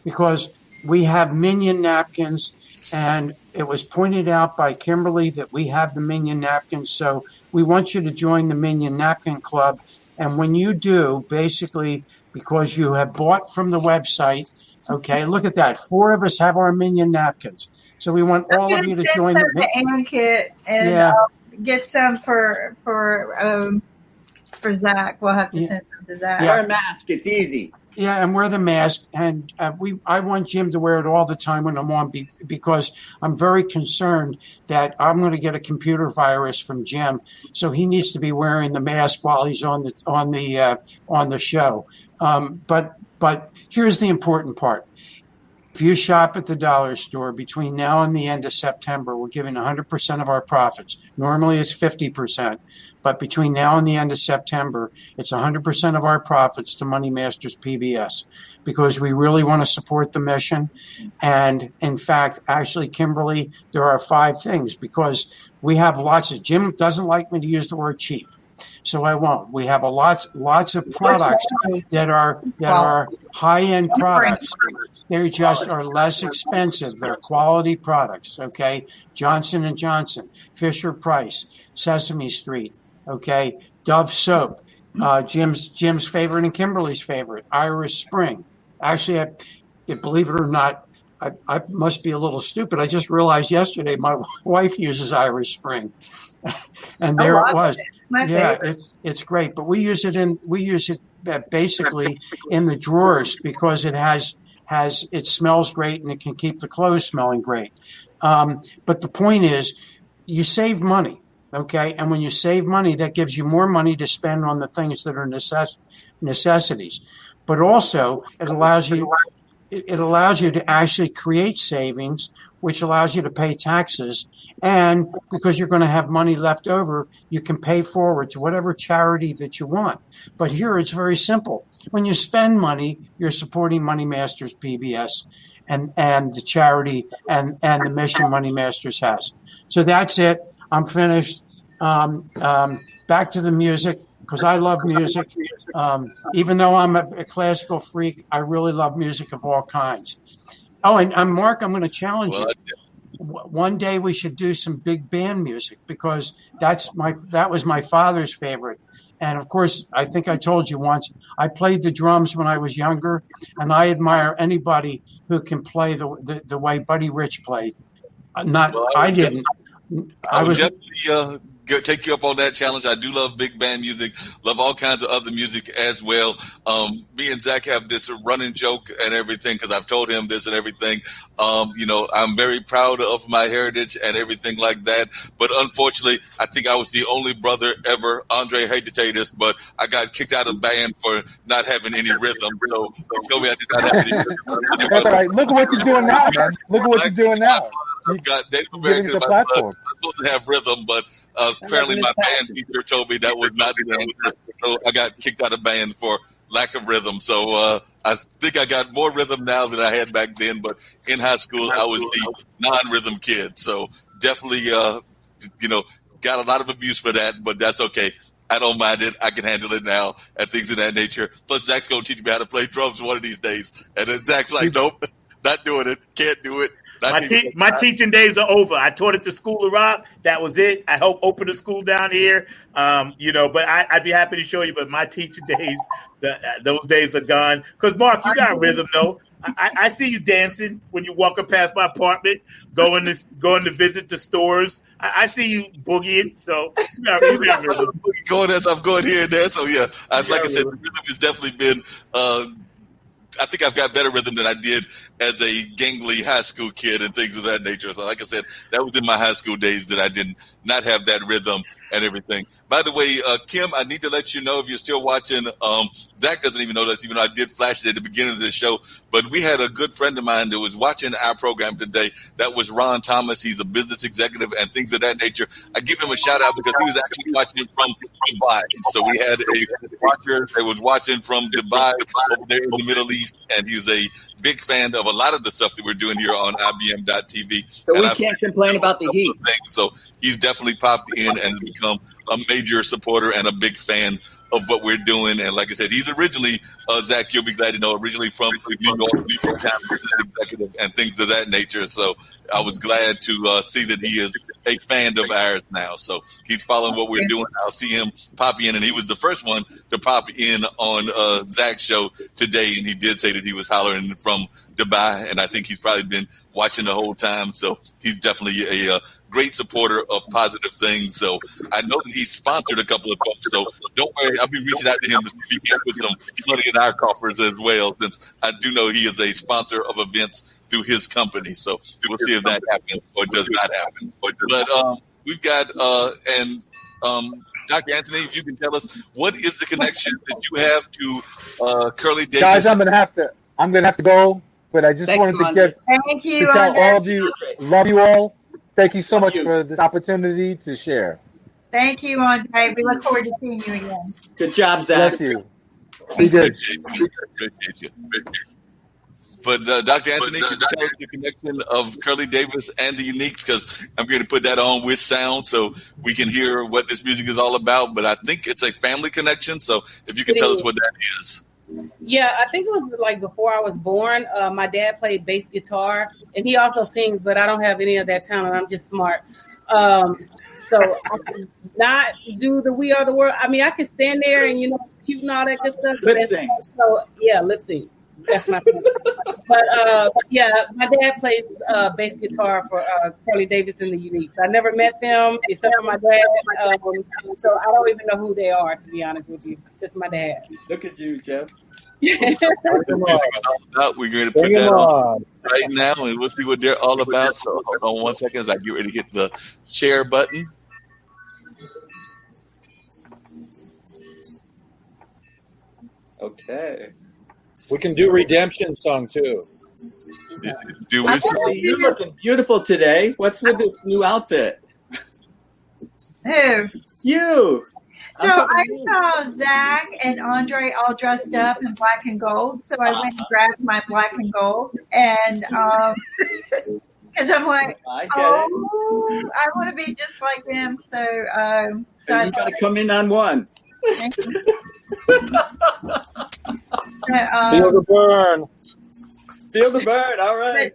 because we have Minion napkins, and it was pointed out by Kimberly that we have the Minion napkins. So we want you to join the Minion Napkin Club. And when you do, basically, because you have bought from the website, okay, look at that. 4 of us have our Minion napkins. So we want all of you to join the Ann kit and get some for Zack. We'll have to send them to Zack. Wear a mask. It's easy. Yeah, and wear the mask. And I want Jim to wear it all the time when I'm on, because I'm very concerned that I'm going to get a computer virus from Jim. So he needs to be wearing the mask while he's on the show. But here's the important part. If you shop at the dollar store between now and the end of September, we're giving 100% of our profits. Normally it's 50%, but between now and the end of September, it's 100% of our profits to Money Masters PBS, because we really want to support the mission. And in fact, actually, Kimberly, there are 5 things, because we have lots of, Jim doesn't like me to use the word cheap, so I won't. We have lots of products that are high-end products. They just are less expensive. They're quality products, okay? Johnson & Johnson, Fisher-Price, Sesame Street, okay? Dove soap, Jim's favorite and Kimberly's favorite, Irish Spring. Actually, believe it or not, I must be a little stupid. I just realized yesterday my wife uses Irish Spring. And there it was. It's great, but we use it basically in the drawers because it smells great and it can keep the clothes smelling great. But the point is, you save money, okay? And when you save money, that gives you more money to spend on the things that are necessities. But also, it allows you to actually create savings, which allows you to pay taxes. And because you're going to have money left over, you can pay forward to whatever charity that you want. But here it's very simple. When you spend money, you're supporting Money Masters PBS and the charity and the mission Money Masters has. So that's it. I'm finished. Back to the music, because I love music. Even though I'm a classical freak, I really love music of all kinds. Oh, and Mark, I'm going to challenge you. One day we should do some big band music, because that was my father's favorite. And of course, I think I told you once, I played the drums when I was younger, and I admire anybody who can play the way Buddy Rich played. I didn't. I would definitely take you up on that challenge. I do love big band music, love all kinds of other music as well. Me and Zack have this running joke and everything, because I've told him this and everything. I'm very proud of my heritage and everything like that. But unfortunately, I think I was the only brother ever. Andre, I hate to tell you this, but I got kicked out of the band for not having any rhythm. So he told me I just not having any rhythm. That's all right. Look at what you're doing now, man. Look at what you're doing now. I've got Native American in my blood. I'm supposed to have rhythm, but apparently my band teacher told me that was not the answer. So I got kicked out of band for lack of rhythm. So I think I got more rhythm now than I had back then. But in high school, I was the non-rhythm kid. So definitely, got a lot of abuse for that, but that's okay. I don't mind it. I can handle it now and things of that nature. Plus, Zach's going to teach me how to play drums one of these days. And then Zach's like, nope, not doing it. Can't do it. My teaching days are over. I taught at the School of Rock. That was it. I helped open a school down here. But I'd be happy to show you. But my teaching days, those days are gone. Because Mark, you got rhythm, though. I see you dancing when you're walking past my apartment, going to visit the stores. I see you boogieing. So you got rhythm. Going as I'm going here and there. So yeah, like I said, the rhythm has definitely been. I think I've got better rhythm than I did as a gangly high school kid and things of that nature. So like I said, that was in my high school days that I did not have that rhythm and everything. By the way, Kim, I need to let you know if you're still watching. Zack doesn't even know this, even though I did flash it at the beginning of the show. But we had a good friend of mine that was watching our program today. That was Ron Thomas. He's a business executive and things of that nature. I give him a shout out because he was actually watching from Dubai. So we had a watcher that was watching from Dubai over there in the Middle East, and he was a big fan of a lot of the stuff that we're doing here on IBM.TV. So we can't complain about the heat. So he's definitely popped in and become a major supporter and a big fan of what we're doing. And like I said, he's originally, Zack, you'll be glad to know, originally from New York Times executive and things of that nature. So I was glad to see that he is a fan of ours now. So he's following what we're doing. I'll see him pop in. And he was the first one to pop in on Zack's show today. And he did say that he was hollering from Dubai. And I think he's probably been watching the whole time. So he's definitely a great supporter of positive things. So I know that he's sponsored a couple of folks. So don't worry, I'll be reaching out to him to see if he can put some money in our coffers as well, since I do know he is a sponsor of events through his company. So we'll see if that happens or does not happen. But we've got Dr. Anthony, if you can tell us, what is the connection that you have to Curly Davis? Guys, I'm gonna have to go, but I just wanted to tell all of you, love you all. Thank you so much for this opportunity to share. Thank you, Andre. We look forward to seeing you again. Good job, Zack. Bless you. Be good. Appreciate you. But Dr. Anthony, can you tell us the connection of Curly Davis and the Uniques? Because I'm going to put that on with sound so we can hear what this music is all about. But I think it's a family connection. So if you can tell us what that is. Yeah, I think it was like before I was born. My dad played bass guitar, and he also sings, but I don't have any of that talent. I'm just smart. So I can not do the We Are the World. I mean, I can stand there and, cute and all that good stuff. Lip sync. So, yeah, lip sync. That's my thing. But yeah, my dad plays bass guitar for Curly Davis and the Uniques. I never met them except for my dad. So I don't even know who they are, to be honest with you. Just my dad. Look at you, Jeff. We're going to put that on right now, and we'll see what they're all about. So hold on 1 second as I get ready to hit the share button. Okay. We can do Redemption song too. You're looking beautiful today. What's with this new outfit? Who? You. So I saw Zack and Andre all dressed up in black and gold. So I went and grabbed my black and gold, and because I'm like, I want to be just like them. So you got to come in on one. Feel the burn. Feel the burn. All right.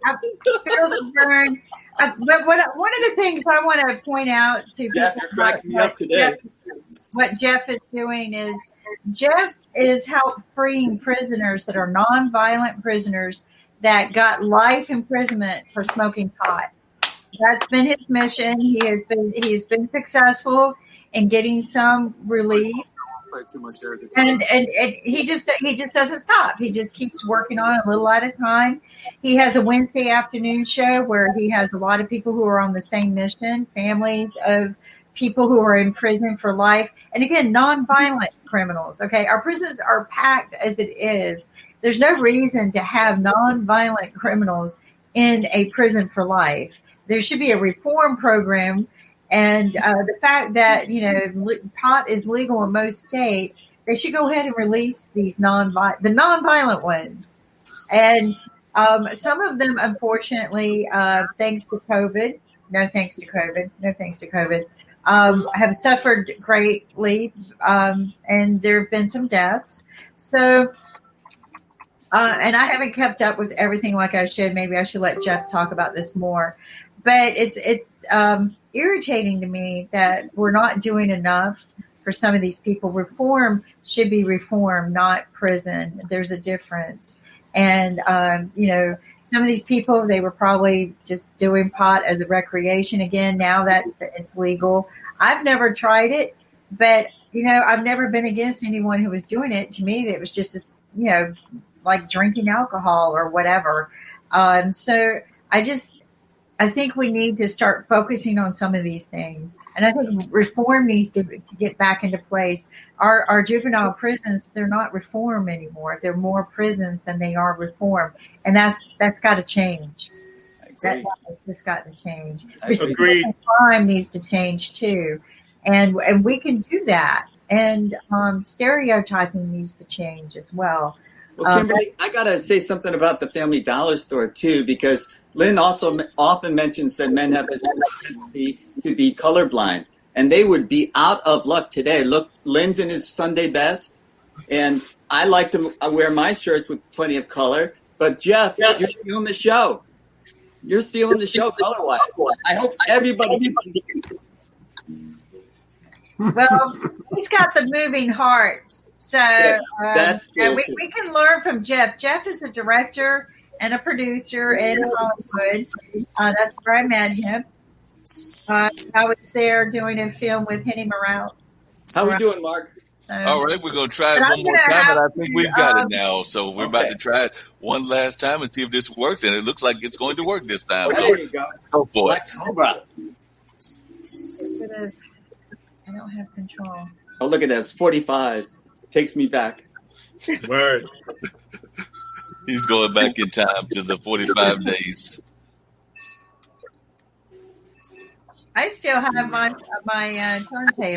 Feel the burn. But one of the things I want to point out to people, what Jeff is doing is Jeff is freeing prisoners that are nonviolent prisoners that got life imprisonment for smoking pot. That's been his mission. He's been successful in getting some relief, and he just doesn't stop. He just keeps working on it a little at a time. He has a Wednesday afternoon show where he has a lot of people who are on the same mission, families of people who are in prison for life, and again, nonviolent criminals. Okay, our prisons are packed as it is. There's no reason to have nonviolent criminals in a prison for life. There should be a reform program. And the fact that, pot is legal in most states, they should go ahead and release these the nonviolent ones. And some of them, unfortunately, thanks to COVID, have suffered greatly. And there have been some deaths. So And I haven't kept up with everything like I should. Maybe I should let Jeff talk about this more. But it's irritating to me that we're not doing enough for some of these people. Reform should be reform, not prison. There's a difference. And, some of these people, they were probably just doing pot as a recreation. Again, now that it's legal. I've never tried it, but, I've never been against anyone who was doing it. To me, it was just this, like drinking alcohol or whatever. So I think we need to start focusing on some of these things. And I think reform needs to get back into place. Our juvenile prisons, they're not reform anymore. They're more prisons than they are reform. And that's got to change. That's just got to change. Agreed. Crime needs to change too. And we can do that. And stereotyping needs to change as well. Well, Kimberly, I got to say something about the Family Dollar store too, because Lynn also often mentions that men have this tendency to be colorblind, and they would be out of luck today. Look, Lynn's in his Sunday best, and I like to wear my shirts with plenty of color. But Jeff, you're stealing the show. You're stealing the show color-wise. I hope everybody can see. Well, he's got the moving hearts. So that's cool we can learn from Jeff. Jeff is a director and a producer in Hollywood. That's where I met him. I was there doing a film with Henny Morale. How we doing, Mark? So, all right, we're going to try it one more time, and I think we've got it now. So we're about to try it one last time and see if this works, and it looks like it's going to work this time. There you go. Go for it. I don't have control. Oh, look at that. It's 45. Takes me back. Word. He's going back in time to the 45 days. I still have my turntable. Okay.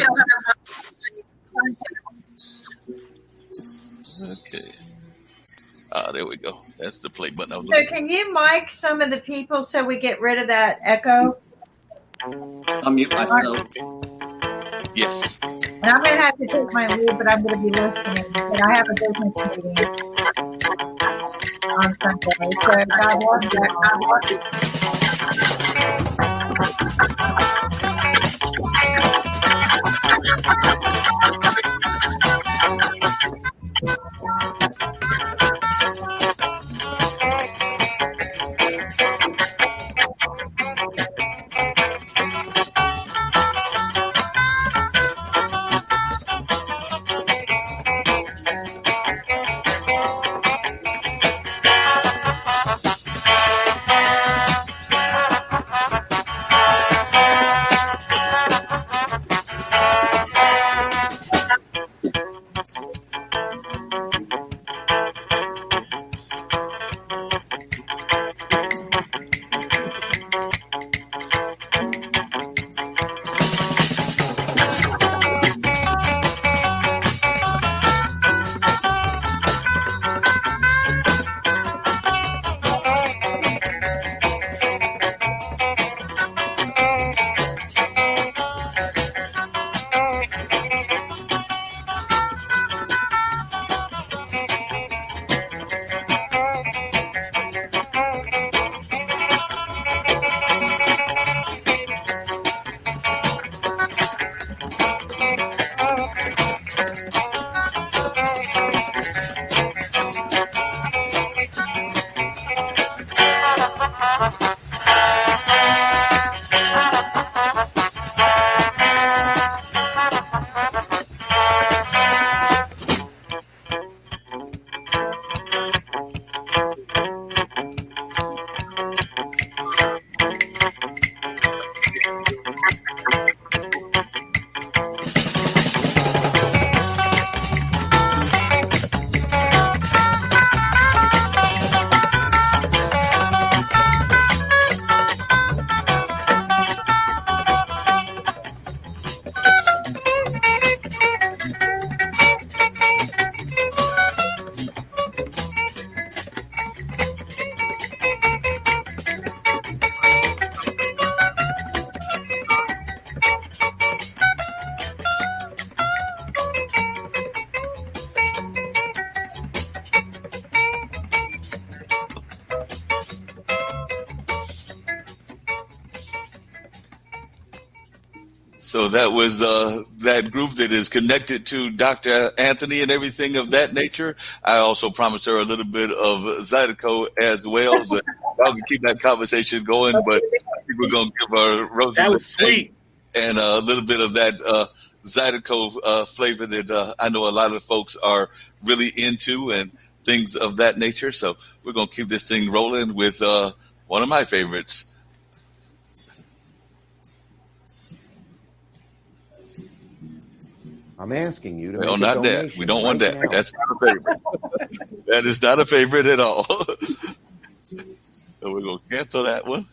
There we go. That's the play button. So can you mic some of the people so we get rid of that echo? I'll mute myself. Yes. And I'm going to have to take my leave, but I'm going to be listening. But I have a business meeting on Sunday. So God bless So that was that group that is connected to Dr. Anthony and everything of that nature. I also promised her a little bit of Zydeco as well. So y'all can keep that conversation going, but I think we're going to give our roses. That was sweet. And a little bit of that Zydeco flavor that I know a lot of folks are really into and things of that nature. So we're going to keep this thing rolling with one of my favorites. I'm asking you to Well, make not a that. donation. We don't want right that. now. That's not a favorite. That is not a favorite at all. So we're going to cancel that one.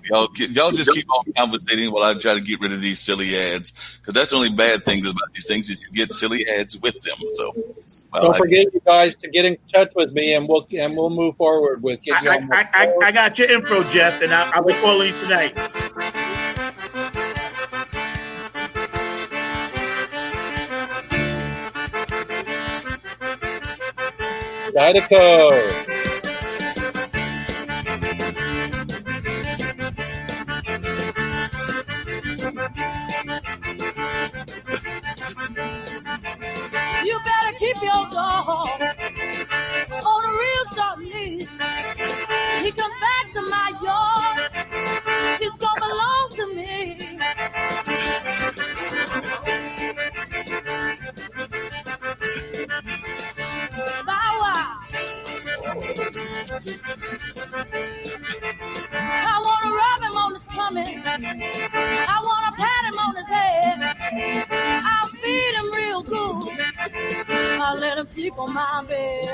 Well, y'all just keep on conversating while I try to get rid of these silly ads, because that's the only bad thing about these things is you get silly ads with them. So don't forget, you guys, to get in touch with me, and we'll move forward with getting you on. I got your info, Jeff, and I'll be calling you tonight. Zydeco. You better keep your dog on a real short leash. He comes back to my yard, he's gonna belong to me. Bow wow. I wanna rub him on his tummy, I wanna pat him on his head, I'll feed him real good, I'll let him sleep on my bed.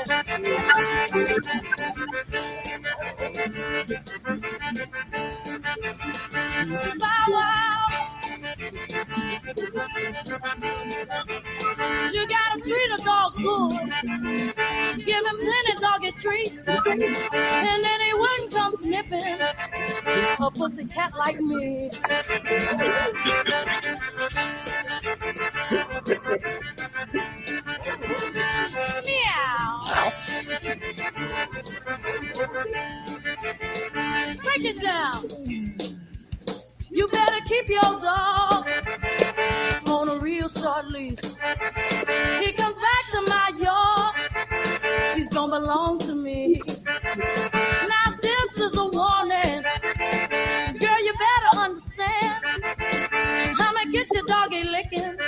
Bow wow. You gotta treat a dog good, give him plenty doggy treats, and then he wouldn't come sniffing a pussy cat like me. Meow. Break it down. You better keep your dog on a real short leash. He comes back to my yard, he's gonna belong to me. Now this is a warning, girl, you better understand. I'ma get your doggy licking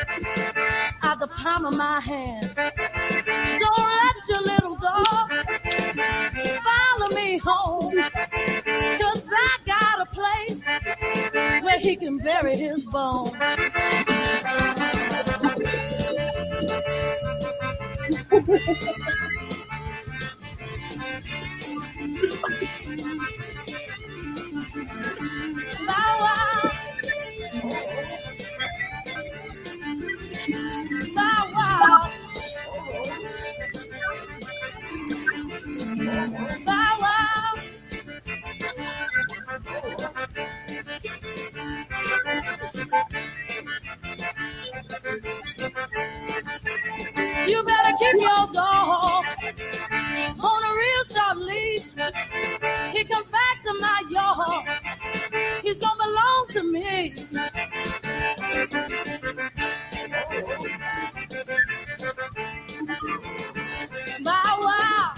out the palm of my hand. Don't let your little dog follow me home, 'cause I got a place where he can bury his bones. Bow wow. Bow wow. Bow wow. You better keep your dog on a real short leash. He comes back to my yard, he's gonna belong to me. Bow wow.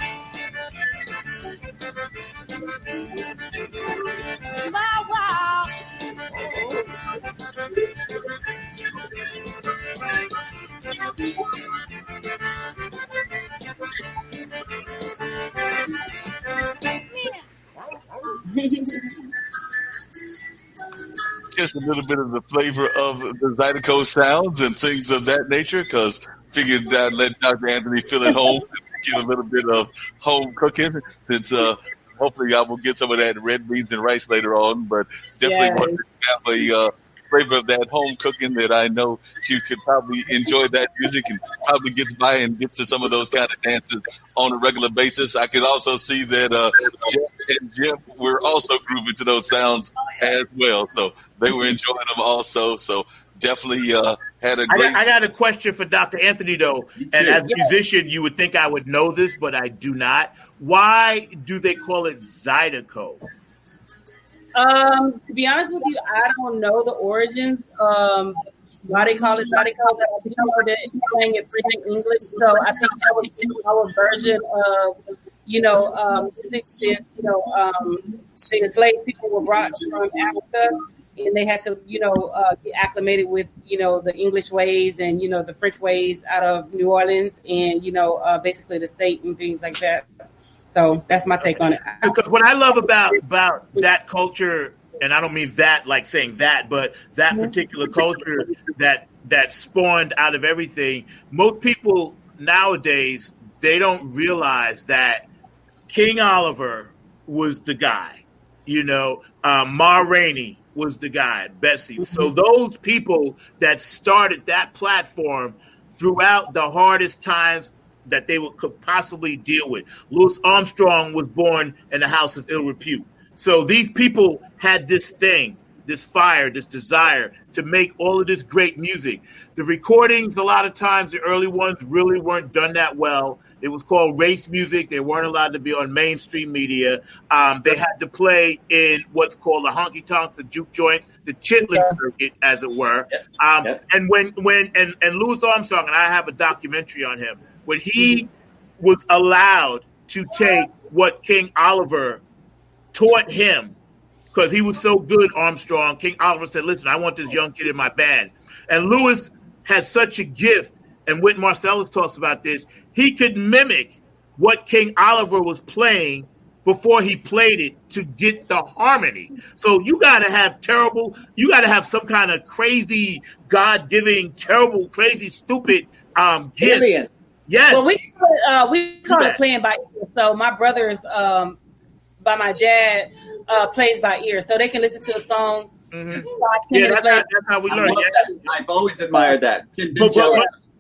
Bow wow. Just a little bit of the flavor of the Zydeco sounds and things of that nature, because figured I'd let Dr. Anthony feel at home and get a little bit of home cooking, since hopefully I will get some of that red beans and rice later on, but definitely want to have a flavor of that home cooking that I know she could probably enjoy that music and probably gets by and gets to some of those kind of dances on a regular basis. I could also see that Jeff and Jim were also grooving to those sounds as well. So they were enjoying them also. So definitely had a great. I got a question for Dr. Anthony, though. And as a musician, you would think I would know this, but I do not. Why do they call it Zydeco? To be honest with you, I don't know the origins. Why they call it Zydeco? That's because they're playing it in English. So I think that was our version of, the enslaved people were brought from Africa, and they had to, get acclimated with, the English ways and, the French ways out of New Orleans and, basically the state and things like that. So that's my take on it. Because what I love about that culture, and I don't mean that like saying that, but that particular culture that spawned out of everything, most people nowadays, they don't realize that King Oliver was the guy. Ma Rainey was the guy, Bessie. So those people that started that platform throughout the hardest times that they could possibly deal with. Louis Armstrong was born in a house of ill repute. So these people had this thing, this fire, this desire to make all of this great music. The recordings, a lot of times, the early ones really weren't done that well. It was called race music. They weren't allowed to be on mainstream media. They had to play in what's called the honky tonks, the juke joints, the chitlin circuit, as it were. And when Louis Armstrong, and I have a documentary on him, when he was allowed to take what King Oliver taught him, because he was so good, Armstrong, King Oliver said, listen, I want this young kid in my band. And Louis had such a gift, and Wynton Marsalis talks about this, he could mimic what King Oliver was playing before he played it to get the harmony. So you got to have some kind of crazy, God-giving, terrible, crazy, stupid gift. Alien. Yes. Well, we call it playing by ear. So my brothers, by my dad, plays by ear. So they can listen to a song. That's how we learn. I've always admired that.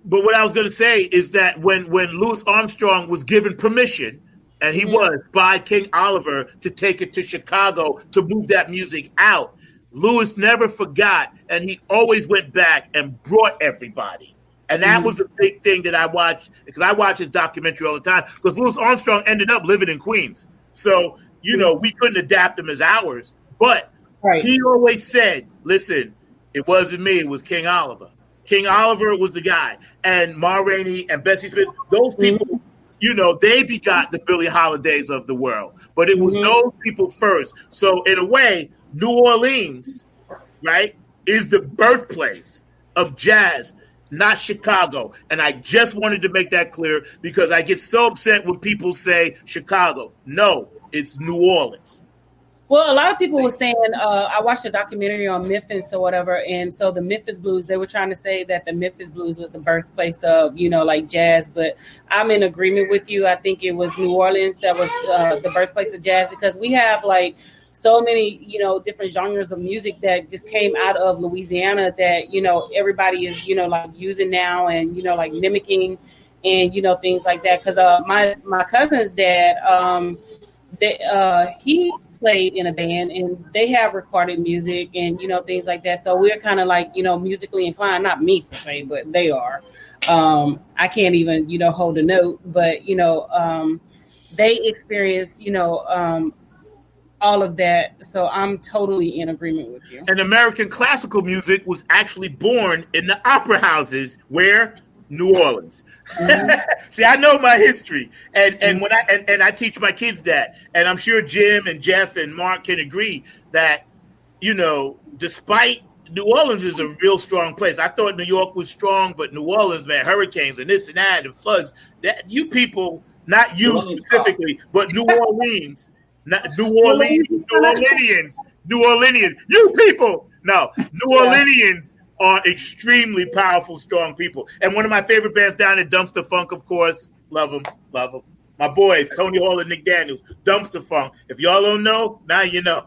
But what I was going to say is that when Louis Armstrong was given permission, and he was by King Oliver to take it to Chicago to move that music out, Louis never forgot, and he always went back and brought everybody. And that was a big thing that I watched, because I watch his documentary all the time, because Louis Armstrong ended up living in Queens. So, we couldn't adapt him as ours. But he always said, listen, it wasn't me, it was King Oliver. King Oliver was the guy. And Ma Rainey and Bessie Smith, those people, they begot the Billie Holidays of the world. But it was those people first. So in a way, New Orleans, right, is the birthplace of jazz, not Chicago. And I just wanted to make that clear because I get so upset when people say Chicago. No, it's New Orleans. Well, a lot of people were saying, I watched a documentary on Memphis or whatever, and so the Memphis Blues, they were trying to say that the Memphis Blues was the birthplace of, like jazz, but I'm in agreement with you. I think it was New Orleans that was the birthplace of jazz, because we have like so many, different genres of music that just came out of Louisiana that, everybody is, like using now and, like mimicking and, things like that. Because my cousin's dad, he played in a band and they have recorded music and things like that, so we're kind of like musically inclined. Not me per se, but they are. I can't even hold a note, but they experience all of that, so I'm totally in agreement with you. And American classical music was actually born in the opera houses where New Orleans. See, I know my history, and when I teach my kids that, and I'm sure Jim and Jeff and Mark can agree that, despite New Orleans is a real strong place. I thought New York was strong, but New Orleans, man, hurricanes and this and that and floods. That you people, not you specifically, but New Orleans, New Orleanians, you people, no, New Orleanians are extremely powerful, strong people. And one of my favorite bands down at Dumpster Funk, of course, love them. My boys, Tony Hall and Nick Daniels, Dumpster Funk. If y'all don't know, now you know.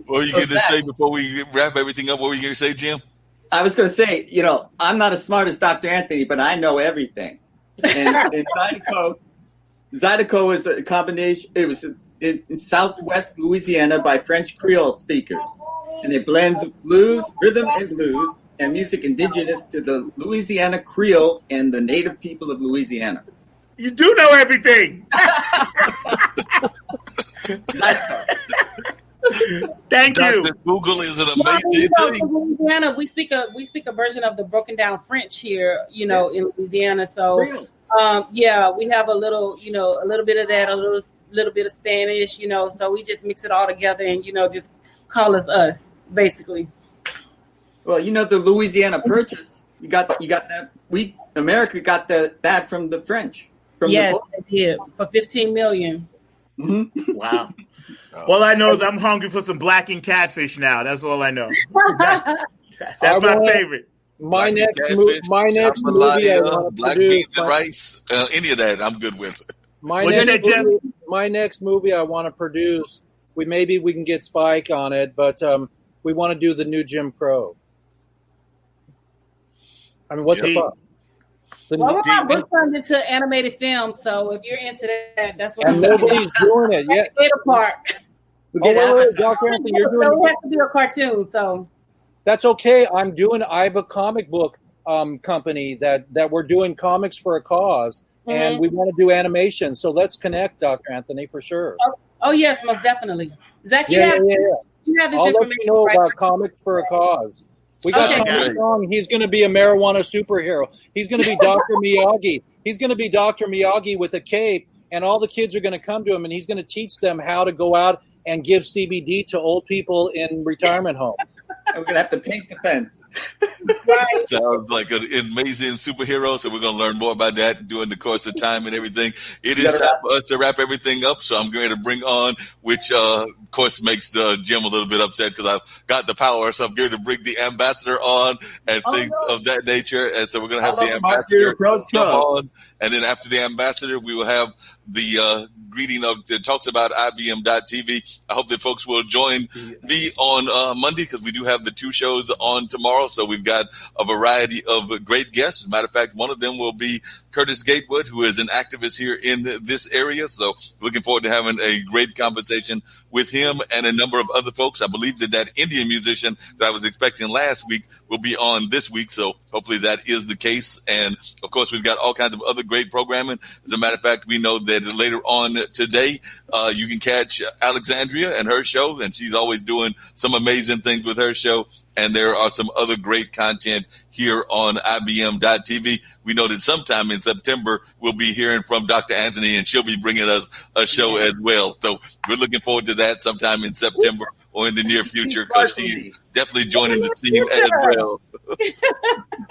What were you going to say before we wrap everything up? What were you going to say, Jim? I was going to say, I'm not as smart as Dr. Anthony, but I know everything. And Zydeco is a combination. It was in Southwest Louisiana by French Creole speakers. and it blends blues, rhythm and blues, and music indigenous to the Louisiana Creoles and the native people of Louisiana. You do know everything. Thank you. Google is an amazing thing. Louisiana, we speak a version of the broken down French here, in Louisiana. So, we have a little bit of that, a little bit of Spanish, So we just mix it all together and just call us basically. Well, the Louisiana Purchase, you got that. America got that from the French. Yes, they did for $15 million. Mm-hmm. Wow. All I know is I'm hungry for some blackened catfish now. That's all I know. That's my favorite. My next movie I want to black produce, beans and rice, any of that, I'm good with. My next movie I want to produce. Maybe we can get Spike on it, but we want to do the new Jim Crow. I mean, what the fuck? We're turned into animated film, so if you're into that, that's what. And nobody's doing it yet. Part. Dr. Anthony, you're doing. So it has to be a cartoon, so. That's okay. I have a comic book company that we're doing comics for a cause, and we want to do animation. So let's connect, Dr. Anthony, for sure. Oh yes, most definitely. Zach, you have this I'll information. let you know about comics for a cause. We got Tommy Strong. He's going to be a marijuana superhero. He's going to be Dr. Miyagi. He's going to be Dr. Miyagi with a cape, and all the kids are going to come to him, and he's going to teach them how to go out and give CBD to old people in retirement homes. We're going to have to paint the fence. Right. Sounds like an amazing superhero. So we're going to learn more about that during the course of time and everything. It is time for us to wrap everything up. So I'm going to bring on, which of course makes Jim a little bit upset because I've got the power. So I'm going to bring the ambassador on and things of that nature. And so we're going to have the ambassador come on. And then after the ambassador, we will have the greeting that talks about IBM.TV. I hope that folks will join me on Monday because we do have the 2 shows on tomorrow. So we've got a variety of great guests. As a matter of fact, one of them will be Curtis Gatewood, who is an activist here in this area. So looking forward to having a great conversation with him and a number of other folks. I believe that Indian musician that I was expecting last week will be on this week. So hopefully that is the case. And of course, we've got all kinds of other great programming. As a matter of fact, we know that later on today, you can catch Alexandria and her show. And she's always doing some amazing things with her show. And there are some other great content here on IBM.TV. We know that sometime in September, we'll be hearing from Dr. Anthony, and she'll be bringing us a show as well. So we're looking forward to that sometime in September or in the near future because she's definitely joining the team as well.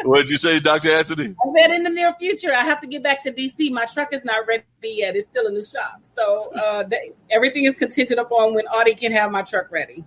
What did you say, Dr. Anthony? I said in the near future. I have to get back to D.C. My truck is not ready yet. It's still in the shop. So everything is contingent upon when Audie can have my truck ready.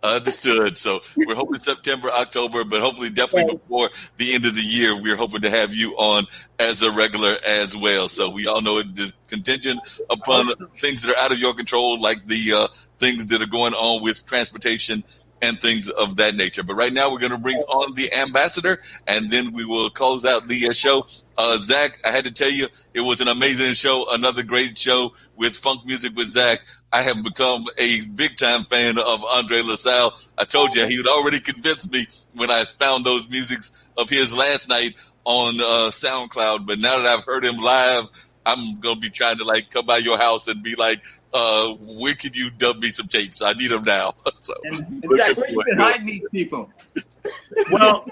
Understood. So we're hoping September, October, but hopefully definitely before the end of the year, we're hoping to have you on as a regular as well. So we all know it is contingent upon things that are out of your control, like the things that are going on with transportation and things of that nature. But right now we're going to bring on the ambassador, and then we will close out the show. Zack, I had to tell you, it was an amazing show, another great show with Funk Music with Zack. I have become a big-time fan of Andre LaSalle. I told you, he had already convinced me when I found those musics of his last night on SoundCloud. But now that I've heard him live, I'm going to be trying to come by your house and be like, when can you dub me some tapes? I need them now. So, and Zack, where you been hiding these people? Well,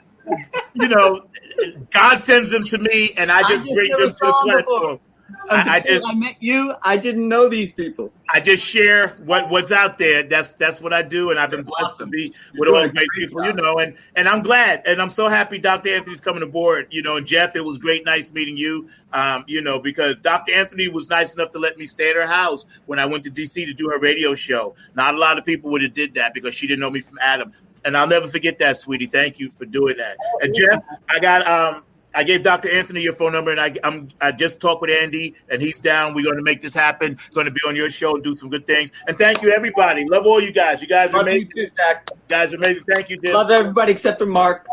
God sends them to me, and I just bring them to the platform. I met you. I didn't know these people. I just share what's out there. That's what I do, and I've been blessed to be with all great people, and I'm glad, and I'm so happy Dr. Anthony's coming aboard, and Jeff, it was nice meeting you, because Dr. Anthony was nice enough to let me stay at her house when I went to DC to do her radio show. Not a lot of people would have did that because she didn't know me from Adam, and I'll never forget that, sweetie. Thank you for doing that. And Jeff, I gave Dr. Anthony your phone number, and I just talked with Andy, and he's down. We're going to make this happen. Going to be on your show and do some good things. And thank you, everybody. Love all you guys. You guys are amazing. You too, Zack. You guys are amazing. Thank you, Dick. Love everybody except for Mark.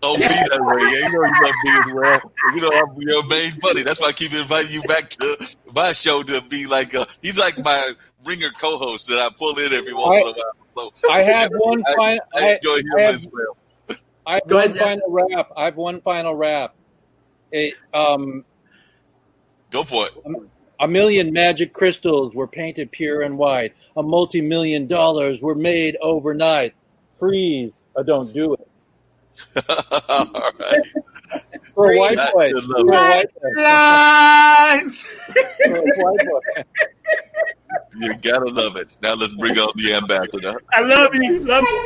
Oh, be that way. Yeah, you love me as well. I'm your main buddy. That's why I keep inviting you back to my show to be he's like my ringer co-host that I pull in every once in a while. So I have one final. I enjoy him as well. I have one final rap. I have one final rap. Go for it. A million magic crystals were painted pure and white. A multi-million dollars were made overnight. Freeze or don't do it. All right. For a white boy. For a white boy. Lines. For a white boy. You gotta love it. Now let's bring on the ambassador. I love you. Love you.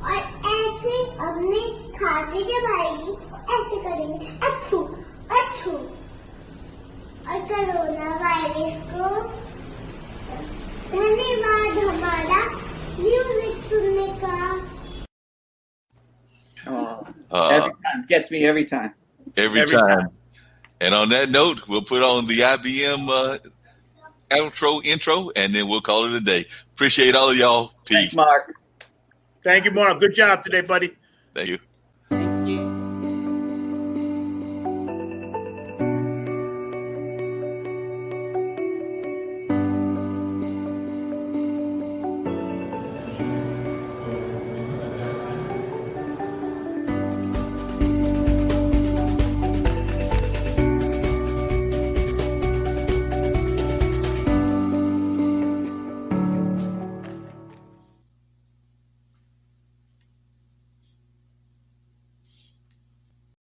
और ऐसे अपने खांसी के भाई ऐसे करेंगे अच्छू अच्छू और कोरोना वायरस को धन्यवाद हमारा म्यूजिक सुनने का. Every time. Gets me every time. Every time. And on that note, we'll put on the IBM intro, and then we'll call it a day. Appreciate all of y'all. Peace. Thanks, Mark. Thank you, Mark. Good job today, buddy. Thank you.